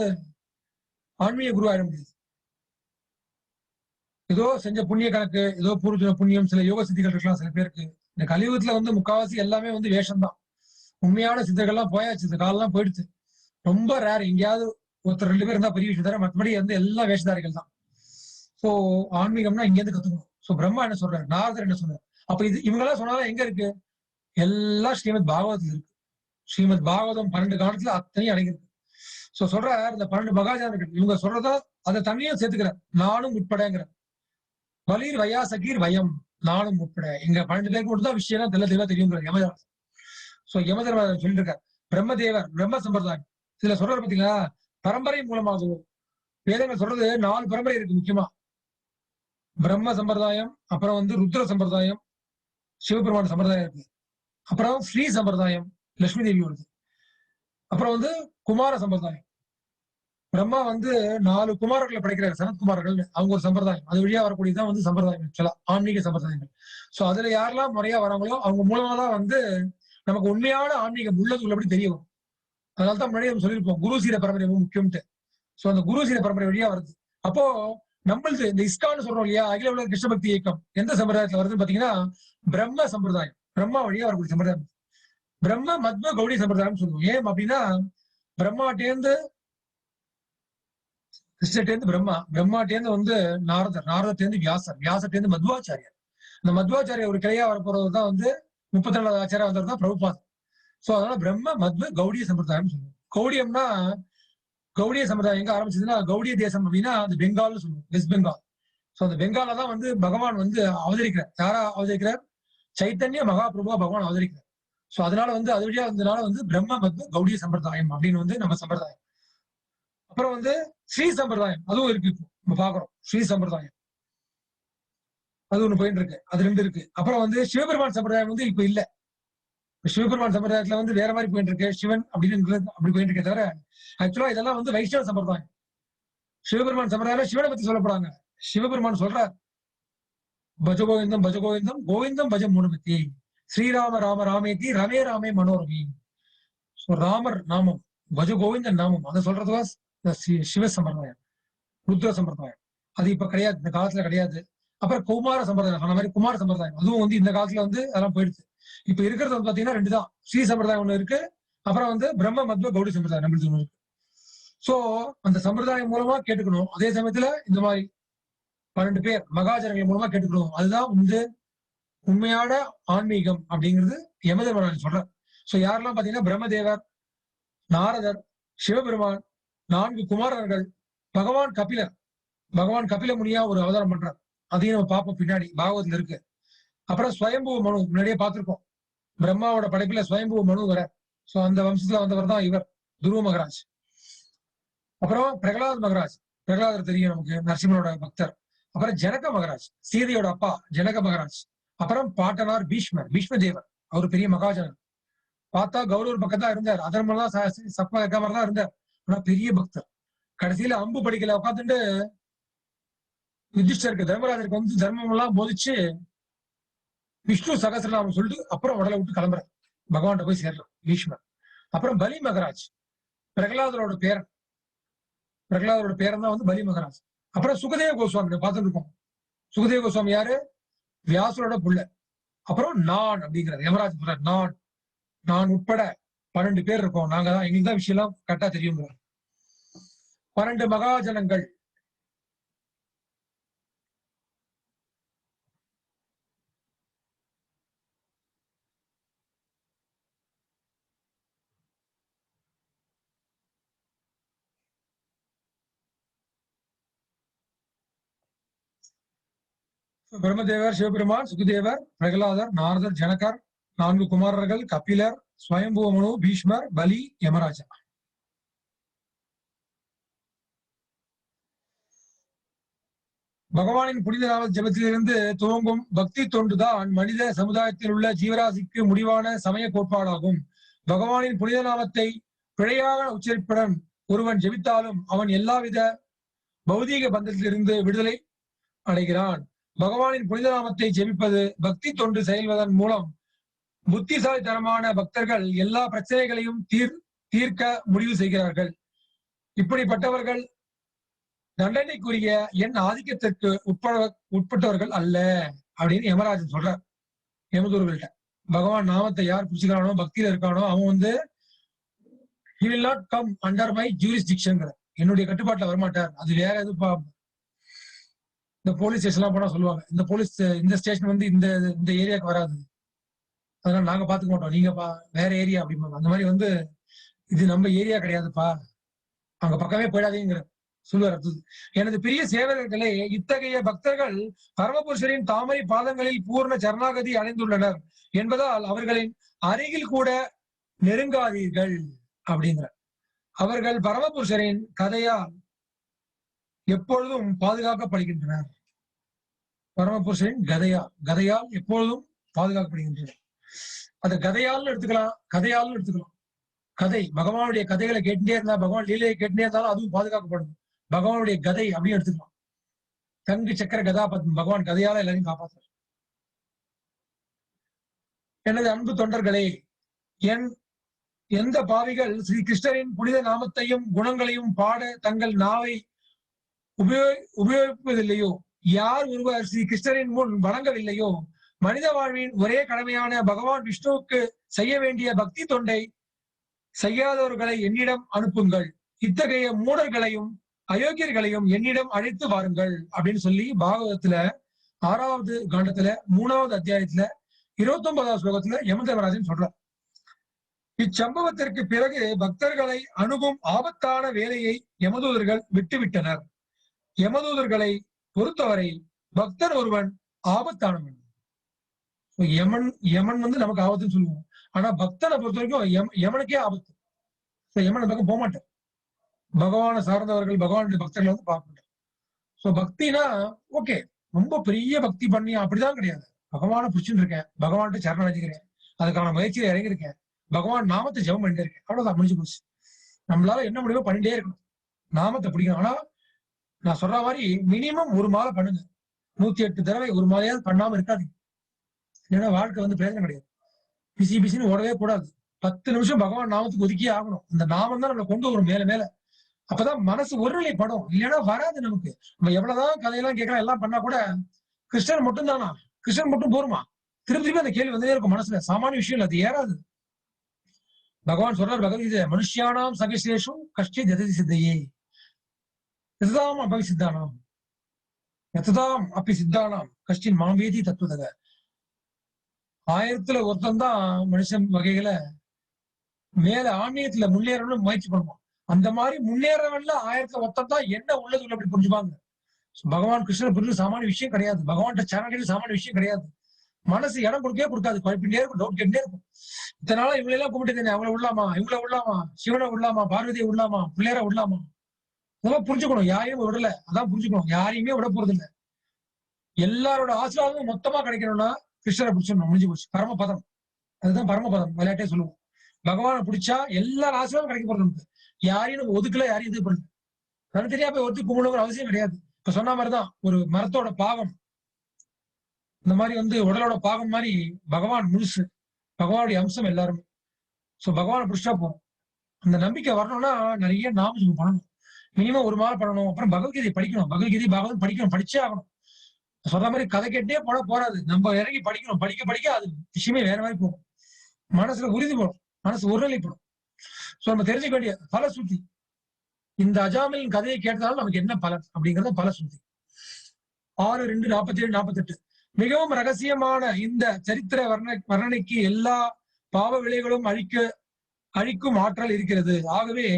A: ஆன்மீக குரு ஆயிட முடியாது. ஏதோ செஞ்ச புண்ணிய கணக்கு, ஏதோ பூர்வ புண்ணியம், சில யோக சித்திகள் இருக்கலாம் சில பேருக்கு. இந்த கலியுகத்துல வந்து முக்காவாசி எல்லாமே வந்து வேஷம் தான். உண்மையான சித்தர்கள்லாம் போயாச்சு, இந்த காலம்லாம் போயிடுச்சு. ரொம்ப ரேர், எங்கேயாவது ஒருத்தர் 2 பேர் இருந்தா பெரிய விஷயம் தர, மற்றபடி வந்து எல்லாம் வேஷதாரிகள் தான். சோ ஆன்மீகம்னா இங்க இருந்து கத்துக்கணும். சோ பிரம்மா என்ன சொல்றாரு, நாரதர் என்ன சொல்றாரு, அப்ப இது இவங்க எல்லாம் சொன்னாலும் எங்க இருக்கு? எல்லாம் ஸ்ரீமத் பாகவதத்துல இருக்கு. ஸ்ரீமத் பாகவதம் 12 காலத்துல அத்தனையும் அடங்கியிருக்கு. சோ சொல்றாரு, இந்த 12 மகாஜானர்கள் இவங்க சொல்றதா அதை தண்ணியும் சேர்த்துக்கிறார், நானும் உட்படங்கிற. பலீர் வயா சகீர் வயம், நானும் உட்பட. எங்க 12 பேருக்கு மட்டும் தான் விஷயம் தெல்ல தெளிவா தெரியுங்கிற யமதர்மன். சோ யமதர்மன் சொல்லிட்டு இருக்கார். பிரம்மதேவர், பிரம்ம சம்பிரதாயம் இதுல சொல்றாரு பாத்தீங்களா, பரம்பரை மூலமாகவும். வேதங்கள் சொல்றது 4 பரம்பரை இருக்கு முக்கியமா. பிரம்ம சம்பிரதாயம், அப்புறம் வந்து ருத்ர சம்பிரதாயம், சிவபெருமான சம்பிரதாயம் இருக்கு. அப்புறம் ஸ்ரீ சம்பிரதாயம், லட்சுமி தேவி வருது. அப்புறம் வந்து குமார சம்பிரதாயம். பிரம்மா வந்து 4 குமாரர்களை படைக்கிறார், சனத்குமாரர்கள். அவங்க ஒரு சம்பிரதாயம், அது வழியா வரக்கூடியதான் வந்து சம்பிரதாயம், ஆக்சுவலா ஆன்மீக சம்பிரதாயங்கள். சோ அதுல யாரெல்லாம் முறையா வராங்களோ அவங்க மூலமா தான் வந்து நமக்கு உண்மையான ஆன்மீகம் உள்ளது உள்ளபடி தெரிய வரும். அதனால்தான் முன்னாடி நம்ம சொல்லியிருப்போம், குரு சீர பரம்பரை ரொம்ப முக்கியம்ட்டு. சோ அந்த குரு சீர பரம்பரை வழியா வருது. அப்போ நம்மளுக்கு இந்த இஸ்கான்னு சொல்றோம் இல்லையா, அகில உலக கிருஷ்ண பக்தி இயக்கம் எந்த சம்பிரதாயத்துல வருதுன்னு பாத்தீங்கன்னா, பிரம்ம சம்பிரதாயம். பிரம்மா வழியா வரக்கூடிய சம்பிரதாயம் பிரம்ம மத்ம கௌடி சம்பிரதாயம் சொல்லுவோம். ஏன் அப்படின்னா, பிரம்மாட்டேந்து கிருஷ்ணட்டேந்து பிரம்மா, பிரம்மாட்டேந்து வந்து நாரதர், நாரதத்தேந்து வியாசர், வியாசட்டேந்து மத்வாச்சாரியர். இந்த மத்வாச்சாரியர் ஒரு கிளையா வரப்போறது தான் வந்து 32வது ஆச்சாரியா வந்தது தான் பிரபுபாத். சோ அதனால பிரம்ம மத்ம கௌடிய சம்பிரதாயம் சொல்லுவோம். கௌடியம்னா, கௌடிய சம்பிரதாயம் எங்க ஆரம்பிச்சதுன்னா, கௌடிய தேசம் அப்படின்னா அது பெங்கால்னு சொல்லுவோம், வெஸ்ட் பெங்கால். சோ அந்த பெங்கால தான் வந்து பகவான் வந்து அவதரிக்கிறார். யாரா அவதரிக்கிறார்? சைத்தன்ய மகாபிரபுவா பகவான் அவதரிக்கிறார். சோ அதனால வந்து அது வழியா வந்ததுனால வந்து பிரம்ம மத்ம கௌடிய சம்பிரதாயம் அப்படின்னு வந்து நம்ம சம்பிரதாயம். அப்புறம் வந்து ஸ்ரீ சம்பிரதாயம், அதுவும் இருக்கு. இப்போ நம்ம பாக்குறோம் ஸ்ரீ சம்பிரதாயம், அது ஒண்ணு போயிட்டு இருக்கு. அது 2 இருக்கு. அப்புறம் வந்து சிவபெருமான் சம்பிரதாயம் வந்து இப்ப இல்ல. சிவபெருமான் சம்பிரதாயத்துல வந்து வேற மாதிரி போயிட்டு இருக்கு, சிவன் அப்படின்னு அப்படி போயிட்டு இருக்கே தவிர, ஆக்சுவலா இதெல்லாம் வந்து வைஷ்ணவ சம்பிரதாயம். சிவபெருமான் சம்பிரதாயம் சிவனை பத்தி சொல்லப்படுறாங்க. சிவபெருமான் சொல்றார், பஜ கோவிந்தம் பஜ கோவிந்தம் கோவிந்தம் பஜ மூணுமத்தி ஸ்ரீராம ராம ராமேதி ரமே ராமே மனோரமி. ராமர் நாமம், பஜ கோவிந்தன் நாமம், அதை சொல்றதுதான் சிவ சம்பிரதாயம், ருத்ர சம்பிரதாயம். அது இப்ப கிடையாது, இந்த காலத்துல கிடையாது. அப்புறம் குமார சம்பிரதாயம் சொன்ன மாதிரி குமார சம்பிரதாயம், அதுவும் வந்து இந்த காலத்துல வந்து அதெல்லாம் போயிடுச்சு. இப்ப இருக்கிறது வந்து பாத்தீங்கன்னா 2 தான். ஸ்ரீ சம்பிரதாயம் ஒண்ணு இருக்கு, அப்புறம் வந்து பிரம்ம மத்ம கௌடி சம்பிரதாயம் நம்மளுக்கு ஒண்ணு இருக்கு. சோ அந்த சம்பிரதாயம் மூலமா கேட்டுக்கணும். அதே சமயத்துல இந்த மாதிரி 12 பேர் மகாஜனங்கள் மூலமா கேட்டுக்கணும். அதுதான் வந்து உண்மையான ஆன்மீகம் அப்படிங்கிறது யமதர்மராஜன் சொல்றார். சோ யாரெல்லாம் பாத்தீங்கன்னா, பிரம்மதேவர், நாரதர், சிவபெருமான், 4 குமாரர்கள், பகவான் கபிலர். பகவான் கபில முனியா ஒரு அவதாரம் பண்றார். அதையும் நம்ம பார்ப்போம் பின்னாடி, பாகவத்துல இருக்கு. அப்புறம் ஸ்வயம்பு மனு முன்னாடியே பார்த்திருக்கோம். பிரம்மாவோட படைப்புல ஸ்வயம்பு மனு வர. சோ அந்த வம்சத்துல வந்தவர் தான் இவர், துருவ மகராஜ். அப்புறம் பிரகலாத் மகராஜ். பிரகலாதர் தெரியும் நமக்கு, நரசிம்மனோட பக்தர். அப்புறம் ஜனக மகாராஜ், சீதையோட அப்பா ஜனக மகாராஜ். அப்புறம் பாட்டனார் பீஷ்மர், பீஷ்ம தேவர், அவர் பெரிய மகாஜனர். பார்த்தா கௌரவர் பக்கம் தான் இருந்தார், அதர்மெல்லாம் சப்ப மாதிரி தான் இருந்தார். ஆனா பெரிய பக்தர். கடைசியில அம்பு படிக்கல உட்காந்துட்டு யுதிஷ்டருக்கு, தர்மராஜருக்கு வந்து தர்மம் எல்லாம் போதிச்சு விஷ்ணு சகசிரநாமம் சொல்லிட்டு அப்புறம் உடலை விட்டு கிளம்புறார், பகவான்கிட்ட போய் சேர்றார் பீஷ்மர். அப்புறம் பலி மகராஜ், பிரகலாதரோட பேரன். பிரகலாதரோட பேரன் தான் வந்து பலி மகராஜ். அப்புறம் சுகதேவ கோஸ்வாமி பார்த்துட்டு இருக்கோம். சுகதேவ கோஸ்வாமி யாரு? வியாசரோட புள்ள. அப்புறம் நான் அப்படிங்கிறது யமராஜ் சொல்றார், நான் உட்பட 12 பேர் இருக்கோம். நாங்க தான், எங்களுக்கு தான் விஷயம் எல்லாம் கரெக்டா தெரியும். 12 மகாஜனங்கள். பிரம்மதேவர், சிவபெருமான், சுகுதேவர், பிரகலாதர், நாரதர், ஜனகர், 4 குமாரர்கள், கபிலர், ஸ்வயம்புவமனு, பீஷ்மர், பலி, யமராஜா. பகவானின் புனித நாம ஜபத்திலிருந்து துவங்கும் பக்தி தொண்டுதான் மனித சமுதாயத்தில் உள்ள ஜீவராசிக்கு முடிவான சமய கோட்பாடாகும். பகவானின் புனித நாமத்தை பிழையாக உச்சரிப்புடன் ஒருவன் ஜெபித்தாலும் அவன் எல்லாவித பௌதீக பந்தத்திலிருந்து விடுதலை அடைகிறான். பகவானின் புனித நாமத்தை ஜெபிப்பது பக்தி தொண்டு செயல்வதன் மூலம் புத்திசாலித்தனமான பக்தர்கள் எல்லா பிரச்சனைகளையும் தீர்க்க முடிவு செய்கிறார்கள். இப்படிப்பட்டவர்கள் தண்டனைக்குரிய என் ஆதிக்கத்திற்கு உட்பட்டவர்கள் அல்ல அப்படின்னு யமராஜன் சொல்றார் யமதூர்கள்ட்ட. பகவான் நாமத்தை யார் புடிச்சுக்கிறானோ, பக்தியில இருக்கானோ, அவன் வந்து he will not come under my jurisdiction, என்னுடைய கட்டுப்பாட்டுல வரமாட்டார். அது வேற எதுவும் இந்த போலீஸ் ஸ்டேஷன் எல்லாம் போனா சொல்லுவாங்க, இந்த ஸ்டேஷன் வந்து இந்த ஏரியாவுக்கு வராது, அதனால நாங்க பாத்துக்க மாட்டோம், நீங்க வேற ஏரியா அப்படிம்பாங்க. அந்த மாதிரி வந்து இது நம்ம ஏரியா கிடையாதுப்பா, அங்க பக்கமே போயிடாதீங்கிற சொல்லுவார். எனது பிரிய சேவகர்களே, இத்தகைய பக்தர்கள் பரமபுருஷரின் தாமரை பாதங்களில் பூர்ண சரணாகதி அடைந்துள்ளனர் என்பதால் அவர்களின் அருகில் கூட நெருங்காதீர்கள் அப்படிங்கிற. அவர்கள் பரமபுருஷரின் கதையால் எப்பொழுதும் பாதுகாக்கப்படுகின்றனர். பரமபுருஷரின் கதையால் எப்பொழுதும் பாதுகாக்கப்படுகின்றனர். அது கதையால் எடுத்துக்கலாம், கதையாலும் எடுத்துக்கலாம். கதை, பகவானுடைய கதைகளை கேட்டுட்டே இருந்தா, பகவான் லீலையை கேட்டுட்டே இருந்தாலும் அதுவும் பாதுகாக்கப்படும். பகவானுடைய கதை அப்படின்னு எடுத்துக்கலாம். தங்கு சக்கர கதாபத்மம், பகவான் கதையால எல்லாரையும் காப்பாற்ற. எனது அன்பு தொண்டர்களே, எந்த பாவிகள் ஸ்ரீ கிருஷ்ணரின் புனித நாமத்தையும் குணங்களையும் பாட தங்கள் நாவை உபயோகிப்பதில்லையோ, யார் ஒருவர் ஸ்ரீ கிருஷ்ணரின் முன் வணங்கவில்லையோ, மனித வாழ்வின் ஒரே கடமையான பகவான் விஷ்ணுவுக்கு செய்ய வேண்டிய பக்தி தொண்டை செய்யாதவர்களை என்னிடம் அனுப்புங்கள். இத்தகைய மூடர்களையும் அயோக்கியர்களையும் என்னிடம் அழைத்து வாருங்கள் அப்படின்னு சொல்லி பாகவதத்துல 6வது காண்டத்துல 3வது அத்தியாயத்துல 29வது ஸ்லோகத்துல யமதர்மராஜன் சொல்றார். இச்சம்பவத்திற்கு பிறகு பக்தர்களை அணுகும் ஆபத்தான வேலையை யமதூதர்கள் விட்டுவிட்டனர். யமதூதர்களை பொறுத்தவரை பக்தர் ஒருவன் ஆபத்தானவன். யமன் வந்து நமக்கு ஆபத்துன்னு சொல்லுவோம், ஆனா பக்தனை பொறுத்த வரைக்கும் யமனுக்கே ஆபத்து. யமன் பக்கம் போக மாட்டார். பகவானை சார்ந்தவர்கள், பகவானுடைய பக்தர்கள் வந்து பார்க்க மாட்டார். சோ பக்தினா ஓகே, ரொம்ப பெரிய பக்தி பண்ணி அப்படிதான் கிடையாது. பகவானை பிடிச்சுட்டு இருக்கேன், பகவான்கிட்ட சரணம் அடைஞ்சுக்கிறேன், அதுக்கான முயற்சியில இறங்கியிருக்கேன், பகவான் நாமத்தை ஜெபம் பண்ணிட்டே இருக்கேன், அவ்வளவுதான், முடிஞ்சு போச்சு. நம்மளால என்ன முடியுமோ பண்ணிட்டே இருக்கணும், நாமத்தை பிடிக்கணும். ஆனா நான் சொல்ற மாதிரி மினிமம் 1 மாலை பண்ணுங்க, 108 தடவை 1 மாலையாவது பண்ணாம இருக்காதீங்க. ஏன்னா வாழ்க்கை வந்து பிரயோஜனம் கிடையாது. பிசின்னு ஓடவே கூடாது. 10 நிமிஷம் பகவான் நாமத்துக்கு ஒதுக்கியே ஆகணும். இந்த நாமம் தான் நம்மளை கொண்டு வரும் மேல மேல. அப்பதான் மனசு ஒருநிலை படும், இல்லைன்னா வராது நமக்கு. நம்ம எவ்வளவுதான் கதையெல்லாம் கேட்கலாம், எல்லாம் பண்ணா கூட கிருஷ்ணன் மட்டும் தானா, கிருஷ்ணன் மட்டும் போருமா, திருப்பி அந்த கேள்வி வந்துட்டே இருக்கும் மனசுல. சாமானிய விஷயம் அது ஏறாது. பகவான் சொல்றார் பகவத்கீதை, மனுஷியானாம் சகசேஷம் கஷ்டி ஜததி சித்தையே எதாம் அபவி சித்தானாம் எதாம் அப்பி சித்தானாம் கஷ்டின் மாம்பேதி தத்துவதக. 1000த்துல ஒருத்தன் தான் மனுஷன் வகைகளை மேல ஆன்மீகத்துல முன்னேறணும்னு முயற்சி பண்ணுவான். அந்த மாதிரி முன்னேறவன்ல 1000த்துல ஒருத்தன் தான் என்ன உள்ளது அப்படி புரிஞ்சுப்பாங்க. பகவான் கிருஷ்ணன் புரிஞ்சு சாமானிய விஷயம் கிடையாது. பகவான்கிட்ட சேனல் சாமானிய விஷயம் கிடையாது. மனசு இடம் கொடுக்கவே கொடுக்காது, குழப்பிட்டே இருக்கும், டவுட் கேட்டே இருக்கும். இத்தனால இவங்களெல்லாம் கும்பிட்டு அவங்கள விடலாமா, இவங்கள விடலாமா, சிவனை விடலாமா, பார்வதியை விடலாமா, பிள்ளையரை விடலாமா, அதெல்லாம் புரிஞ்சுக்கணும். யாரையும் விடல. அதான் புரிஞ்சுக்கணும். யாரையுமே விட போறது இல்ல. எல்லாரோட ஆசீர்வாதமும் மொத்தமா கிடைக்கணும்னா கிருஷ்ணரை பிடிச்சிடணும். முடிஞ்சு போச்சு. பரமபதம். அதுதான் பரமபதம். விளையாட்டே சொல்லுவோம். பகவானை பிடிச்சா எல்லா ஆசீர்வாதம் கிடைக்க போறது நமக்கு. யாரையும் நம்ம ஒதுக்கல, யாரையும் இது பண்ணல. தனித்தனியா போய் ஒருத்தி கும்பிடணுங்கிற அவசியம் கிடையாது. இப்ப சொன்ன மாதிரிதான் ஒரு மரத்தோட பாகம், இந்த மாதிரி உடலோட பாகம் மாதிரி பகவான் முழுசு. பகவானுடைய அம்சம் எல்லாருமே. சோ பகவானை பிடிச்சா போதும். அந்த நம்பிக்கை வரணும்னா நிறைய நாமஜபம் பண்ணணும். மினிமம் ஒரு மாதம் பண்ணணும். அப்புறம் பகவத்கீதை படிக்கணும். பகவத்கீதை பாகவதம் படிக்கணும். படிச்சே ஆகணும். சொல்ற மாதிரி கதை கேட்டே போறாது. நம்ம இறங்கி படிக்கணும். படிக்க படிக்க அது விஷயமே வேற மாதிரி போகும். மனசுல உறுதி போடும். மனசு ஒருநிலைப்படும். சோ நம்ம தெரிஞ்சுக்க வேண்டிய பலசுத்தி. இந்த அஜாமிலின் கதையை கேட்டதாலும் நமக்கு என்ன பலன் அப்படிங்கறது பலசுத்தி. 6:2:47-48 மிகவும் ரகசியமான இந்த சரித்திர வர்ணனைக்கு எல்லா பாவ விளைகளும் அழிக்கும் ஆற்றல் இருக்கிறது. ஆகவே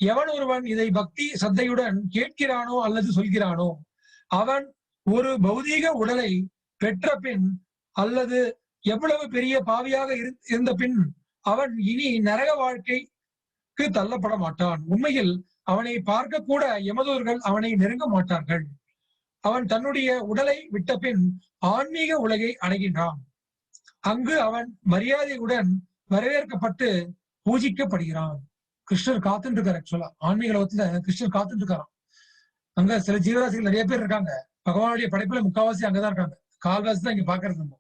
A: எவன் ஒருவன் இதை பக்தி சத்தையுடன் கேட்கிறானோ அல்லது சொல்கிறானோ அவன் ஒரு பௌதீக உடலை பெற்ற பின் அல்லது எவ்வளவு பெரிய பாவியாக இருந்த பின் அவன் இனி நரக வாழ்க்கைக்கு தள்ளப்பட மாட்டான். உண்மையில் அவனை பார்க்க கூட யமதூர்கள் அவனை நெருங்க மாட்டார்கள். அவன் தன்னுடைய உடலை விட்ட பின் ஆன்மீக உலகை அடைகின்றான். அங்கு அவன் மரியாதையுடன் வரவேற்கப்பட்டு பூஜிக்கப்படுகிறான். கிருஷ்ணர் காத்துட்டு இருக்காரு. ஆக்சுவலா ஆன்மீக உலகத்துல கிருஷ்ணர் காத்துட்டு இருக்காராம். அங்க சில ஜீவராசிகள் நிறைய பேர் இருக்காங்க. பகவானுடைய படைப்புல முக்காவாசி அங்கதான் இருக்காங்க. கால்வாசி தான் இங்க பாக்குறது நம்ம.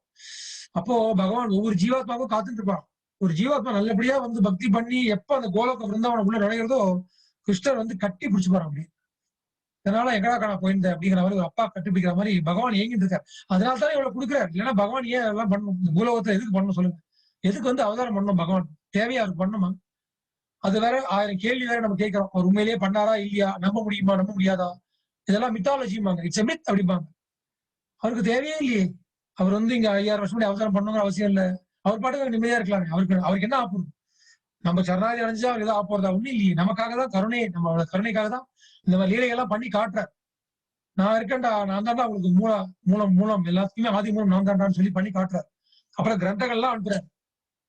A: அப்போ பகவான் ஒவ்வொரு ஜீவாத்மாவும் காத்துட்டு இருப்பான். ஒரு ஜீவாத்மா நல்லபடியா பக்தி பண்ணி எப்ப அந்த கோலோக விருந்தாவனம் உள்ள நுழைகிறதோ கிருஷ்ணர் கட்டி பிடிச்சு போறான். அப்படி இதனால எங்கடா காண போயிருந்த அப்படிங்கிற மாதிரி ஒரு அப்பா கட்டுப்பிடிக்கிற மாதிரி பகவான் ஏங்கிட்டு இருக்காரு. அதனால்தான் இவ்வளவு கொடுக்குறாரு. இல்லைன்னா பகவான் ஏன் எல்லாம் பண்ணணும்? இந்த பூலோகத்தை எதுக்கு பண்ணணும் சொல்லுங்க? எதுக்கு அவதாரம் பண்ணணும்? பகவான் தேவையா அவருக்கு பண்ணணுமா? அது வேற 1000 கேள்வி வேற நம்ம கேட்கிறோம். அவர் உண்மையிலேயே பண்ணாரா இல்லையா, நம்ப முடியுமா நம்ப முடியாதா, இதெல்லாம் மித்தாலஜிம்பாங்க. இட்ஸ் மித் அப்படிம்பாங்க. அவருக்கு தேவையே இல்லையே. அவர் இங்க 5000 வருஷம் அவதாரம் பண்ணணுங்கிற அவசியம் இல்லை. அவர் பாட்டுக்கு நிம்மதியா இருக்கலாம். அவருக்கு என்ன ஆப்போம்? நம்ம சரணாதி அடைஞ்சா அவர் ஏதோ ஆப்போறதா? ஒண்ணும் இல்லையே. நமக்காக தான் கருணை, நம்ம கருணைக்காக தான் இந்த மாதிரி லீலைகள்லாம் பண்ணி காட்டுறார். நான் இருக்கேன்டா, நான் தான்டா அவங்களுக்கு மூலம் எல்லாத்துக்குமே ஆதி மூலம் நான் தான்டான்னு சொல்லி பண்ணி காட்டுறார். அப்புறம் கிரந்தங்கள்லாம் அனுப்புறாரு.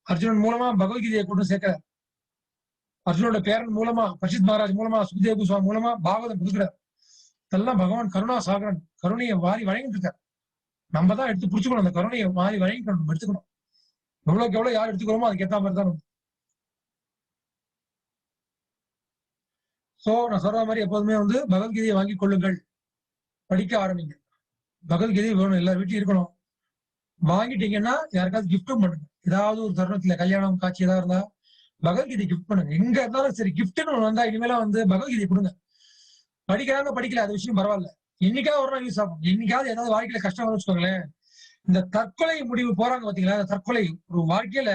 A: அர்ஜுனன் மூலமா பகவத்கீதையை கொண்டு சேர்க்கிறார். அர்ஜுனோட பேரன் மூலமா, பரிஷித் மகாராஜ் மூலமா, சுக்தேவ் கோஸ்வாமி மூலமா பாகவதம் கொடுக்குறார். இதெல்லாம் பகவான் கருணா சாகரன். கருணையை வாரி வழங்கிட்டு இருக்கார். நம்ம தான் எடுத்து புடிச்சுக்கணும். அந்த கருணையை வாரி வழங்கிக்கணும், எடுத்துக்கணும். எவ்வளவுக்கு எவ்வளவு யார் எடுத்துக்கிறோமோ அதுக்கு ஏற்ற மாதிரி தான். சோ நான் சொல்ற மாதிரி எப்போதுமே பகவத்கீதையை வாங்கி கொள்ளுங்கள், படிக்க ஆரம்பிங்க. பகவத்கீதை வேணும், எல்லார் வீட்லயும் இருக்கணும். வாங்கிட்டீங்கன்னா யாருக்காவது கிஃப்டும் பண்ணுங்க. ஏதாவது ஒரு தருணத்துல கல்யாணம் காட்சி ஏதாவது இருந்தா பகவத்கீதை கிஃப்ட் பண்ணுங்க. எங்க இருந்தாலும் சரி, கிஃப்ட்னு வந்தா இனிமேல பகவத்கீதை கொடுங்க. படிக்கிறாங்க படிக்கல, அது விஷயம் பரவாயில்ல. என்னைக்காவது ஒரு நாள் யூஸ் ஆகும். என்னைக்காவது ஏதாவது வாழ்க்கையில கஷ்டம் வரும் வச்சுக்கோங்களேன். இந்த தற்கொலை முடிவு போறாங்க பாத்தீங்களா? இந்த தற்கொலை ஒரு வாழ்க்கையில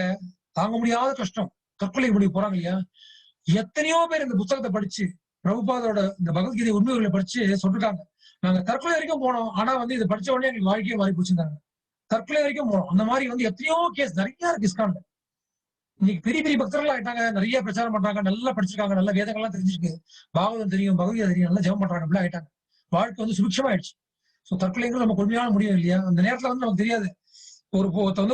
A: தாங்க முடியாத கஷ்டம், தற்கொலை முடிவு போறாங்க இல்லையா? எத்தனையோ பேர் இந்த புத்தகத்தை படிச்சு, பிரபுபாதோட இந்த பகவத்கீதை உண்மைகளை படிச்சு சொல்லிருக்காங்க. நாங்க தற்கொலை வரைக்கும் போனோம், ஆனா இதை படிச்ச உடனே எங்களுக்கு வாழ்க்கையை மாறி போச்சுருந்தாங்க. தற்கொலை வரைக்கும் போனோம். அந்த மாதிரி எத்தனையோ கேஸ் நிறைய இருக்கு இஸ்கான்ல. இன்னைக்கு பெரிய பெரிய பக்தர்கள் ஆயிட்டாங்க. நிறைய பிரச்சாரம் பண்றாங்க, நல்லா படிச்சிருக்காங்க, நல்ல வேதங்கள்லாம் தெரிஞ்சிருக்கு, பாகவதம் தெரியும், பகவத்கீதை தெரியும், நல்லா ஜெபம் பண்றாங்க. அப்படி ஆயிட்டாங்க. வாழ்க்கை சுபிக்ஷமா ஆயிடுச்சு. சோ தற்கொலைங்கிறது நம்ம கொடுமையான முடியும் இல்லையா? அந்த நேரத்துல நமக்கு தெரியாது. ஒரு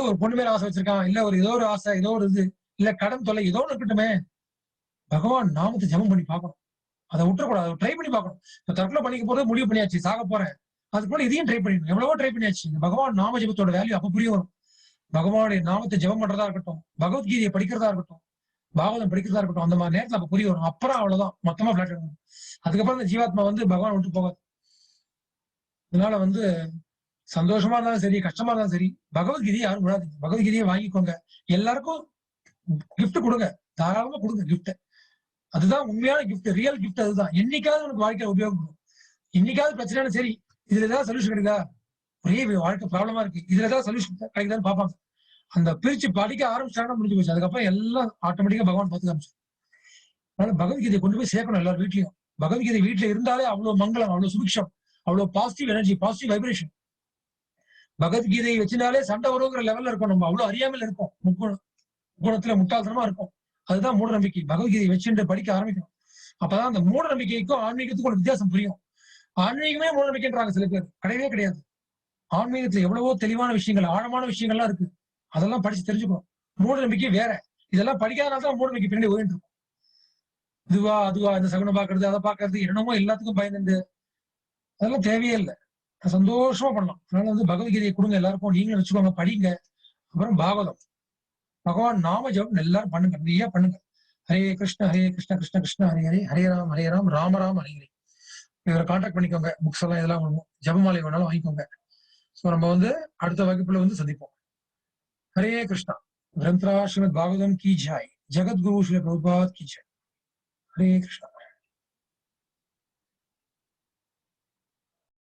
A: ஒரு பொண்ணு மேல ஆசை வச்சிருக்கான், இல்ல ஏதோ ஒரு ஆசை, ஏதோ ஒரு இது, இல்ல கடன் தொல்லை, ஏதோ ஒன்று இருக்கட்டுமே, பகவான் நாமத்தை ஜெபம் பண்ணி பார்க்கணும். அதை விட்டுறக்கூடாது. ட்ரை பண்ணி பார்க்கணும். இப்ப தற்கொலை பண்ணிக்க போறது முடிவு பண்ணியாச்சு, சாக போறேன், அதுக்குள்ள இதையும் ட்ரை பண்ணிடணும். எவ்வளவோ ட்ரை பண்ணியாச்சு. பகவான் நாம ஜெபத்தோட வேல்யூ அப்ப புரிய வரும். பகவானுடைய நாமத்தை ஜெபம் பண்றதா இருக்கட்டும், பகவத்கீதையை படிக்கிறதா இருக்கட்டும், பாகவதம் படிக்கிறதா இருக்கட்டும், அந்த மாதிரி நேரத்துல அப்ப புரிய வரும். அப்புறம் அவ்வளவுதான், மொத்தமா பிளாட் எடுக்கணும். அதுக்கப்புறம் இந்த ஜீவாத்மா பகவான் விட்டு போகாது. அதனால சந்தோஷமா இருந்தாலும் சரி, கஷ்டமா இருந்தாலும் சரி, பகவத்கீதையை யாரும் விடாதீங்க. பகவத்கீதையை வாங்கிக்கோங்க. எல்லாருக்கும் கிஃப்ட் கொடுங்க, தாராளமா கொடுங்க கிஃப்ட். அதுதான் உண்மையான கிஃப்ட், ரியல் கிஃப்ட். அதுதான் என்னைக்காவது உனக்கு வாழ்க்கையில உபயோகப்படும். என்னைக்காவது பிரச்சனை சரி, இதுல ஏதாவது சொல்யூஷன் கிடைக்குதா? ஒரே வாழ்க்கை ப்ராப்ளமா இருக்கு, இதுல ஏதாவது சொல்யூஷன் கிடைக்குதான்னு பார்ப்பாங்க. அந்த பிரிச்சு படிக்க ஆரம்பிச்சாங்கன்னா முடிஞ்சு போச்சு. அதுக்கப்புறம் எல்லாம் ஆட்டோமேட்டிக்கா பகவான் பார்த்து காமிச்சு. அதனால பகவத்கீதையை கொண்டு போய் சேர்க்கணும் எல்லார் வீட்லயும். பகவத்கீதை வீட்டுல இருந்தாலே அவ்வளவு மங்களம், அவ்வளவு சுபிக்ஷம், அவ்வளவு பாசிட்டிவ் எனர்ஜி, பாசிட்டிவ் வைப்ரேஷன். பகவத்கீதையை வச்சிருந்தாலே சண்டை வருங்கிற லெவல்ல இருக்கும். நம்ம அவ்வளவு அறியாமல் இருப்போம், குணத்துல முட்டாள்தனமா இருக்கும். அதுதான் மூட நம்பிக்கை. பகவத்கீதையை வச்சுட்டு படிக்க ஆரம்பிக்கணும். அப்பதான் அந்த மூட நம்பிக்கைக்கும் ஆன்மீகத்துக்கும் ஒரு வித்தியாசம் புரியும். ஆன்மீகமே மூட நம்பிக்கைன்றாங்க சில பேர். கிடையவே கிடையாது. ஆன்மீகத்துல எவ்வளவோ தெளிவான விஷயங்கள், ஆழமான விஷயங்கள்லாம் இருக்கு. அதெல்லாம் படிச்சு தெரிஞ்சுக்கணும். மூட நம்பிக்கை வேற. இதெல்லாம் படிக்காதனால தான் மூட நம்பிக்கை பின்னாடி ஓடிட்டு இருக்கும். இதுவா அதுவா இந்த சகுனம் பாக்குறது அதை பாக்குறது என்னமோ எல்லாத்துக்கும் பயந்துண்டு அதெல்லாம் தேவையே இல்லை. சந்தோஷமா பண்ணலாம். அதனால பகவத்கீதையை கொடுங்க எல்லாருக்கும், நீங்களும் வச்சுக்கோங்க, படிங்க. அப்புறம் பாகவதம், பகவான் நாம ஜபம் எல்லாரும் பண்ணுங்க, நிறைய பண்ணுங்க. ஹரே கிருஷ்ண கிருஷ்ண கிருஷ்ண ஹரே ஹரே, ஹரே ராம் ராம ராம் ஹரே ஹரே. இவரை கான்டாக்ட் பண்ணிக்கோங்க. புக்ஸ் எல்லாம் இதெல்லாம் வேணும், ஜபமாலை வேணாலும் வாங்கிக்கோங்க. ஸோ நம்ம அடுத்த வகுப்புல சந்திப்போம். ஹரே கிருஷ்ணா. கிரந்தரா ஸ்ரீமத் பாகவதம் கி ஜாய். ஜெகத்குரு ஸ்ரீ பிரபுபாத் கி ஜாய். ஹரே கிருஷ்ணா.